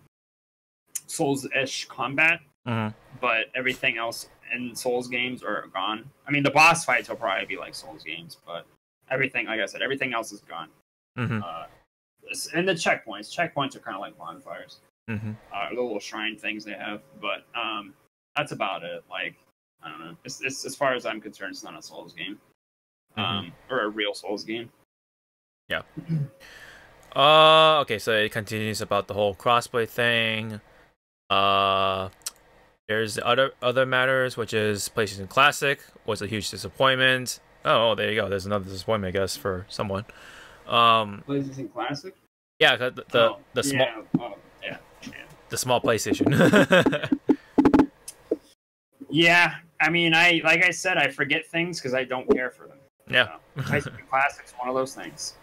Souls-ish combat. But everything else in Souls games are gone. I mean, the boss fights will probably be like Souls games, but everything, like I said, everything else is gone. And the checkpoints are kind of like bonfires. The little shrine things they have, but that's about it. Like, I don't know. It's as far as I'm concerned, it's not a Souls game, or a real Souls game. Yeah. Okay, so it continues about the whole crossplay thing. There's other matters, which is PlayStation Classic was a huge disappointment. Oh, there you go. There's another disappointment, I guess, for someone. PlayStation Classic. Yeah, the small. Yeah. The small PlayStation. Yeah, I mean, like I said, I forget things because I don't care for them. Yeah. So, PlayStation Classic's one of those things.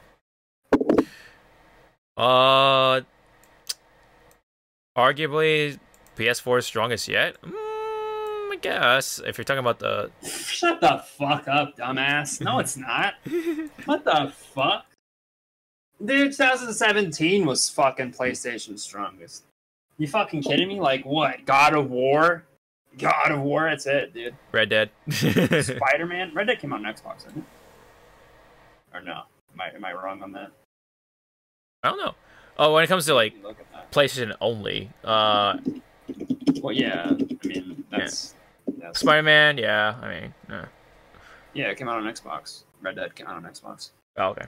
Arguably PS4's strongest yet. I guess if you're talking about the. Shut the fuck up, dumbass. No, it's not. What the fuck? Dude, 2017 was fucking PlayStation's strongest. You fucking kidding me? Like what? God of War? God of War, that's it, dude. Red Dead. Spider-Man? Red Dead came out on Xbox, didn't it? Or no? Am I wrong on that? I don't know. Oh, when it comes to like PlayStation only, well, yeah. I mean, that's Spider-Man. Yeah, I mean, yeah, it came out on Xbox. Red Dead came out on Xbox. Oh, okay.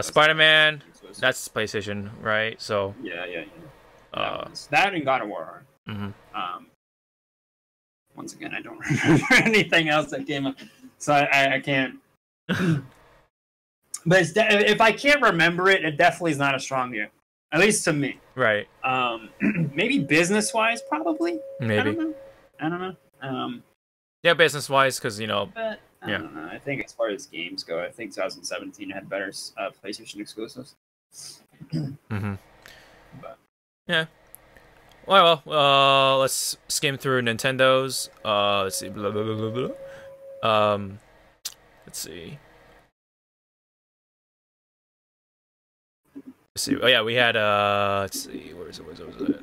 Spider-Man. That's PlayStation, right? So. Yeah. That and God of War. Once again, I don't remember anything else that came up, so I can't. But if I can't remember it, it definitely is not a strong year, at least to me. Right. Maybe business-wise, probably. Maybe. I don't know. Yeah, business-wise, because you know. But I don't know. I think as far as games go, I think 2017 had better PlayStation exclusives. But yeah. Well, let's skim through Nintendo's. Let's see. Blah, blah, blah, blah, blah. Let's see. Oh yeah, we had let's see, where was it?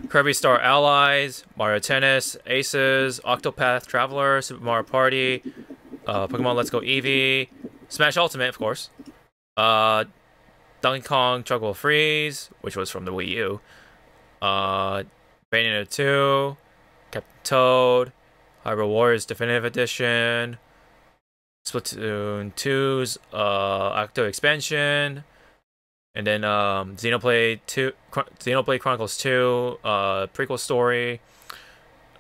Kirby Star Allies, Mario Tennis, Aces, Octopath Traveler, Super Mario Party, Pokemon Let's Go Eevee, Smash Ultimate, of course. Donkey Kong Tropical Freeze, which was from the Wii U. Bayonetta 2, Captain Toad, Hyrule Warriors Definitive Edition, Splatoon 2's Octo Expansion, and then Xenoblade Chronicles 2 prequel story.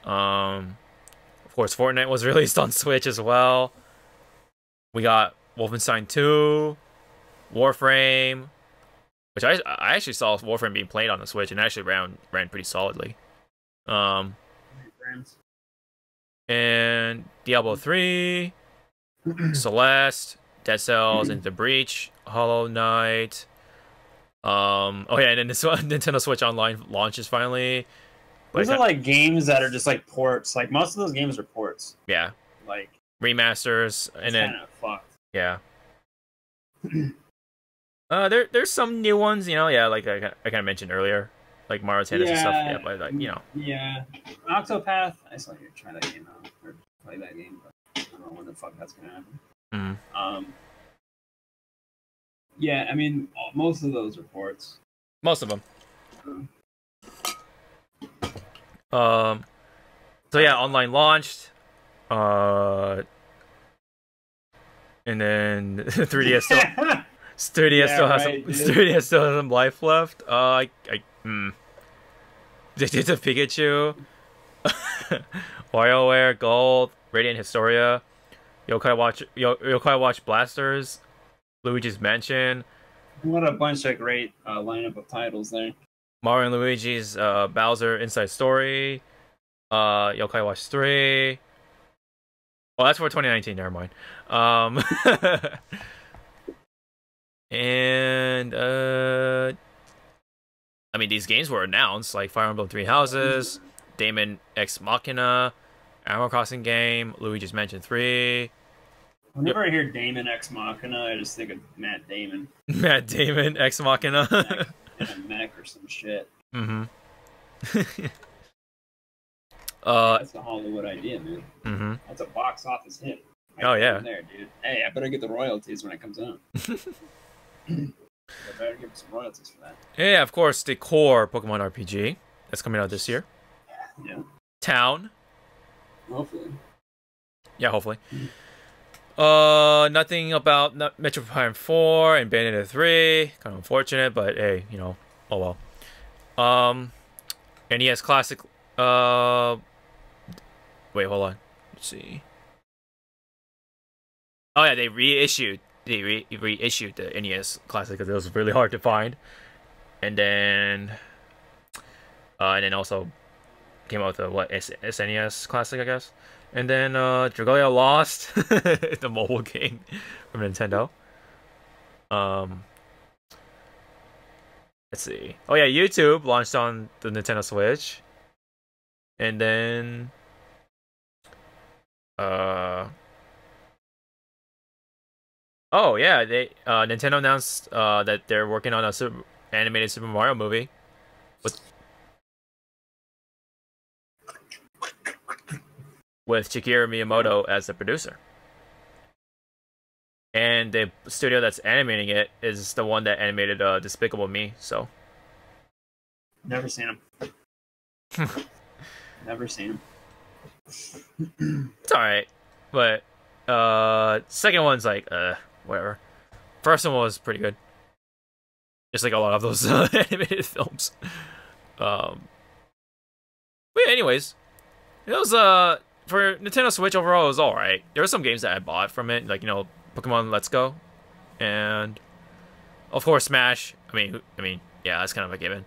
Of course, Fortnite was released on Switch as well. We got Wolfenstein 2, Warframe, which I actually saw Warframe being played on the Switch and actually ran pretty solidly. And Diablo 3, Celeste, Dead Cells, Into the Breach, Hollow Knight. Oh yeah, and then this Nintendo Switch Online launches finally. Those are like games that are just like ports. Like most of those games are ports. Yeah. Like remasters, and then kind of fucked. Yeah. There's some new ones, you know. Yeah, like I kind of mentioned earlier, like Mario Tennis and stuff. Yeah, but like you know. Yeah. Octopath. I saw you try that game out or play that game, but I don't know when the fuck that's gonna happen. Yeah, I mean, most of those are ports. Most of them. So yeah, online launched. And then 3DS still 3DS Yeah, still has right, some dude. 3DS still has some life left. Detective Pikachu, WarioWare Gold, Radiant Historia, Yokai Watch Blasters, Luigi's Mansion, What a bunch of great lineup of titles there. Mario and Luigi's Bowser Inside Story, Yokai Watch 3. Oh, that's for 2019. Never mind. And I mean, these games were announced like Fire Emblem Three Houses, Damon X Machina, Animal Crossing game, Luigi's Mansion 3. Whenever I hear Damon X Machina, I just think of Matt Damon. Matt Damon X Machina. In a mech or some shit. Mm-hmm. That's the Hollywood idea, man. Mm-hmm. That's a box office hit. Oh yeah. There, dude. Hey, I better get the royalties when it comes out. I better give some royalties for that. Yeah, of course, the core Pokemon RPG that's coming out this year. Yeah. Town. Hopefully. Yeah, hopefully. Nothing about Metro Prime 4 and Bayonetta 3. Kind of unfortunate, but hey, you know, oh well. NES Classic. Wait, hold on. Let's see. Oh yeah, they reissued. They reissued the NES Classic because it was really hard to find, and then also came out with the SNES Classic, I guess. And then Dragalia Lost, the mobile game from Nintendo. Let's see. Oh yeah, YouTube launched on the Nintendo Switch. And then oh yeah, they Nintendo announced that they're working on a animated Super Mario movie with Shigeru Miyamoto as the producer. And the studio that's animating it is the one that animated Despicable Me, so. Never seen him. Never seen him. It's alright. But second one's like whatever. First one was pretty good. Just like a lot of those animated films. But anyways, it was for Nintendo Switch overall, it was alright. There were some games that I bought from it, like, you know, Pokemon Let's Go, and of course Smash. I mean, yeah, that's kind of a given.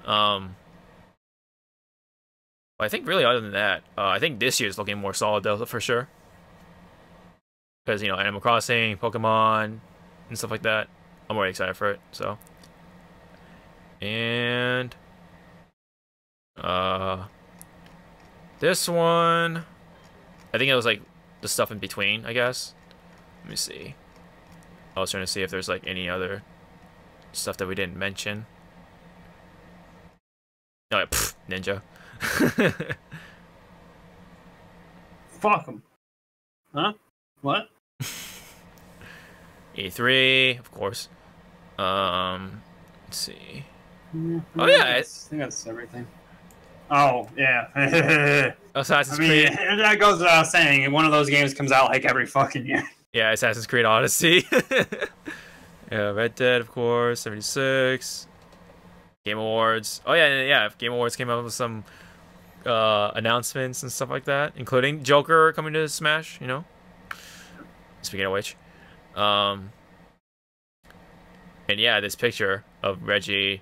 But I think really other than that, I think this year's looking more solid though, for sure. Because, you know, Animal Crossing, Pokemon, and stuff like that. I'm really excited for it. So, and this one, I think it was like the stuff in between, I guess. Let me see. I was trying to see if there's like any other stuff that we didn't mention. Oh, pff, Ninja. Fuck him. Huh? What? E3, of course. Let's see. Oh yeah, I think that's everything. Oh yeah. Assassin's Creed. Creed. That goes without saying. One of those games comes out like every fucking year. Yeah, Assassin's Creed Odyssey. Yeah, Red Dead, of course. 76. Game Awards. Oh yeah. Game Awards came out with some announcements and stuff like that, including Joker coming to Smash. You know. Speaking of which, and yeah, this picture of Reggie,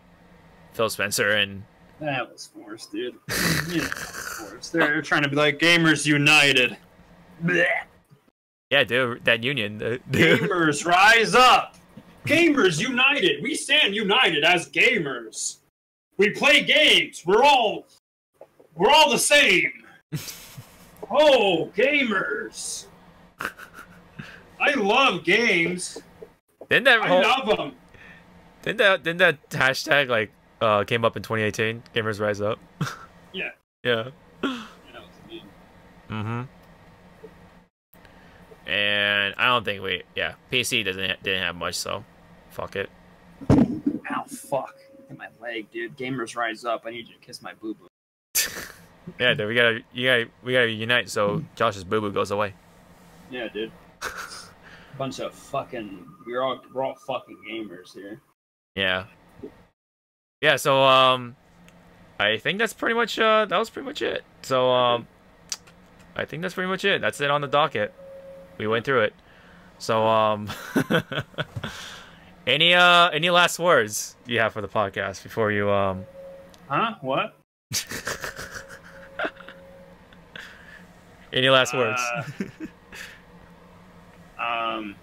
Phil Spencer, and that was forced, dude. Yeah, that was forced. They're trying to be like Gamers United. Blech. Yeah, dude, that union. Gamers rise up. Gamers United. We stand united as gamers. We play games. We're all the same. Oh, gamers. I love games. I love them. Didn't that hashtag like came up in 2018? Gamers Rise Up. Yeah. Yeah. Mm-hmm. And I don't think PC didn't have much, so fuck it. Ow, fuck. Hit my leg, dude. Gamers Rise Up. I need you to kiss my boo boo. Yeah, dude, we gotta unite so Josh's boo boo goes away. Yeah, dude. Bunch of fucking. We're all fucking gamers here. Yeah. Yeah. So I think that's pretty much that was pretty much it. So I think that's pretty much it. That's it on the docket. We went through it. So any last words you have for the podcast before you Huh? What? Any last words? I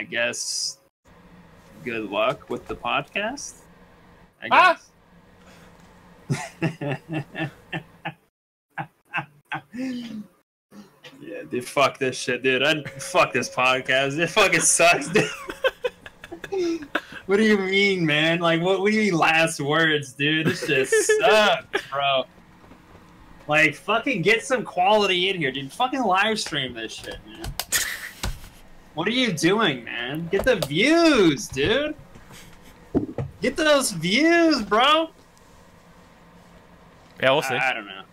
guess good luck with the podcast. I guess. Yeah, dude, fuck this shit, dude. Fuck this podcast. It fucking sucks, dude. What do you mean, man? Like, what do you mean last words, dude? This shit sucks, bro. Like, fucking get some quality in here, dude. Fucking live stream this shit, man. What are you doing, man? Get the views, dude. Get those views, bro. Yeah, we'll see. I don't know.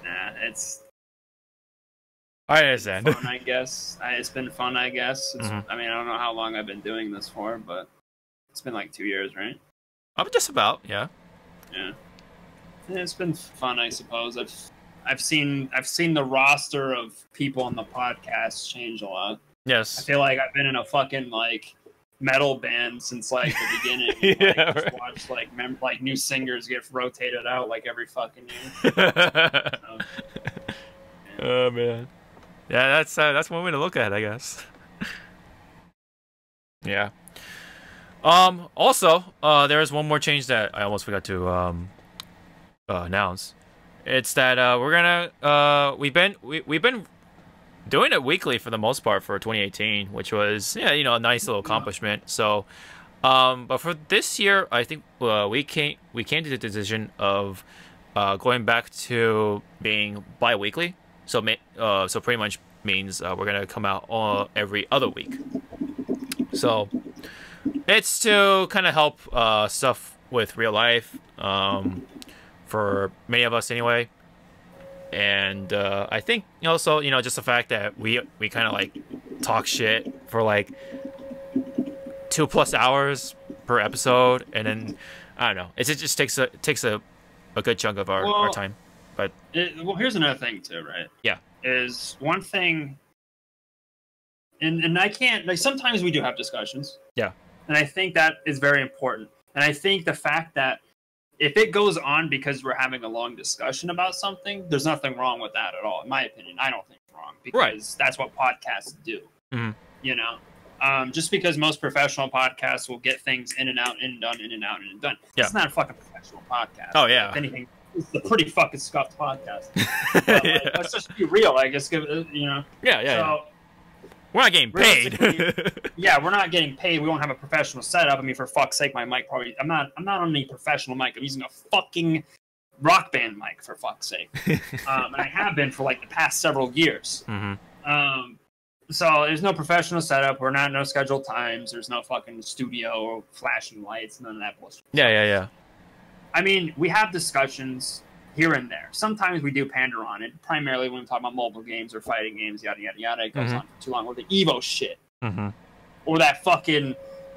Nah, it's. I understand. Fun, I guess. It's been fun, I guess. I mean, I don't know how long I've been doing this for, but it's been like 2 years, right? Just about, yeah. Yeah. It's been fun, I suppose. I've seen the roster of people on the podcast change a lot. Yes. I feel like I've been in a fucking like metal band since like the beginning. Yeah, just right. watch like new singers get rotated out like every fucking year. So, oh man. Yeah, that's one way to look at it, I guess. Yeah. Also, there is one more change that I almost forgot to announce. It's that we're gonna we've been doing it weekly for the most part for 2018, which was a nice little accomplishment. So, but for this year, I think we came to the decision of going back to being bi-weekly. So so pretty much means we're gonna come out every other week. So it's to kind of help stuff with real life for many of us anyway. And I think also just the fact that we kind of like talk shit for like 2+ hours per episode, and then I don't know, it just takes a good chunk of our time. But here's another thing too, right? Yeah, is one thing, and I can't like sometimes we do have discussions. Yeah, and I think that is very important. And I think the fact that if it goes on because we're having a long discussion about something, there's nothing wrong with that at all. In my opinion, I don't think it's wrong because that's what podcasts do. Just because most professional podcasts will get things in and out, in and done, in and out, in and done. Yeah. It's not a fucking professional podcast. Oh yeah. If anything, it's a pretty fucking scuffed podcast. But, let's just be real. I guess Yeah. So, we're not getting paid. Yeah, we're not getting paid. We won't have a professional setup. I mean, for fuck's sake, my mic probably. I'm not on any professional mic. I'm using a fucking Rock Band mic, for fuck's sake. And I have been for like the past several years. So there's no professional setup. We're not no scheduled times. There's no fucking studio or flashing lights. None of that bullshit. Yeah. I mean, we have discussions here and there. Sometimes we do pander on it, primarily when we talk about mobile games or fighting games, yada, yada, yada. It goes on for too long. Or the Evo shit. Or that fucking,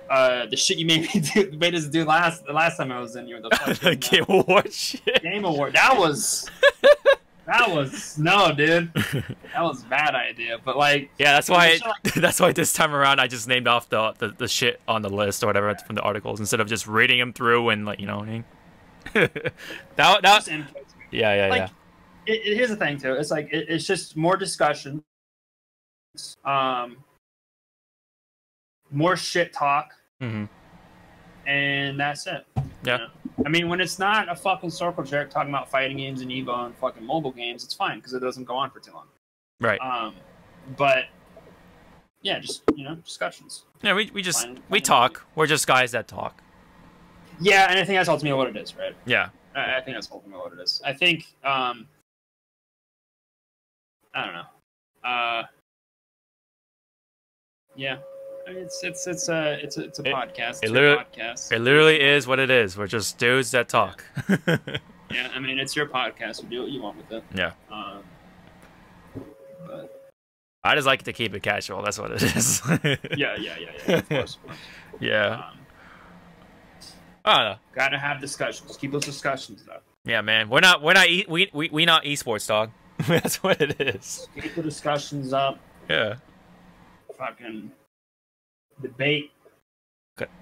the shit you made us do last time I was in here. The fucking, Game Award shit. Game Award. That was, no, dude. That was a bad idea. But like... Yeah, that's why this time around I just named off the shit on the list or whatever from the articles instead of just reading them through and like, what I mean? Yeah. Here's the thing too. It's like it's just more discussion, more shit talk, and that's it. Yeah. I mean, when it's not a fucking circle jerk talking about fighting games and Evo and fucking mobile games, it's fine because it doesn't go on for too long. Right. But yeah, just discussions. Yeah, we talk. We're just guys that talk. Yeah, and I think that's ultimately what it is, right? Yeah. I think that's ultimately what it is. I think, I don't know. Yeah. It's a podcast. It It's literally, your podcast. it literally is what it is. We're just dudes that talk. Yeah, I mean, it's your podcast. You do what you want with it. Yeah. But I just like to keep it casual. That's what it is. yeah. Of course. Yeah. I don't know. Gotta have discussions. Keep those discussions up. Yeah, man. We not esports, dog. That's what it is. Keep the discussions up. Yeah. Fucking debate.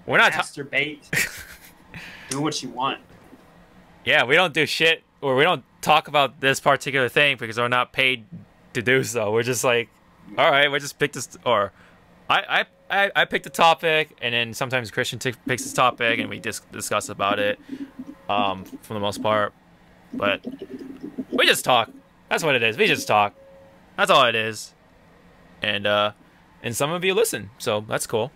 We're not masturbate. Do what you want. Yeah, we don't do shit, or we don't talk about this particular thing because we're not paid to do so. We're just like, all right, we just pick this, or I pick the topic, and then sometimes Christian picks the topic, and we discuss about it. For the most part, but we just talk. That's what it is. We just talk. That's all it is. And some of you listen, so that's cool.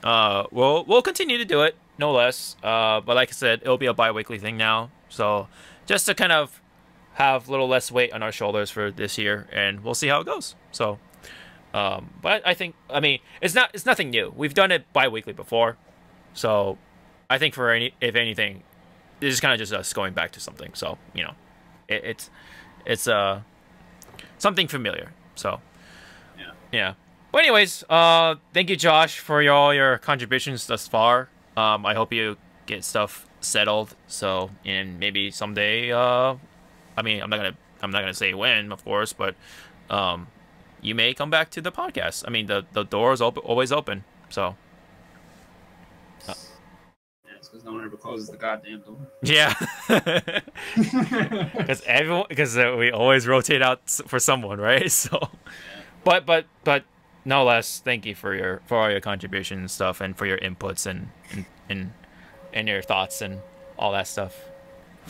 We'll continue to do it, no less. But like I said, it'll be a bi-weekly thing now. So just to kind of have a little less weight on our shoulders for this year, and we'll see how it goes. So, but I mean, it's nothing new. We've done it bi-weekly before, so I think if anything, it's kind of just us going back to something. So you know, it's something familiar. So yeah. But anyways, thank you, Josh, for all your contributions thus far. I hope you get stuff settled. So, and maybe someday, I mean, I'm not gonna say when, of course, but you may come back to the podcast. I mean, the door is always open. So. Yeah, it's because no one ever closes the goddamn door. Yeah. Because we always rotate out for someone, right? So. But no less, thank you for all your contributions and stuff, and for your inputs and your thoughts and all that stuff.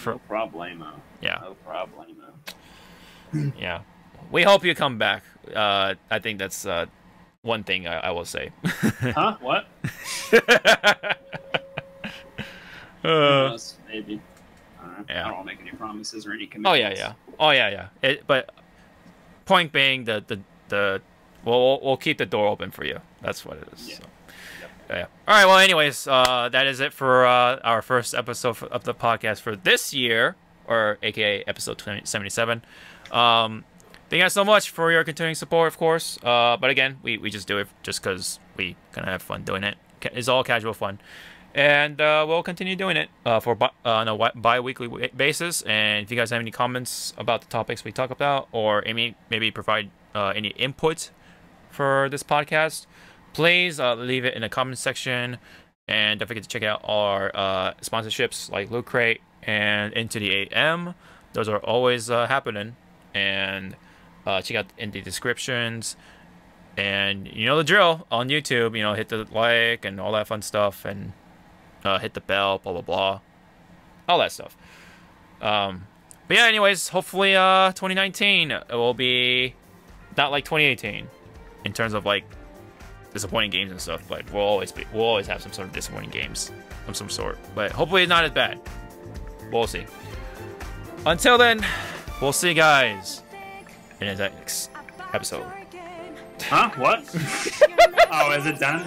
No problemo. Yeah. No problemo. Yeah. We hope you come back. I think that's one thing I will say. Huh? What? Maybe. Yeah. I don't make any promises or any commitments. Oh yeah. But point being, we'll keep the door open for you. That's what it is. Yeah. So. Yeah. All right. Well, anyways, that is it for our first episode of the podcast for this year, or AKA episode 77. Thank you guys so much for your continuing support, of course. But again, we just do it just because we kind of have fun doing it. It's all casual fun. And we'll continue doing it on a bi-weekly basis. And if you guys have any comments about the topics we talk about, or maybe provide any input for this podcast, please leave it in the comment section. And don't forget to check out our sponsorships like Loot Crate and Into the AM. Those are always happening. And check out in the descriptions. And you know the drill on YouTube. You know, hit the like and all that fun stuff. And hit the bell, blah, blah, blah. All that stuff. But yeah, anyways, hopefully 2019 it will be not like 2018 in terms of like disappointing games and stuff, but we'll always have some sort of disappointing games of some sort. But hopefully not as bad. We'll see. Until then, we'll see you guys in the next episode. Huh? What? Oh, is it done?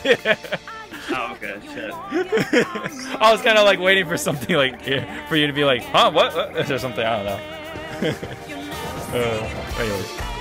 Yeah. Oh, okay, shit. I was kind of like waiting for something like for you to be like, huh, what? Or something, I don't know. Anyways.